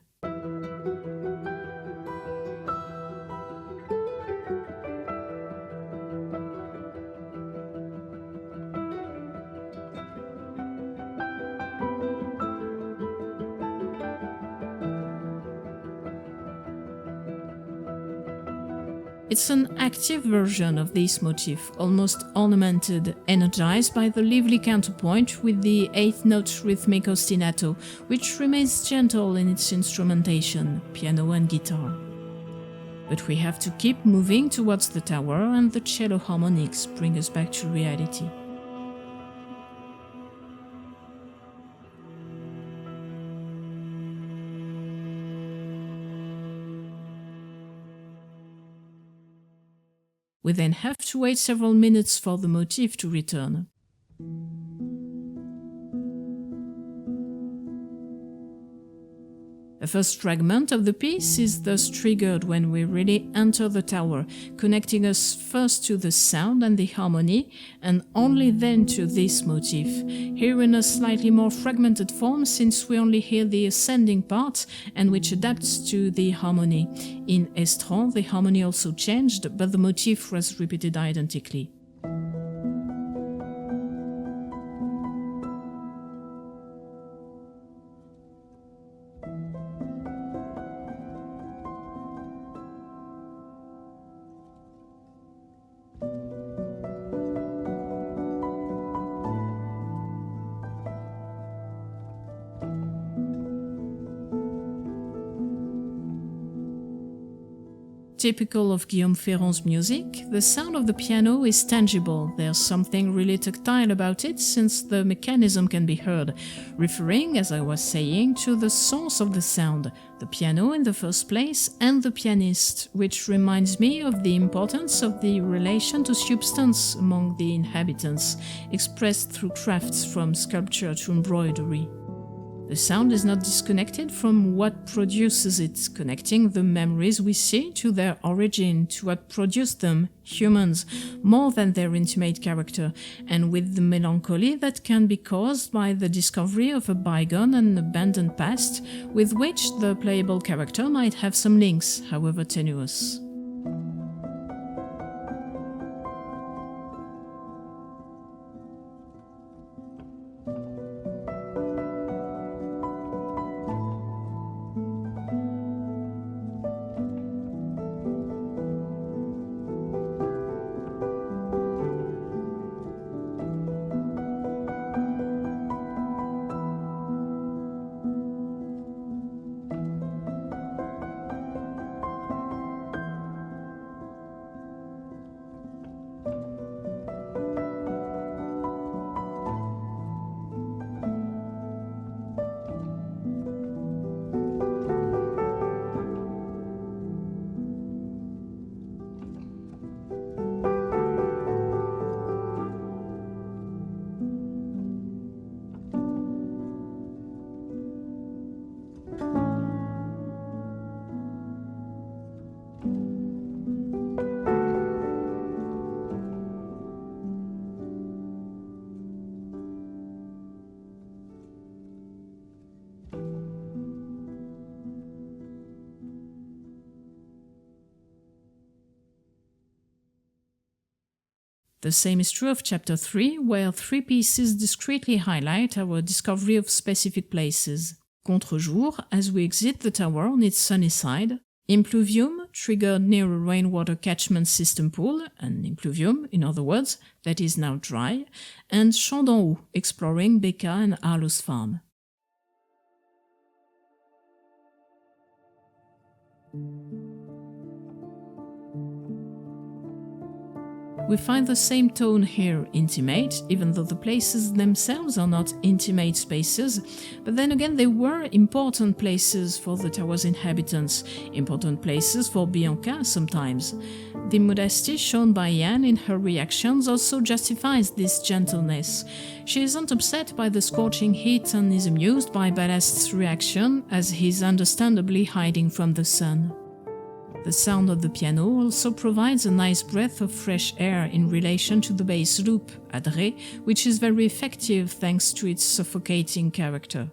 It's an active version of this motif, almost ornamented, energized by the lively counterpoint with the 8th note rhythmic ostinato, which remains gentle in its instrumentation, piano and guitar. But we have to keep moving towards the tower, and the cello harmonics bring us back to reality. We then have to wait several minutes for the motif to return. The first fragment of the piece is thus triggered when we really enter the tower, connecting us first to the sound and the harmony, and only then to this motif, here in a slightly more fragmented form since we only hear the ascending part and which adapts to the harmony. In Estran, the harmony also changed, but the motif was repeated identically. Typical of Guillaume Ferran's music, the sound of the piano is tangible. There's something really tactile about it since the mechanism can be heard, referring, as I was saying, to the source of the sound, the piano in the first place and the pianist, which reminds me of the importance of the relation to substance among the inhabitants, expressed through crafts from sculpture to embroidery. The sound is not disconnected from what produces it, connecting the memories we see to their origin, to what produced them, humans, more than their intimate character, and with the melancholy that can be caused by the discovery of a bygone and abandoned past, with which the playable character might have some links, however tenuous. The same is true of Chapter 3, where 3 pieces discreetly highlight our discovery of specific places. Contre-jour, as we exit the tower on its sunny side, Impluvium, triggered near a rainwater catchment system pool, an impluvium, in other words, that is now dry, and Champ d'en haut, exploring Becca and Arlo's farm. We find the same tone here, intimate, even though the places themselves are not intimate spaces, but then again they were important places for the tower's inhabitants, important places for Bianca sometimes. The modesty shown by Yann in her reactions also justifies this gentleness. She isn't upset by the scorching heat and is amused by Ballast's reaction, as he's understandably hiding from the sun. The sound of the piano also provides a nice breath of fresh air in relation to the bass loop, Adré, which is very effective thanks to its suffocating character.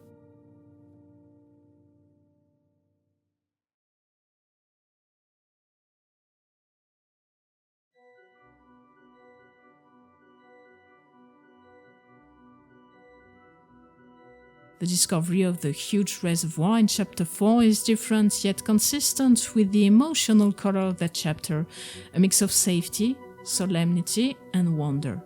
The discovery of the huge reservoir in chapter 4 is different yet consistent with the emotional color of that chapter, a mix of safety, solemnity, and wonder.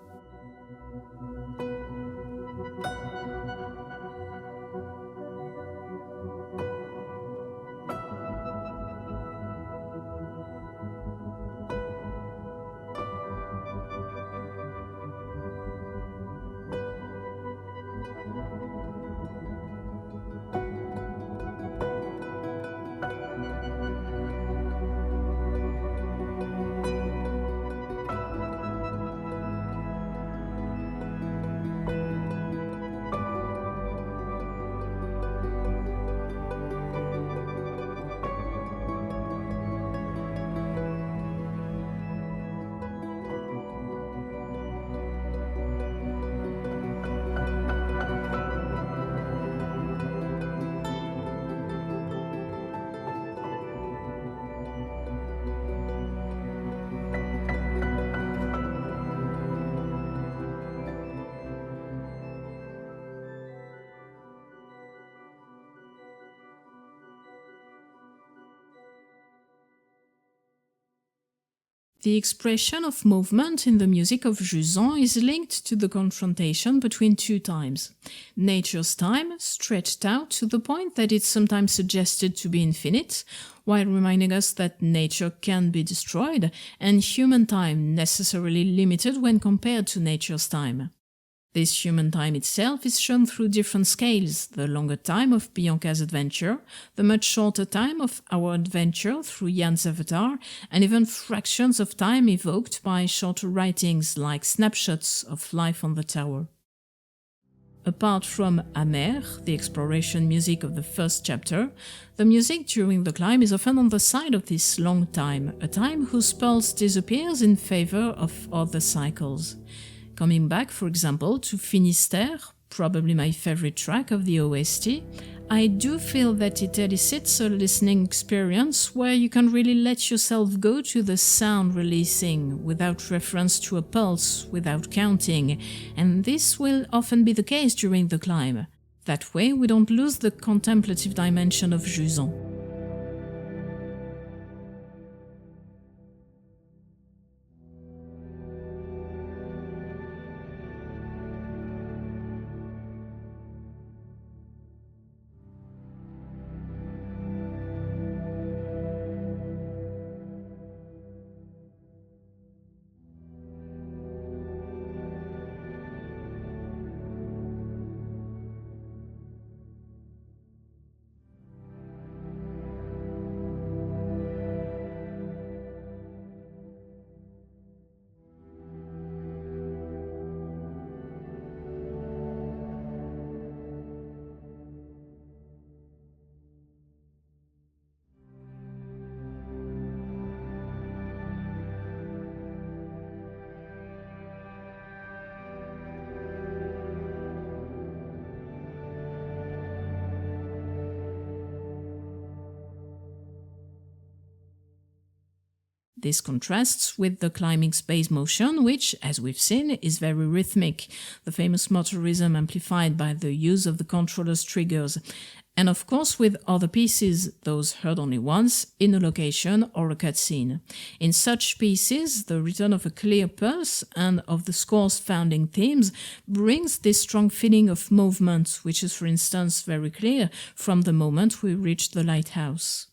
The expression of movement in the music of Jusant is linked to the confrontation between two times. Nature's time, stretched out to the point that it's sometimes suggested to be infinite, while reminding us that nature can be destroyed, and human time necessarily limited when compared to nature's time. This human time itself is shown through different scales, the longer time of Bianca's adventure, the much shorter time of our adventure through Jan's avatar, and even fractions of time evoked by shorter writings like snapshots of life on the tower. Apart from Amer, the exploration music of the first chapter, the music during the climb is often on the side of this long time, a time whose pulse disappears in favor of other cycles. Coming back, for example, to Finistère, probably my favorite track of the OST, I do feel that it elicits a listening experience where you can really let yourself go to the sound releasing without reference to a pulse, without counting, and this will often be the case during the climb. That way we don't lose the contemplative dimension of Jusant. This contrasts with the climbing space motion, which, as we've seen, is very rhythmic, the famous motor rhythm amplified by the use of the controller's triggers, and of course with other pieces, those heard only once, in a location or a cutscene. In such pieces, the return of a clear pulse and of the score's founding themes brings this strong feeling of movement, which is for instance very clear from the moment we reach the lighthouse.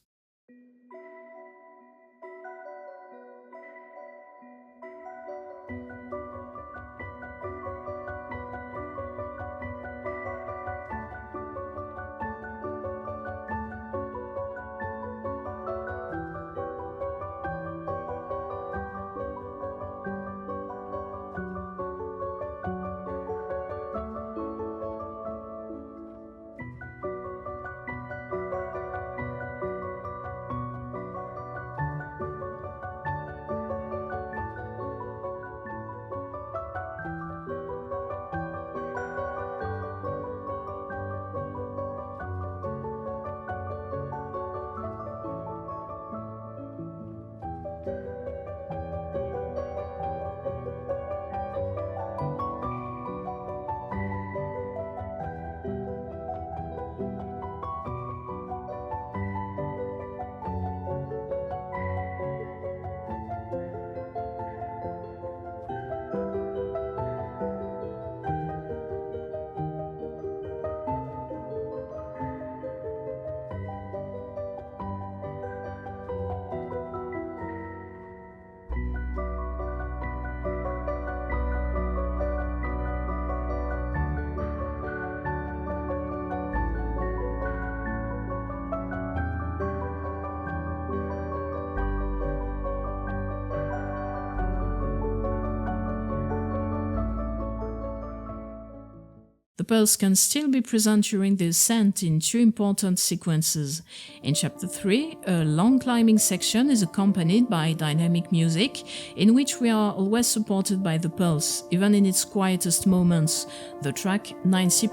pulse can still be present during the ascent in two important sequences. In Chapter 3, a long climbing section is accompanied by dynamic music, in which we are always supported by the pulse, even in its quietest moments, the track 9C+,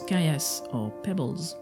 Kayas, or Pebbles.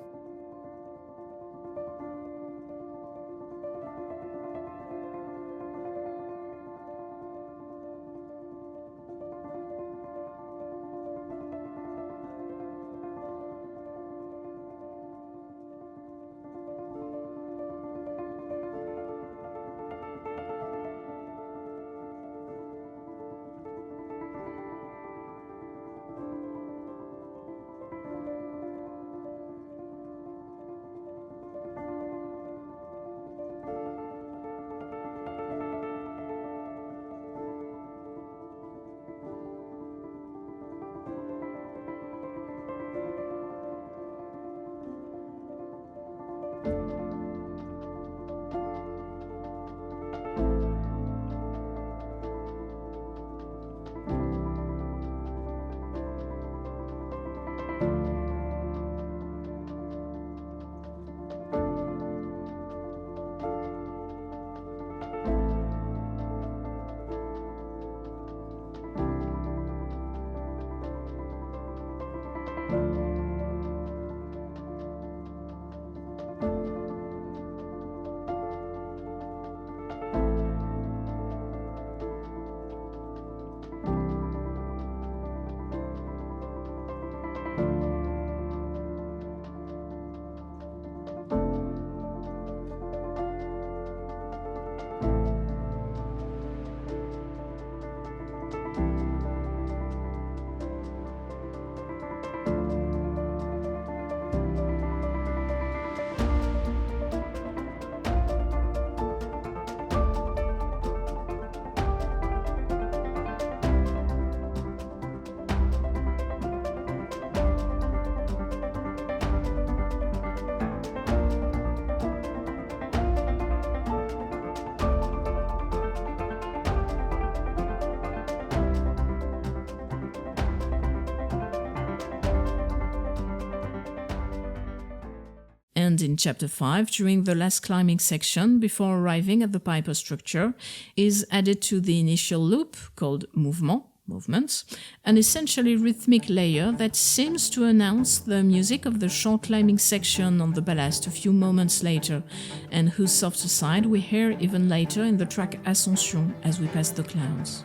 And in Chapter 5, during the last climbing section, before arriving at the Piper structure, is added to the initial loop, called movements, an essentially rhythmic layer that seems to announce the music of the short climbing section on the ballast a few moments later, and whose softer side we hear even later in the track Ascension as we pass the clouds.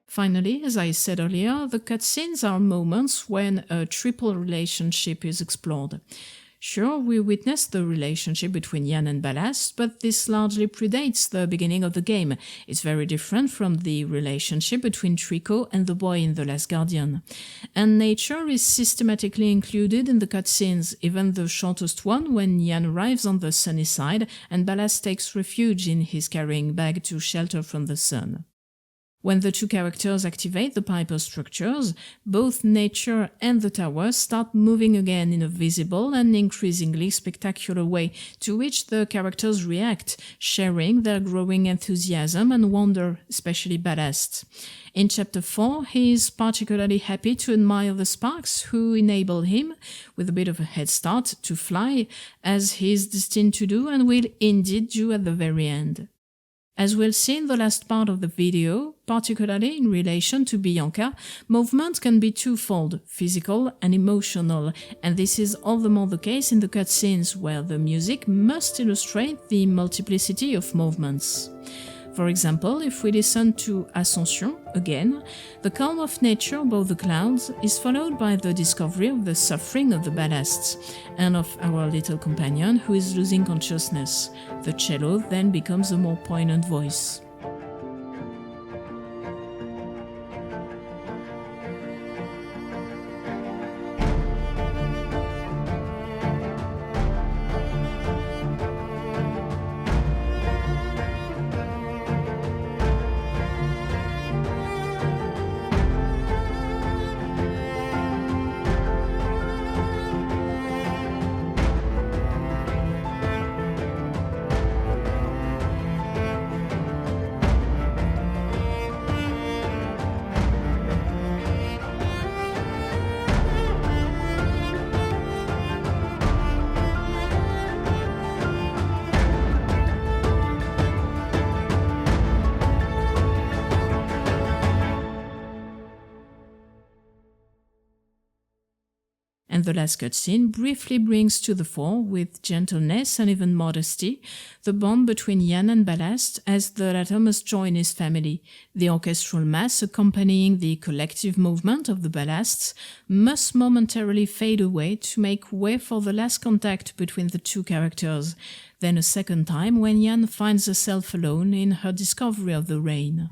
Finally, as I said earlier, the cutscenes are moments when a triple relationship is explored. Sure, we witness the relationship between Jan and Ballast, but this largely predates the beginning of the game. It's very different from the relationship between Trico and the boy in The Last Guardian. And nature is systematically included in the cutscenes, even the shortest one when Jan arrives on the sunny side and Ballast takes refuge in his carrying bag to shelter from the sun. When the two characters activate the Piper structures, both nature and the tower start moving again in a visible and increasingly spectacular way, to which the characters react, sharing their growing enthusiasm and wonder, especially Ballast. In Chapter 4, he is particularly happy to admire the sparks who enable him, with a bit of a head start, to fly, as he is destined to do and will indeed do at the very end. As we'll see in the last part of the video, particularly in relation to Bianca, movement can be twofold, physical and emotional, and this is all the more the case in the cutscenes, where the music must illustrate the multiplicity of movements. For example, if we listen to Ascension again, the calm of nature above the clouds is followed by the discovery of the suffering of the ballasts and of our little companion who is losing consciousness. The cello then becomes a more poignant voice. And the last cutscene briefly brings to the fore, with gentleness and even modesty, the bond between Jan and Ballast as the latter must join his family. The orchestral mass accompanying the collective movement of the ballasts must momentarily fade away to make way for the last contact between the two characters, then a second time when Jan finds herself alone in her discovery of the rain.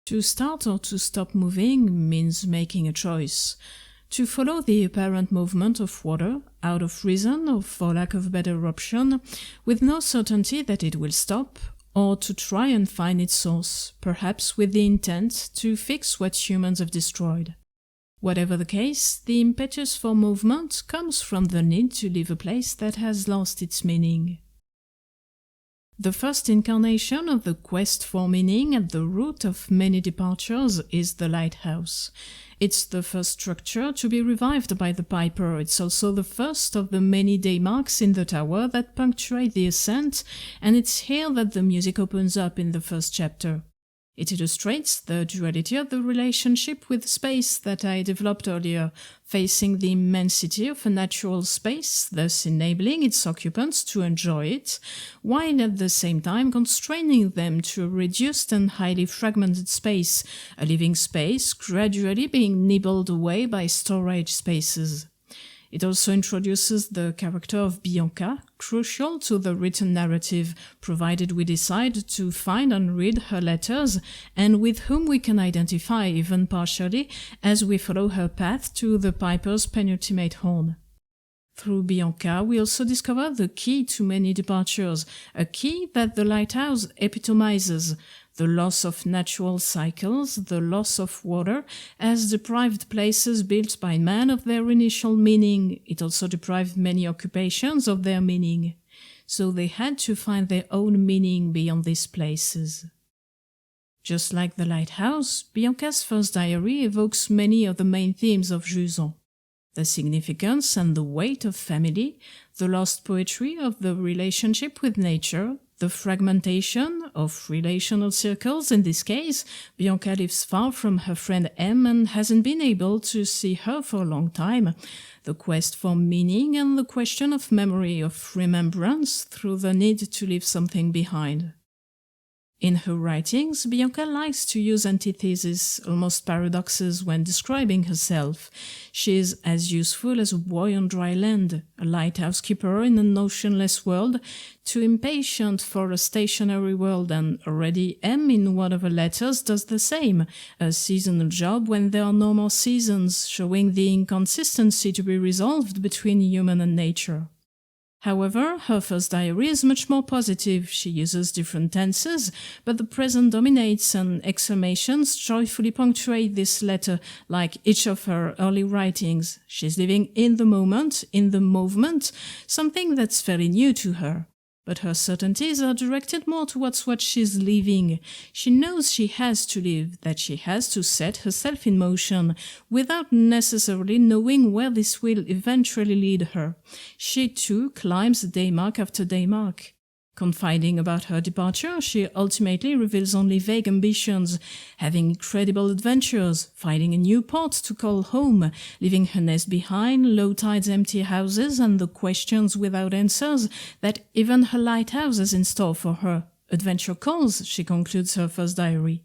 To start or to stop moving means making a choice. To follow the apparent movement of water, out of reason or for lack of a better option, with no certainty that it will stop, or to try and find its source, perhaps with the intent to fix what humans have destroyed. Whatever the case, the impetus for movement comes from the need to leave a place that has lost its meaning. The first incarnation of the quest for meaning at the root of many departures is the lighthouse. It's the first structure to be revived by the piper. It's also the first of the many day marks in the tower that punctuate the ascent, and it's here that the music opens up in the first chapter. It illustrates the duality of the relationship with space that I developed earlier, facing the immensity of a natural space, thus enabling its occupants to enjoy it, while at the same time constraining them to a reduced and highly fragmented space, a living space gradually being nibbled away by storage spaces. It also introduces the character of Bianca, crucial to the written narrative, provided we decide to find and read her letters, and with whom we can identify, even partially, as we follow her path to the piper's penultimate horn. Through Bianca, we also discover the key to many departures, a key that the lighthouse epitomizes: the loss of natural cycles, the loss of water, as deprived places built by man of their initial meaning. It also deprived many occupations of their meaning. So they had to find their own meaning beyond these places. Just like the lighthouse, Bianca's first diary evokes many of the main themes of Jusant: the significance and the weight of family, the lost poetry of the relationship with nature, the fragmentation of relational circles. In this case, Bianca lives far from her friend M and hasn't been able to see her for a long time. The quest for meaning and the question of memory, of remembrance, through the need to leave something behind. In her writings, Bianca likes to use antitheses, almost paradoxes, when describing herself. She is as useful as a boy on dry land, a lighthouse keeper in an oceanless world, too impatient for a stationary world, and already M in one of her letters does the same, a seasonal job when there are no more seasons, showing the inconsistency to be resolved between human and nature. However, her first diary is much more positive. She uses different tenses, but the present dominates, and exclamations joyfully punctuate this letter, like each of her early writings. She's living in the moment, in the movement, something that's fairly new to her. But her certainties are directed more towards what she's living. She knows she has to live, that she has to set herself in motion, without necessarily knowing where this will eventually lead her. She too climbs daymark after daymark. Confiding about her departure, she ultimately reveals only vague ambitions: having incredible adventures, finding a new port to call home, leaving her nest behind, low tides, empty houses, and the questions without answers that even her lighthouse has in store for her. Adventure calls, she concludes her first diary.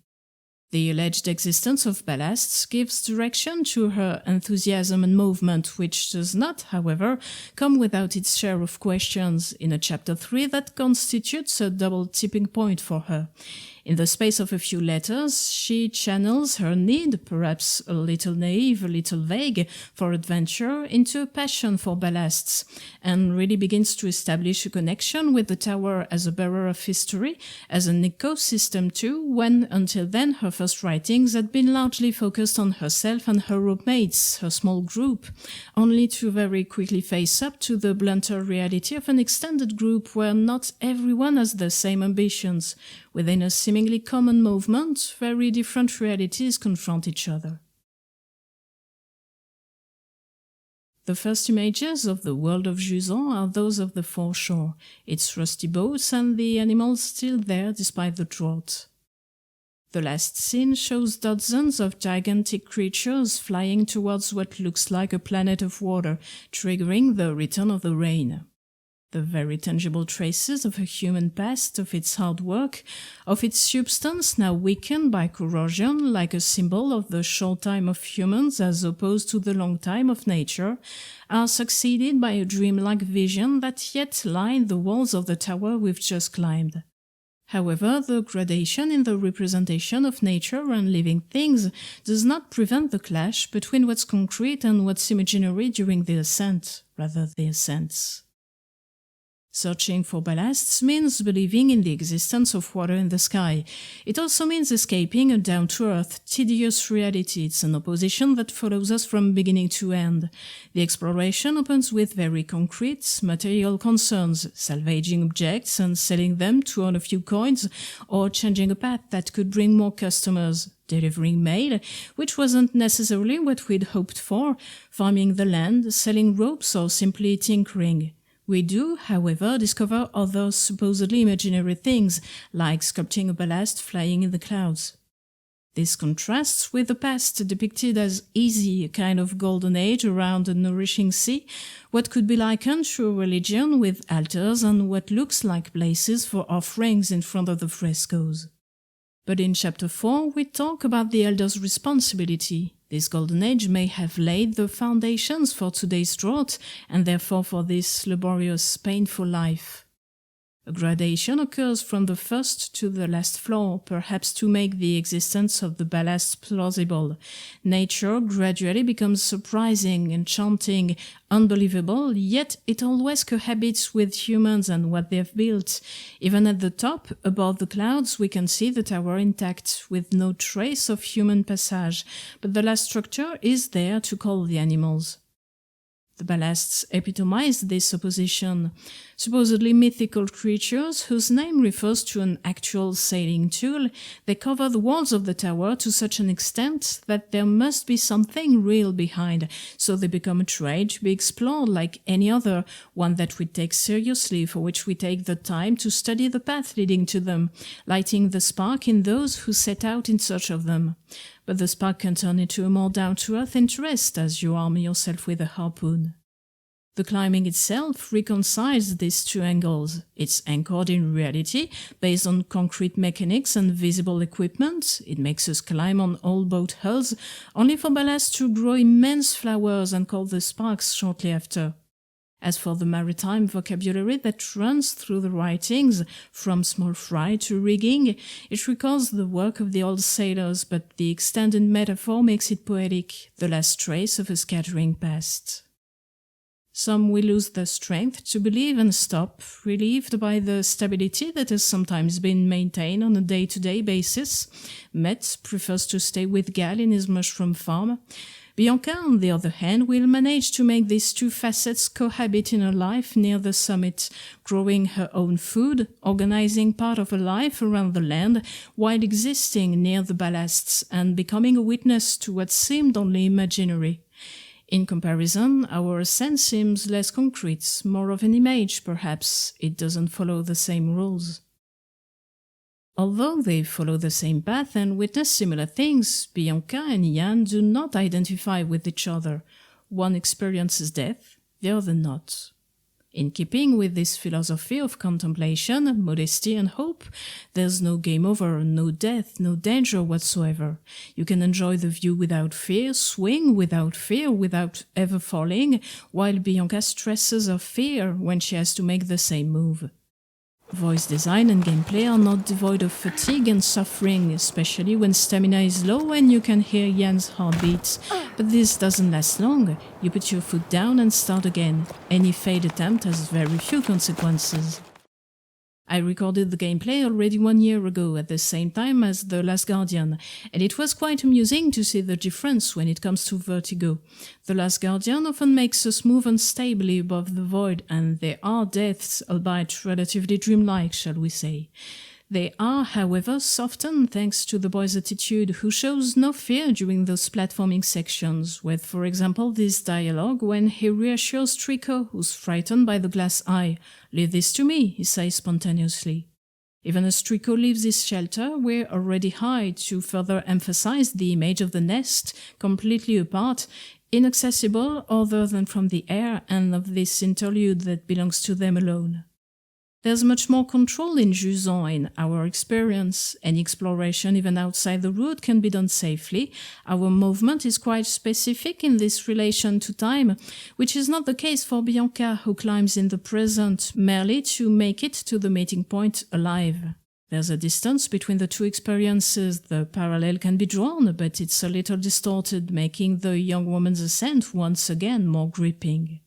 The alleged existence of ballasts gives direction to her enthusiasm and movement, which does not, however, come without its share of questions, in a chapter 3 that constitutes a double tipping point for her. In the space of a few letters, she channels her need, perhaps a little naive, a little vague, for adventure into a passion for ballasts, and really begins to establish a connection with the tower as a bearer of history, as an ecosystem too, when until then her first writings had been largely focused on herself and her roommates, her small group, only to very quickly face up to the blunter reality of an extended group where not everyone has the same ambitions. Within a seemingly common movement, very different realities confront each other. The first images of the world of Jusant are those of the foreshore, its rusty boats and the animals still there despite the drought. The last scene shows dozens of gigantic creatures flying towards what looks like a planet of water, triggering the return of the rain. The very tangible traces of a human past, of its hard work, of its substance now weakened by corrosion, like a symbol of the short time of humans as opposed to the long time of nature, are succeeded by a dreamlike vision that yet line the walls of the tower we've just climbed. However, the gradation in the representation of nature and living things does not prevent the clash between what's concrete and what's imaginary during the ascent, rather the ascents. Searching for ballasts means believing in the existence of water in the sky. It also means escaping a down-to-earth, tedious reality. It's an opposition that follows us from beginning to end. The exploration opens with very concrete, material concerns, salvaging objects and selling them to earn a few coins, or changing a path that could bring more customers, delivering mail, which wasn't necessarily what we'd hoped for, farming the land, selling ropes, or simply tinkering. We do, however, discover other supposedly imaginary things, like sculpting a ballast flying in the clouds. This contrasts with the past depicted as easy, a kind of golden age around a nourishing sea, what could be likened to a religion with altars and what looks like places for offerings in front of the frescoes. But in chapter 4, we talk about the elder's responsibility. This golden age may have laid the foundations for today's drought, and therefore for this laborious, painful life. A gradation occurs from the first to the last floor, perhaps to make the existence of the ballast plausible. Nature gradually becomes surprising, enchanting, unbelievable, yet it always cohabits with humans and what they've built. Even at the top, above the clouds, we can see the tower intact, with no trace of human passage, but the last structure is there to call the animals. The ballasts epitomize this opposition. Supposedly mythical creatures whose name refers to an actual sailing tool, they cover the walls of the tower to such an extent that there must be something real behind, so they become a trade to be explored like any other, one that we take seriously, for which we take the time to study the path leading to them, lighting the spark in those who set out in search of them. But the spark can turn into a more down-to-earth interest as you arm yourself with a harpoon. The climbing itself reconciles these two angles. It's anchored in reality, based on concrete mechanics and visible equipment. It makes us climb on old boat hulls, only for ballast to grow immense flowers and call the sparks shortly after. As for the maritime vocabulary that runs through the writings, from small fry to rigging, it recalls the work of the old sailors, but the extended metaphor makes it poetic, the last trace of a scattering past. Some will lose their strength to believe and stop, relieved by the stability that has sometimes been maintained on a day-to-day basis. Met prefers to stay with Gal in his mushroom farm. Bianca, on the other hand, will manage to make these two facets cohabit in her life near the summit, growing her own food, organizing part of her life around the land, while existing near the ballasts and becoming a witness to what seemed only imaginary. In comparison, our ascent seems less concrete, more of an image perhaps. It doesn't follow the same rules. Although they follow the same path and witness similar things, Bianca and Ian do not identify with each other. One experiences death, the other not. In keeping with this philosophy of contemplation, modesty and hope, there's no game over, no death, no danger whatsoever. You can enjoy the view without fear, swing without fear, without ever falling, while Bianca stresses her fear when she has to make the same move. Voice design and gameplay are not devoid of fatigue and suffering, especially when stamina is low and you can hear Ian's heartbeats. But this doesn't last long. You put your foot down and start again. Any failed attempt has very few consequences. I recorded the gameplay already 1 year ago at the same time as The Last Guardian, and it was quite amusing to see the difference when it comes to vertigo. The Last Guardian often makes us move unstably above the void, and there are deaths, albeit relatively dreamlike, shall we say. They are, however, softened thanks to the boy's attitude, who shows no fear during those platforming sections, with, for example, this dialogue when he reassures Trico, who's frightened by the glass eye. "Leave this to me," he says spontaneously. Even as Trico leaves his shelter, we're already high to further emphasize the image of the nest, completely apart, inaccessible other than from the air, and of this interlude that belongs to them alone. There's much more control in Jusant in our experience. Any exploration even outside the route can be done safely. Our movement is quite specific in this relation to time, which is not the case for Bianca, who climbs in the present merely to make it to the meeting point alive. There's a distance between the two experiences. The parallel can be drawn, but it's a little distorted, making the young woman's ascent once again more gripping.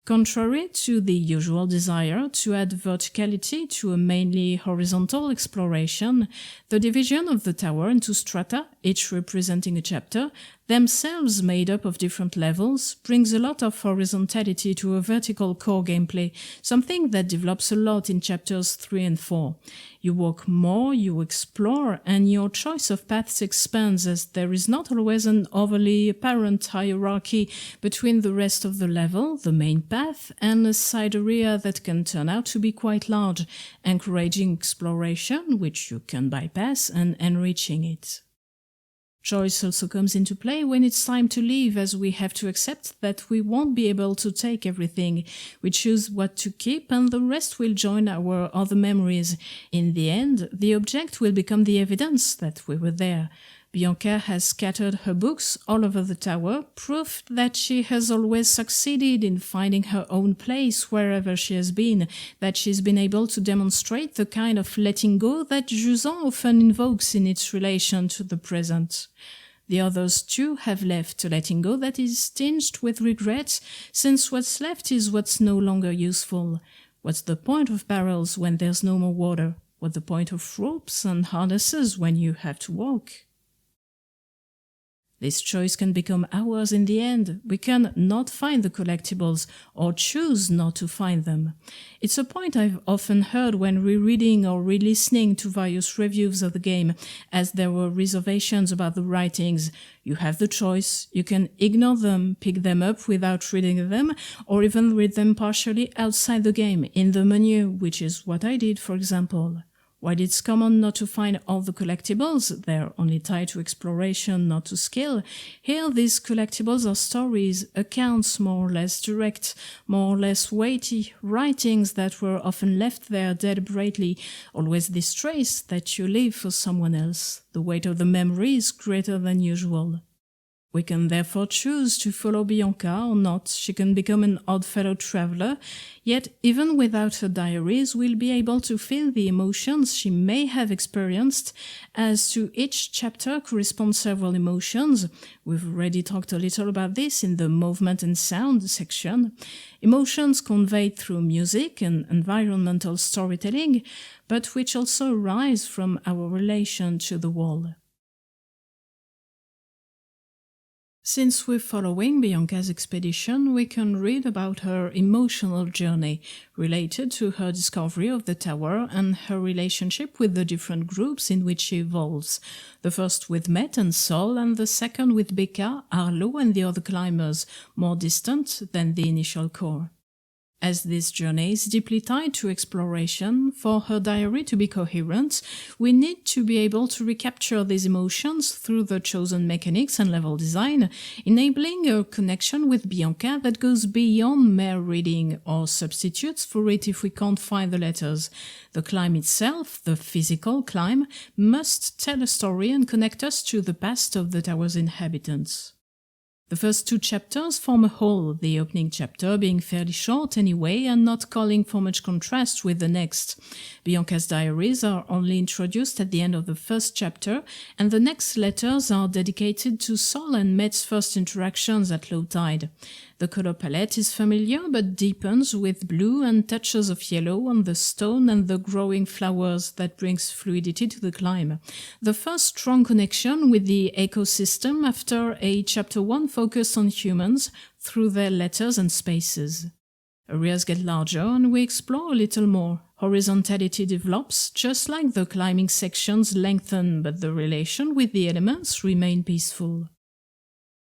Contrary to the usual desire to add verticality to a mainly horizontal exploration, the division of the tower into strata, each representing a chapter, themselves made up of different levels, brings a lot of horizontality to a vertical core gameplay, something that develops a lot in chapters 3 and 4. You walk more, you explore, and your choice of paths expands as there is not always an overly apparent hierarchy between the rest of the level, the main path, and a side area that can turn out to be quite large, encouraging exploration, which you can bypass, and enriching it. Choice also comes into play when it's time to leave, as we have to accept that we won't be able to take everything. We choose what to keep and the rest will join our other memories. In the end, the object will become the evidence that we were there. Bianca has scattered her books all over the tower, proof that she has always succeeded in finding her own place wherever she has been, that she's been able to demonstrate the kind of letting go that Jusant often invokes in its relation to the present. The others too have left a letting go that is tinged with regret, since what's left is what's no longer useful. What's the point of barrels when there's no more water? What's the point of ropes and harnesses when you have to walk? This choice can become ours in the end. We can not find the collectibles or choose not to find them. It's a point I've often heard when rereading or re-listening to various reviews of the game, as there were reservations about the writings. You have the choice. You can ignore them, pick them up without reading them, or even read them partially outside the game, in the menu, which is what I did, for example. While it's common not to find all the collectibles, they're only tied to exploration, not to skill, here these collectibles are stories, accounts more or less direct, more or less weighty, writings that were often left there deliberately, always this trace that you leave for someone else. The weight of the memory is greater than usual. We can therefore choose to follow Bianca or not. She can become an odd fellow traveler, yet even without her diaries we'll be able to feel the emotions she may have experienced, as to each chapter correspond several emotions. We've already talked a little about this in the movement and sound section. Emotions conveyed through music and environmental storytelling, but which also arise from our relation to the world. Since we're following Bianca's expedition, we can read about her emotional journey related to her discovery of the tower and her relationship with the different groups in which she evolves. The first with Met and Sol, and the second with Becca, Arlo, and the other climbers, more distant than the initial core. As this journey is deeply tied to exploration, for her diary to be coherent, we need to be able to recapture these emotions through the chosen mechanics and level design, enabling a connection with Bianca that goes beyond mere reading or substitutes for it if we can't find the letters. The climb itself, the physical climb, must tell a story and connect us to the past of the tower's inhabitants. The first two chapters form a whole, the opening chapter being fairly short anyway and not calling for much contrast with the next. Bianca's diaries are only introduced at the end of the first chapter, and the next letters are dedicated to Sol and Met's first interactions at low tide. The color palette is familiar but deepens with blue and touches of yellow on the stone and the growing flowers that brings fluidity to the climb. The first strong connection with the ecosystem after a chapter 1 focus on humans through their letters and spaces. Areas get larger and we explore a little more. Horizontality develops, just like the climbing sections lengthen, but the relation with the elements remain peaceful.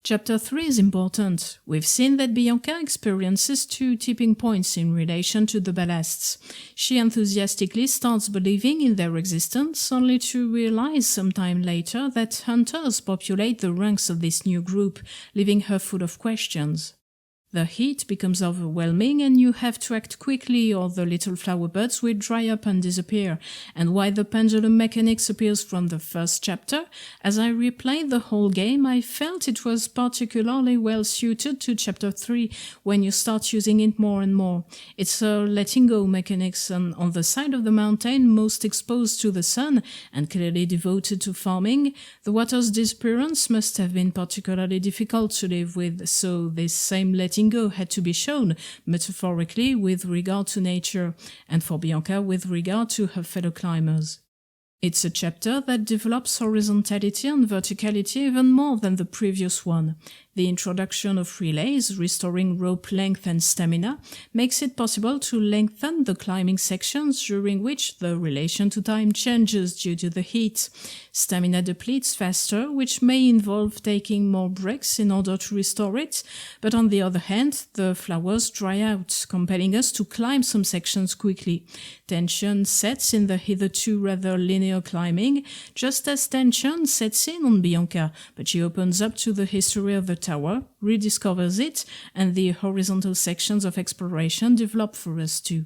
Chapter 3 is important. We've seen that Bianca experiences two tipping points in relation to the ballasts. She enthusiastically starts believing in their existence, only to realize sometime later that hunters populate the ranks of this new group, leaving her full of questions. The heat becomes overwhelming and you have to act quickly or the little flower buds will dry up and disappear. And while the pendulum mechanics appears from the first chapter, as I replayed the whole game I felt it was particularly well suited to chapter 3 when you start using it more and more. It's a letting go mechanics, and on the side of the mountain most exposed to the sun and clearly devoted to farming, the water's disappearance must have been particularly difficult to live with, so this same letting go had to be shown, metaphorically with regard to nature, and for Bianca with regard to her fellow climbers. It's a chapter that develops horizontality and verticality even more than the previous one. The introduction of relays, restoring rope length and stamina, makes it possible to lengthen the climbing sections during which the relation to time changes due to the heat. Stamina depletes faster, which may involve taking more breaks in order to restore it, but on the other hand, the flowers dry out, compelling us to climb some sections quickly. Tension sets in the hitherto rather linear climbing, just as tension sets in on Bianca, but she opens up to the history of the tower, rediscovers it, and the horizontal sections of exploration develop for us too.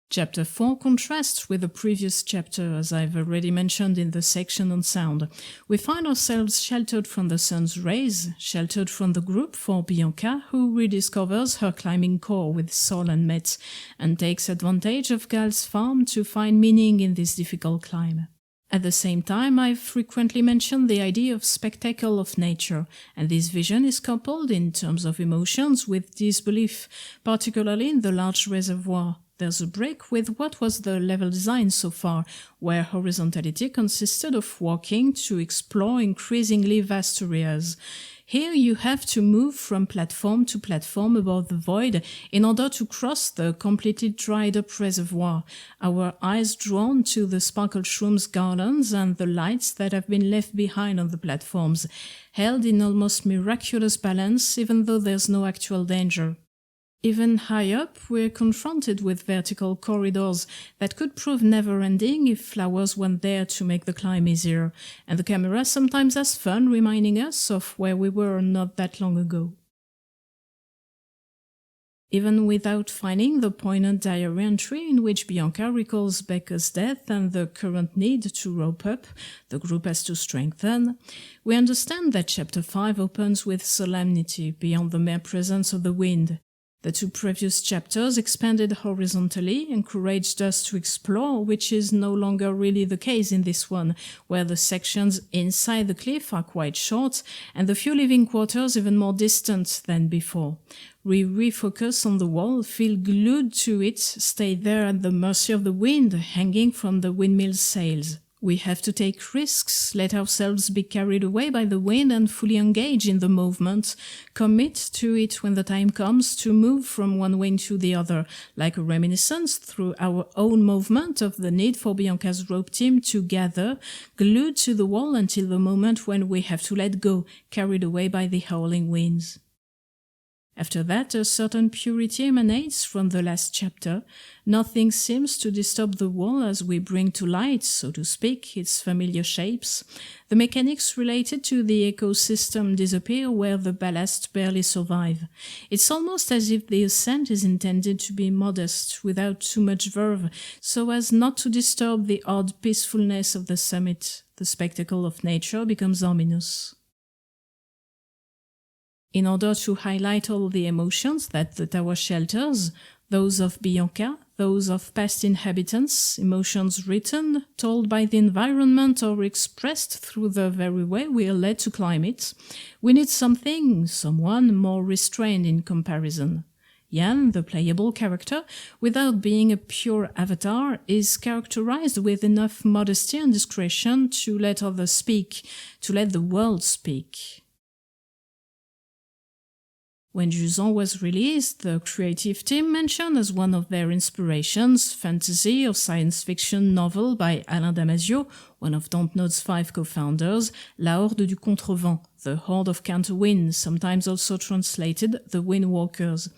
Chapter 4 contrasts with the previous chapter, as I've already mentioned in the section on sound. We find ourselves sheltered from the sun's rays, sheltered from the group for Bianca, who rediscovers her climbing core with Sol and Met, and takes advantage of Gal's farm to find meaning in this difficult climb. At the same time, I've frequently mentioned the idea of spectacle of nature, and this vision is coupled in terms of emotions with disbelief, particularly in the large reservoir. There's a break with what was the level design so far, where horizontality consisted of walking to explore increasingly vast areas. Here you have to move from platform to platform above the void in order to cross the completely dried up reservoir, our eyes drawn to the sparkle shrooms garlands and the lights that have been left behind on the platforms, held in almost miraculous balance even though there's no actual danger. Even high up, we're confronted with vertical corridors that could prove never-ending if flowers weren't there to make the climb easier, and the camera sometimes has fun reminding us of where we were not that long ago. Even without finding the poignant diary entry in which Bianca recalls Becca's death and the current need to rope up, the group has to strengthen, we understand that Chapter 5 opens with solemnity beyond the mere presence of the wind. The two previous chapters expanded horizontally, encouraged us to explore, which is no longer really the case in this one, where the sections inside the cliff are quite short and the few living quarters even more distant than before. We refocus on the wall, feel glued to it, stay there at the mercy of the wind, hanging from the windmill's sails. We have to take risks, let ourselves be carried away by the wind and fully engage in the movement, commit to it when the time comes to move from one wing to the other, like a reminiscence through our own movement of the need for Bianca's rope team to gather, glued to the wall until the moment when we have to let go, carried away by the howling winds. After that, a certain purity emanates from the last chapter. Nothing seems to disturb the wall as we bring to light, so to speak, its familiar shapes. The mechanics related to the ecosystem disappear where the ballast barely survive. It's almost as if the ascent is intended to be modest, without too much verve, so as not to disturb the odd peacefulness of the summit. The spectacle of nature becomes ominous. In order to highlight all the emotions that the tower shelters, those of Bianca, those of past inhabitants, emotions written, told by the environment or expressed through the very way we are led to climb it, we need someone more restrained in comparison. Yan, the playable character, without being a pure avatar, is characterized with enough modesty and discretion to let others speak, to let the world speak. When Jusant was released, the creative team mentioned as one of their inspirations fantasy or science fiction novel by Alain Damasio, one of DONTNOD's 5 co-founders, La Horde du Contrevent, the Horde of Counterwind, sometimes also translated the Windwalkers,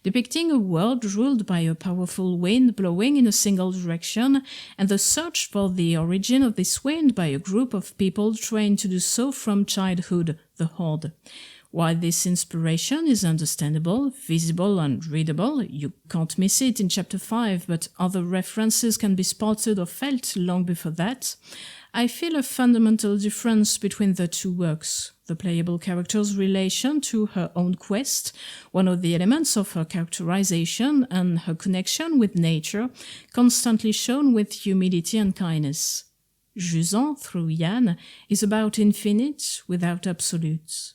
depicting a world ruled by a powerful wind blowing in a single direction, and the search for the origin of this wind by a group of people trained to do so from childhood, the Horde. While this inspiration is understandable, visible and readable, you can't miss it in Chapter 5, but other references can be spotted or felt long before that, I feel a fundamental difference between the two works. The playable character's relation to her own quest, one of the elements of her characterization, and her connection with nature, constantly shown with humility and kindness. Jusant, through Yan, is about infinite without absolutes.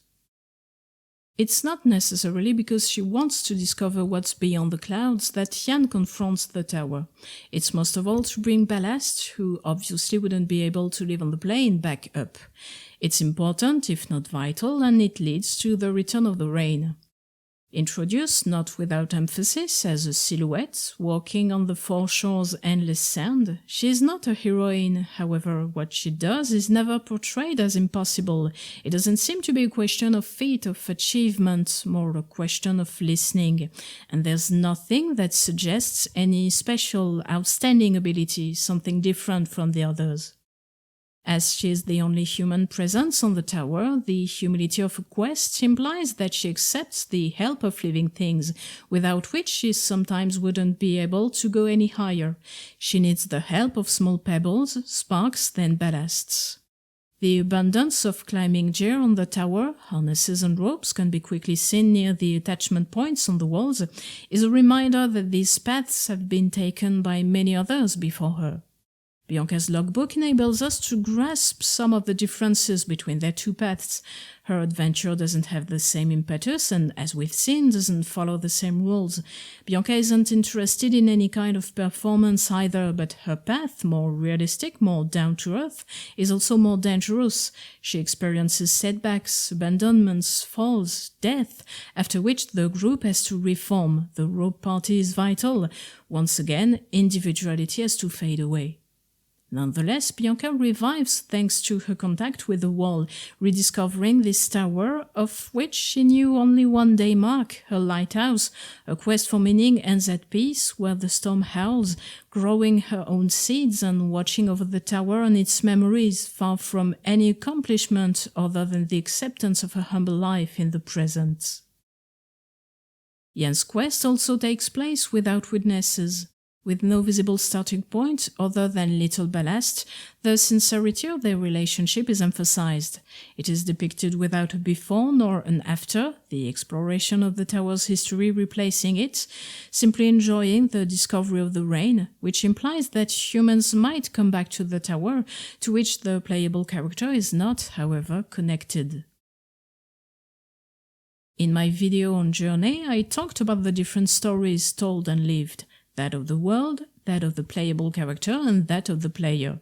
It's not necessarily because she wants to discover what's beyond the clouds that Yan confronts the tower. It's most of all to bring Ballast, who obviously wouldn't be able to live on the plane, back up. It's important, if not vital, and it leads to the return of the rain. Introduced, not without emphasis, as a silhouette, walking on the foreshore's endless sand, she is not a heroine. However, what she does is never portrayed as impossible. It doesn't seem to be a question of feat, of achievement, more a question of listening. And there's nothing that suggests any special, outstanding ability, something different from the others. As she is the only human presence on the tower, the humility of her quest implies that she accepts the help of living things, without which she sometimes wouldn't be able to go any higher. She needs the help of small pebbles, sparks, then ballasts. The abundance of climbing gear on the tower, harnesses and ropes can be quickly seen near the attachment points on the walls, is a reminder that these paths have been taken by many others before her. Bianca's logbook enables us to grasp some of the differences between their two paths. Her adventure doesn't have the same impetus and, as we've seen, doesn't follow the same rules. Bianca isn't interested in any kind of performance either, but her path, more realistic, more down-to-earth, is also more dangerous. She experiences setbacks, abandonments, falls, death, after which the group has to reform. The rope party is vital. Once again, individuality has to fade away. Nonetheless, Bianca revives thanks to her contact with the wall, rediscovering this tower, of which she knew only one day mark, her lighthouse. Her quest for meaning ends at peace, where the storm howls, growing her own seeds and watching over the tower and its memories, far from any accomplishment other than the acceptance of her humble life in the present. Yan's quest also takes place without witnesses. With no visible starting point other than little ballast, the sincerity of their relationship is emphasized. It is depicted without a before nor an after, the exploration of the tower's history replacing it, simply enjoying the discovery of the rain, which implies that humans might come back to the tower, to which the playable character is not, however, connected. In my video on Journey, I talked about the different stories told and lived. That of the world, that of the playable character, and that of the player.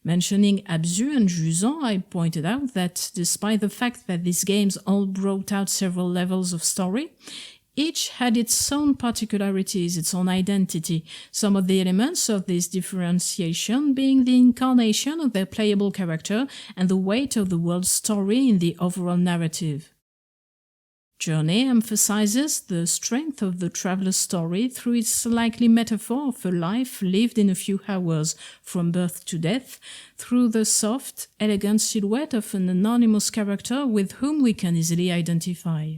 Mentioning Abzu and Jusant, I pointed out that despite the fact that these games all brought out several levels of story, each had its own particularities, its own identity, some of the elements of this differentiation being the incarnation of their playable character and the weight of the world's story in the overall narrative. Journey emphasizes the strength of the traveler's story through its likely metaphor of a life lived in a few hours, from birth to death, through the soft, elegant silhouette of an anonymous character with whom we can easily identify.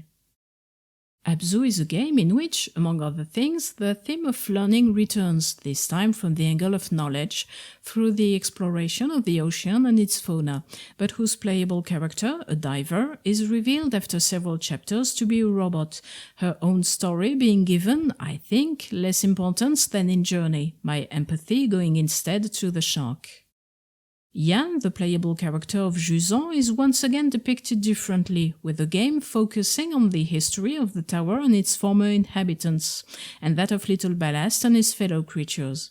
Abzu is a game in which, among other things, the theme of learning returns, this time from the angle of knowledge, through the exploration of the ocean and its fauna, but whose playable character, a diver, is revealed after several chapters to be a robot, her own story being given, I think, less importance than in Journey, my empathy going instead to the shark. Yan, the playable character of Jusant, is once again depicted differently, with the game focusing on the history of the tower and its former inhabitants, and that of Little Ballast and his fellow creatures.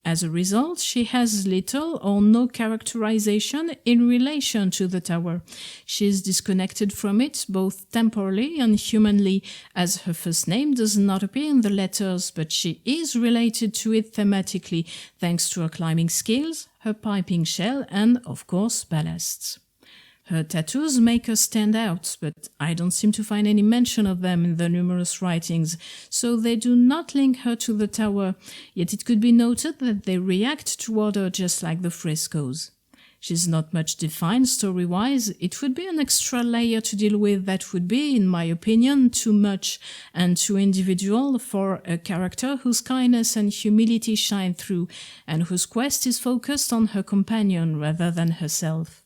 As a result, she has little or no characterization in relation to the tower. She is disconnected from it both temporally and humanly, as her first name does not appear in the letters, but she is related to it thematically, thanks to her climbing skills, her piping shell, and, of course, ballasts. Her tattoos make her stand out, but I don't seem to find any mention of them in the numerous writings, so they do not link her to the tower, yet it could be noted that they react toward her just like the frescoes. She's not much defined story-wise. It would be an extra layer to deal with that would be, in my opinion, too much and too individual for a character whose kindness and humility shine through, and whose quest is focused on her companion rather than herself.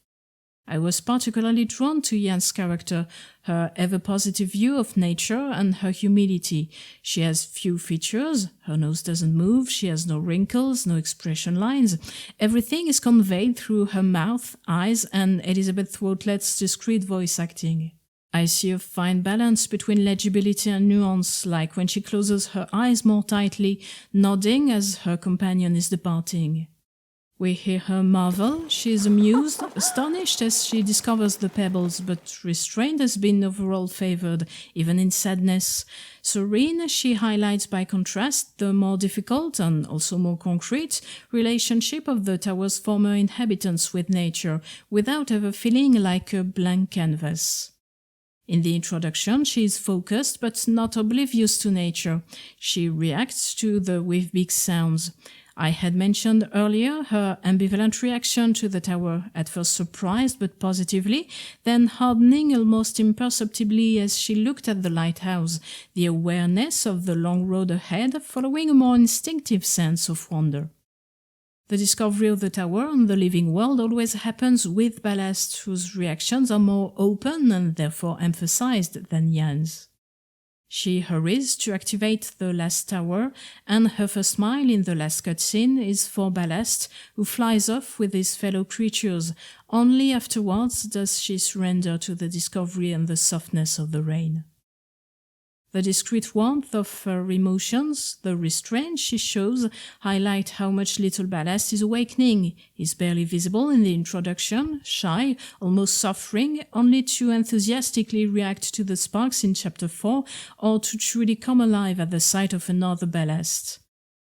I was particularly drawn to Yan's character, her ever-positive view of nature and her humility. She has few features, her nose doesn't move, she has no wrinkles, no expression lines. Everything is conveyed through her mouth, eyes, and Elizabeth Throatlet's discreet voice acting. I see a fine balance between legibility and nuance, like when she closes her eyes more tightly, nodding as her companion is departing. We hear her marvel, she is amused, astonished as she discovers the pebbles, but restrained as being overall favored, even in sadness. Serene, she highlights by contrast the more difficult and also more concrete relationship of the tower's former inhabitants with nature, without ever feeling like a blank canvas. In the introduction, she is focused but not oblivious to nature. She reacts to the with big sounds. I had mentioned earlier her ambivalent reaction to the tower, at first surprised but positively, then hardening almost imperceptibly as she looked at the lighthouse, the awareness of the long road ahead following a more instinctive sense of wonder. The discovery of the tower and the living world always happens with ballast, whose reactions are more open and therefore emphasized than Yan's. She hurries to activate the last tower, and her first smile in the last cutscene is for Ballast, who flies off with his fellow creatures. Only afterwards does she surrender to the discovery and the softness of the rain. The discreet warmth of her emotions, the restraint she shows, highlight how much little Ballast is awakening. He's barely visible in the introduction, shy, almost suffering, only to enthusiastically react to the sparks in Chapter 4 or to truly come alive at the sight of another Ballast.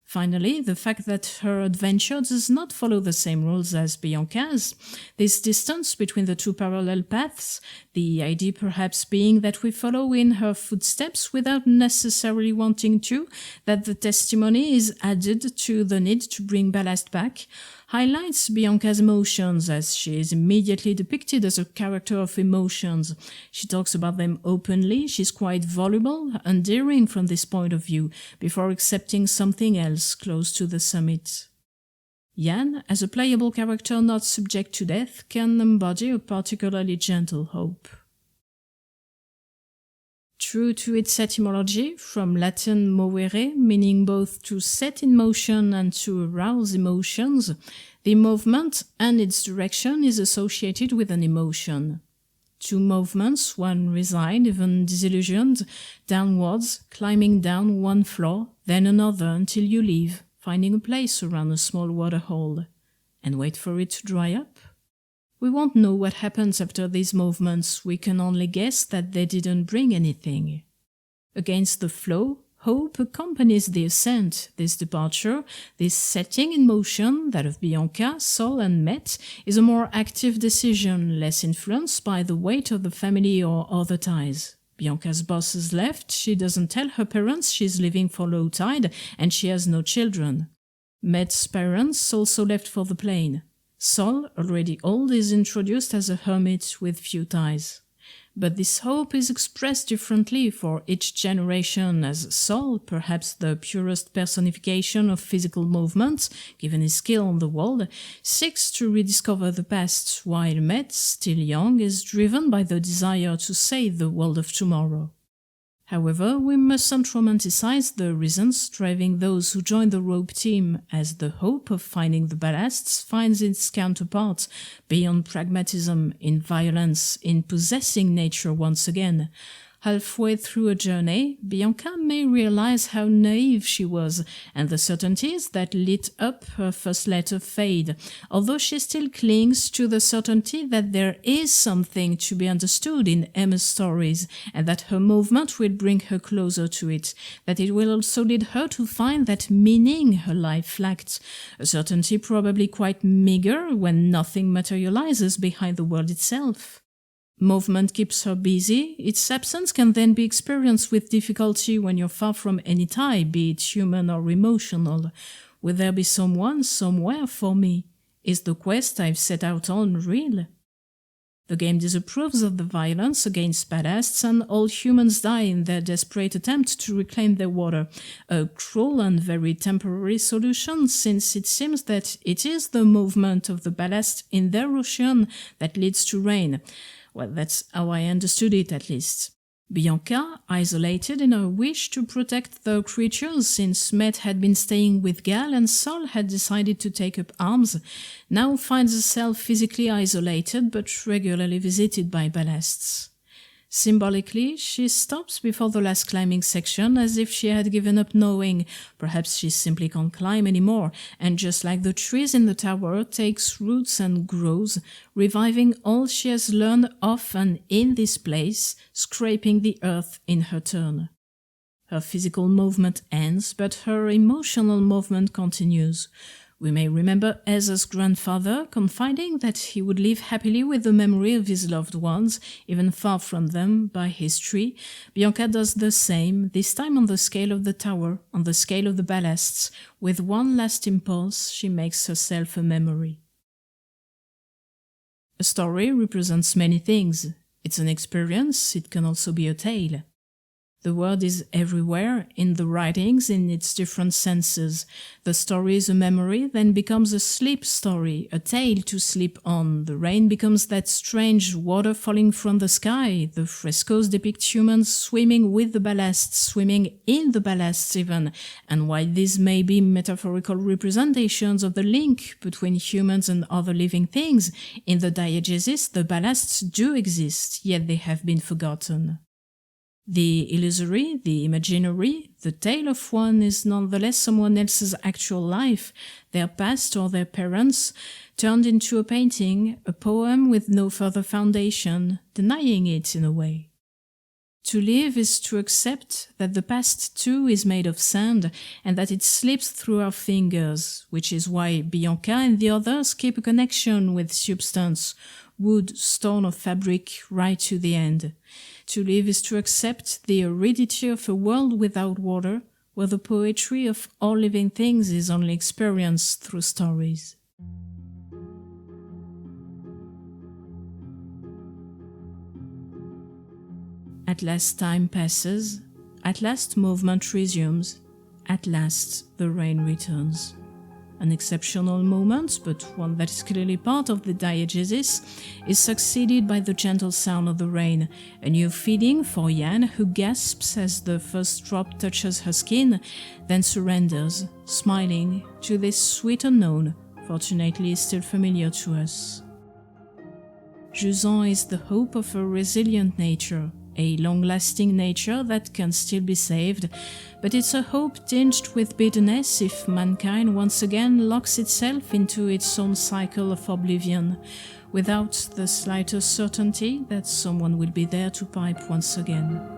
Finally, the fact that her adventure does not follow the same rules as Bianca's, this distance between the two parallel paths, the idea perhaps being that we follow in her footsteps without necessarily wanting to, that the testimony is added to the need to bring Ballast back, highlights Bianca's emotions as she is immediately depicted as a character of emotions. She talks about them openly, she's quite voluble, endearing from this point of view, before accepting something else close to the summit. Yan, as a playable character not subject to death, can embody a particularly gentle hope. True to its etymology, from Latin movēre, meaning both to set in motion and to arouse emotions, the movement and its direction is associated with an emotion. Two movements, one resigned, even disillusioned, downwards, climbing down one floor, then another until you leave, finding a place around a small waterhole, and wait for it to dry up. We won't know what happens after these movements, we can only guess that they didn't bring anything. Against the flow, hope accompanies the ascent. This departure, this setting in motion, that of Bianca, Sol and Met, is a more active decision, less influenced by the weight of the family or other ties. Bianca's boss has left, she doesn't tell her parents she's leaving for low tide, and she has no children. Met's parents also left for the plane. Sol, already old, is introduced as a hermit with few ties. But this hope is expressed differently for each generation, as Sol, perhaps the purest personification of physical movement, given his skill on the world, seeks to rediscover the past, while Met, still young, is driven by the desire to save the world of tomorrow. However, we mustn't romanticize the reasons driving those who join the rope team, as the hope of finding the ballasts finds its counterpart beyond pragmatism, in violence, in possessing nature once again. Halfway through a journey, Bianca may realize how naive she was, and the certainties that lit up her first letter fade, although she still clings to the certainty that there is something to be understood in Emma's stories, and that her movement will bring her closer to it, that it will also lead her to find that meaning her life lacked, a certainty probably quite meager when nothing materializes behind the world itself. Movement keeps her busy. Its absence can then be experienced with difficulty when you're far from any tie, be it human or emotional. Will there be someone, somewhere for me? Is the quest I've set out on real? The game disapproves of the violence against ballasts, and all humans die in their desperate attempt to reclaim their water. A cruel and very temporary solution, since it seems that it is the movement of the ballast in their ocean that leads to rain. Well, that's how I understood it, at least. Bianca, isolated in her wish to protect the creatures since Met had been staying with Gal and Sol had decided to take up arms, now finds herself physically isolated but regularly visited by ballasts. Symbolically, she stops before the last climbing section as if she had given up knowing. Perhaps she simply can't climb anymore, and just like the trees in the tower, takes roots and grows, reviving all she has learned of and in this place, scraping the earth in her turn. Her physical movement ends, but her emotional movement continues. We may remember Heather's grandfather confiding that he would live happily with the memory of his loved ones, even far from them by history. Bianca does the same, this time on the scale of the tower, on the scale of the ballasts. With one last impulse, she makes herself a memory. A story represents many things. It's an experience, it can also be a tale. The word is everywhere, in the writings, in its different senses. The story is a memory, then becomes a sleep story, a tale to sleep on. The rain becomes that strange water falling from the sky. The frescoes depict humans swimming with the ballasts, swimming in the ballasts even. And while these may be metaphorical representations of the link between humans and other living things, in the diegesis the ballasts do exist, yet they have been forgotten. The illusory, the imaginary, the tale of one is nonetheless someone else's actual life, their past or their parents, turned into a painting, a poem with no further foundation, denying it in a way. To live is to accept that the past too is made of sand and that it slips through our fingers, which is why Bianca and the others keep a connection with substance, wood, stone or fabric, right to the end. To live is to accept the aridity of a world without water, where the poetry of all living things is only experienced through stories. At last time passes, at last movement resumes, at last the rain returns. An exceptional moment, but one that is clearly part of the diegesis, is succeeded by the gentle sound of the rain, a new feeling for Yan, who gasps as the first drop touches her skin, then surrenders, smiling, to this sweet unknown, fortunately still familiar to us. Jusant is the hope of a resilient nature, a long-lasting nature that can still be saved, but it's a hope tinged with bitterness if mankind once again locks itself into its own cycle of oblivion, without the slightest certainty that someone will be there to pipe once again.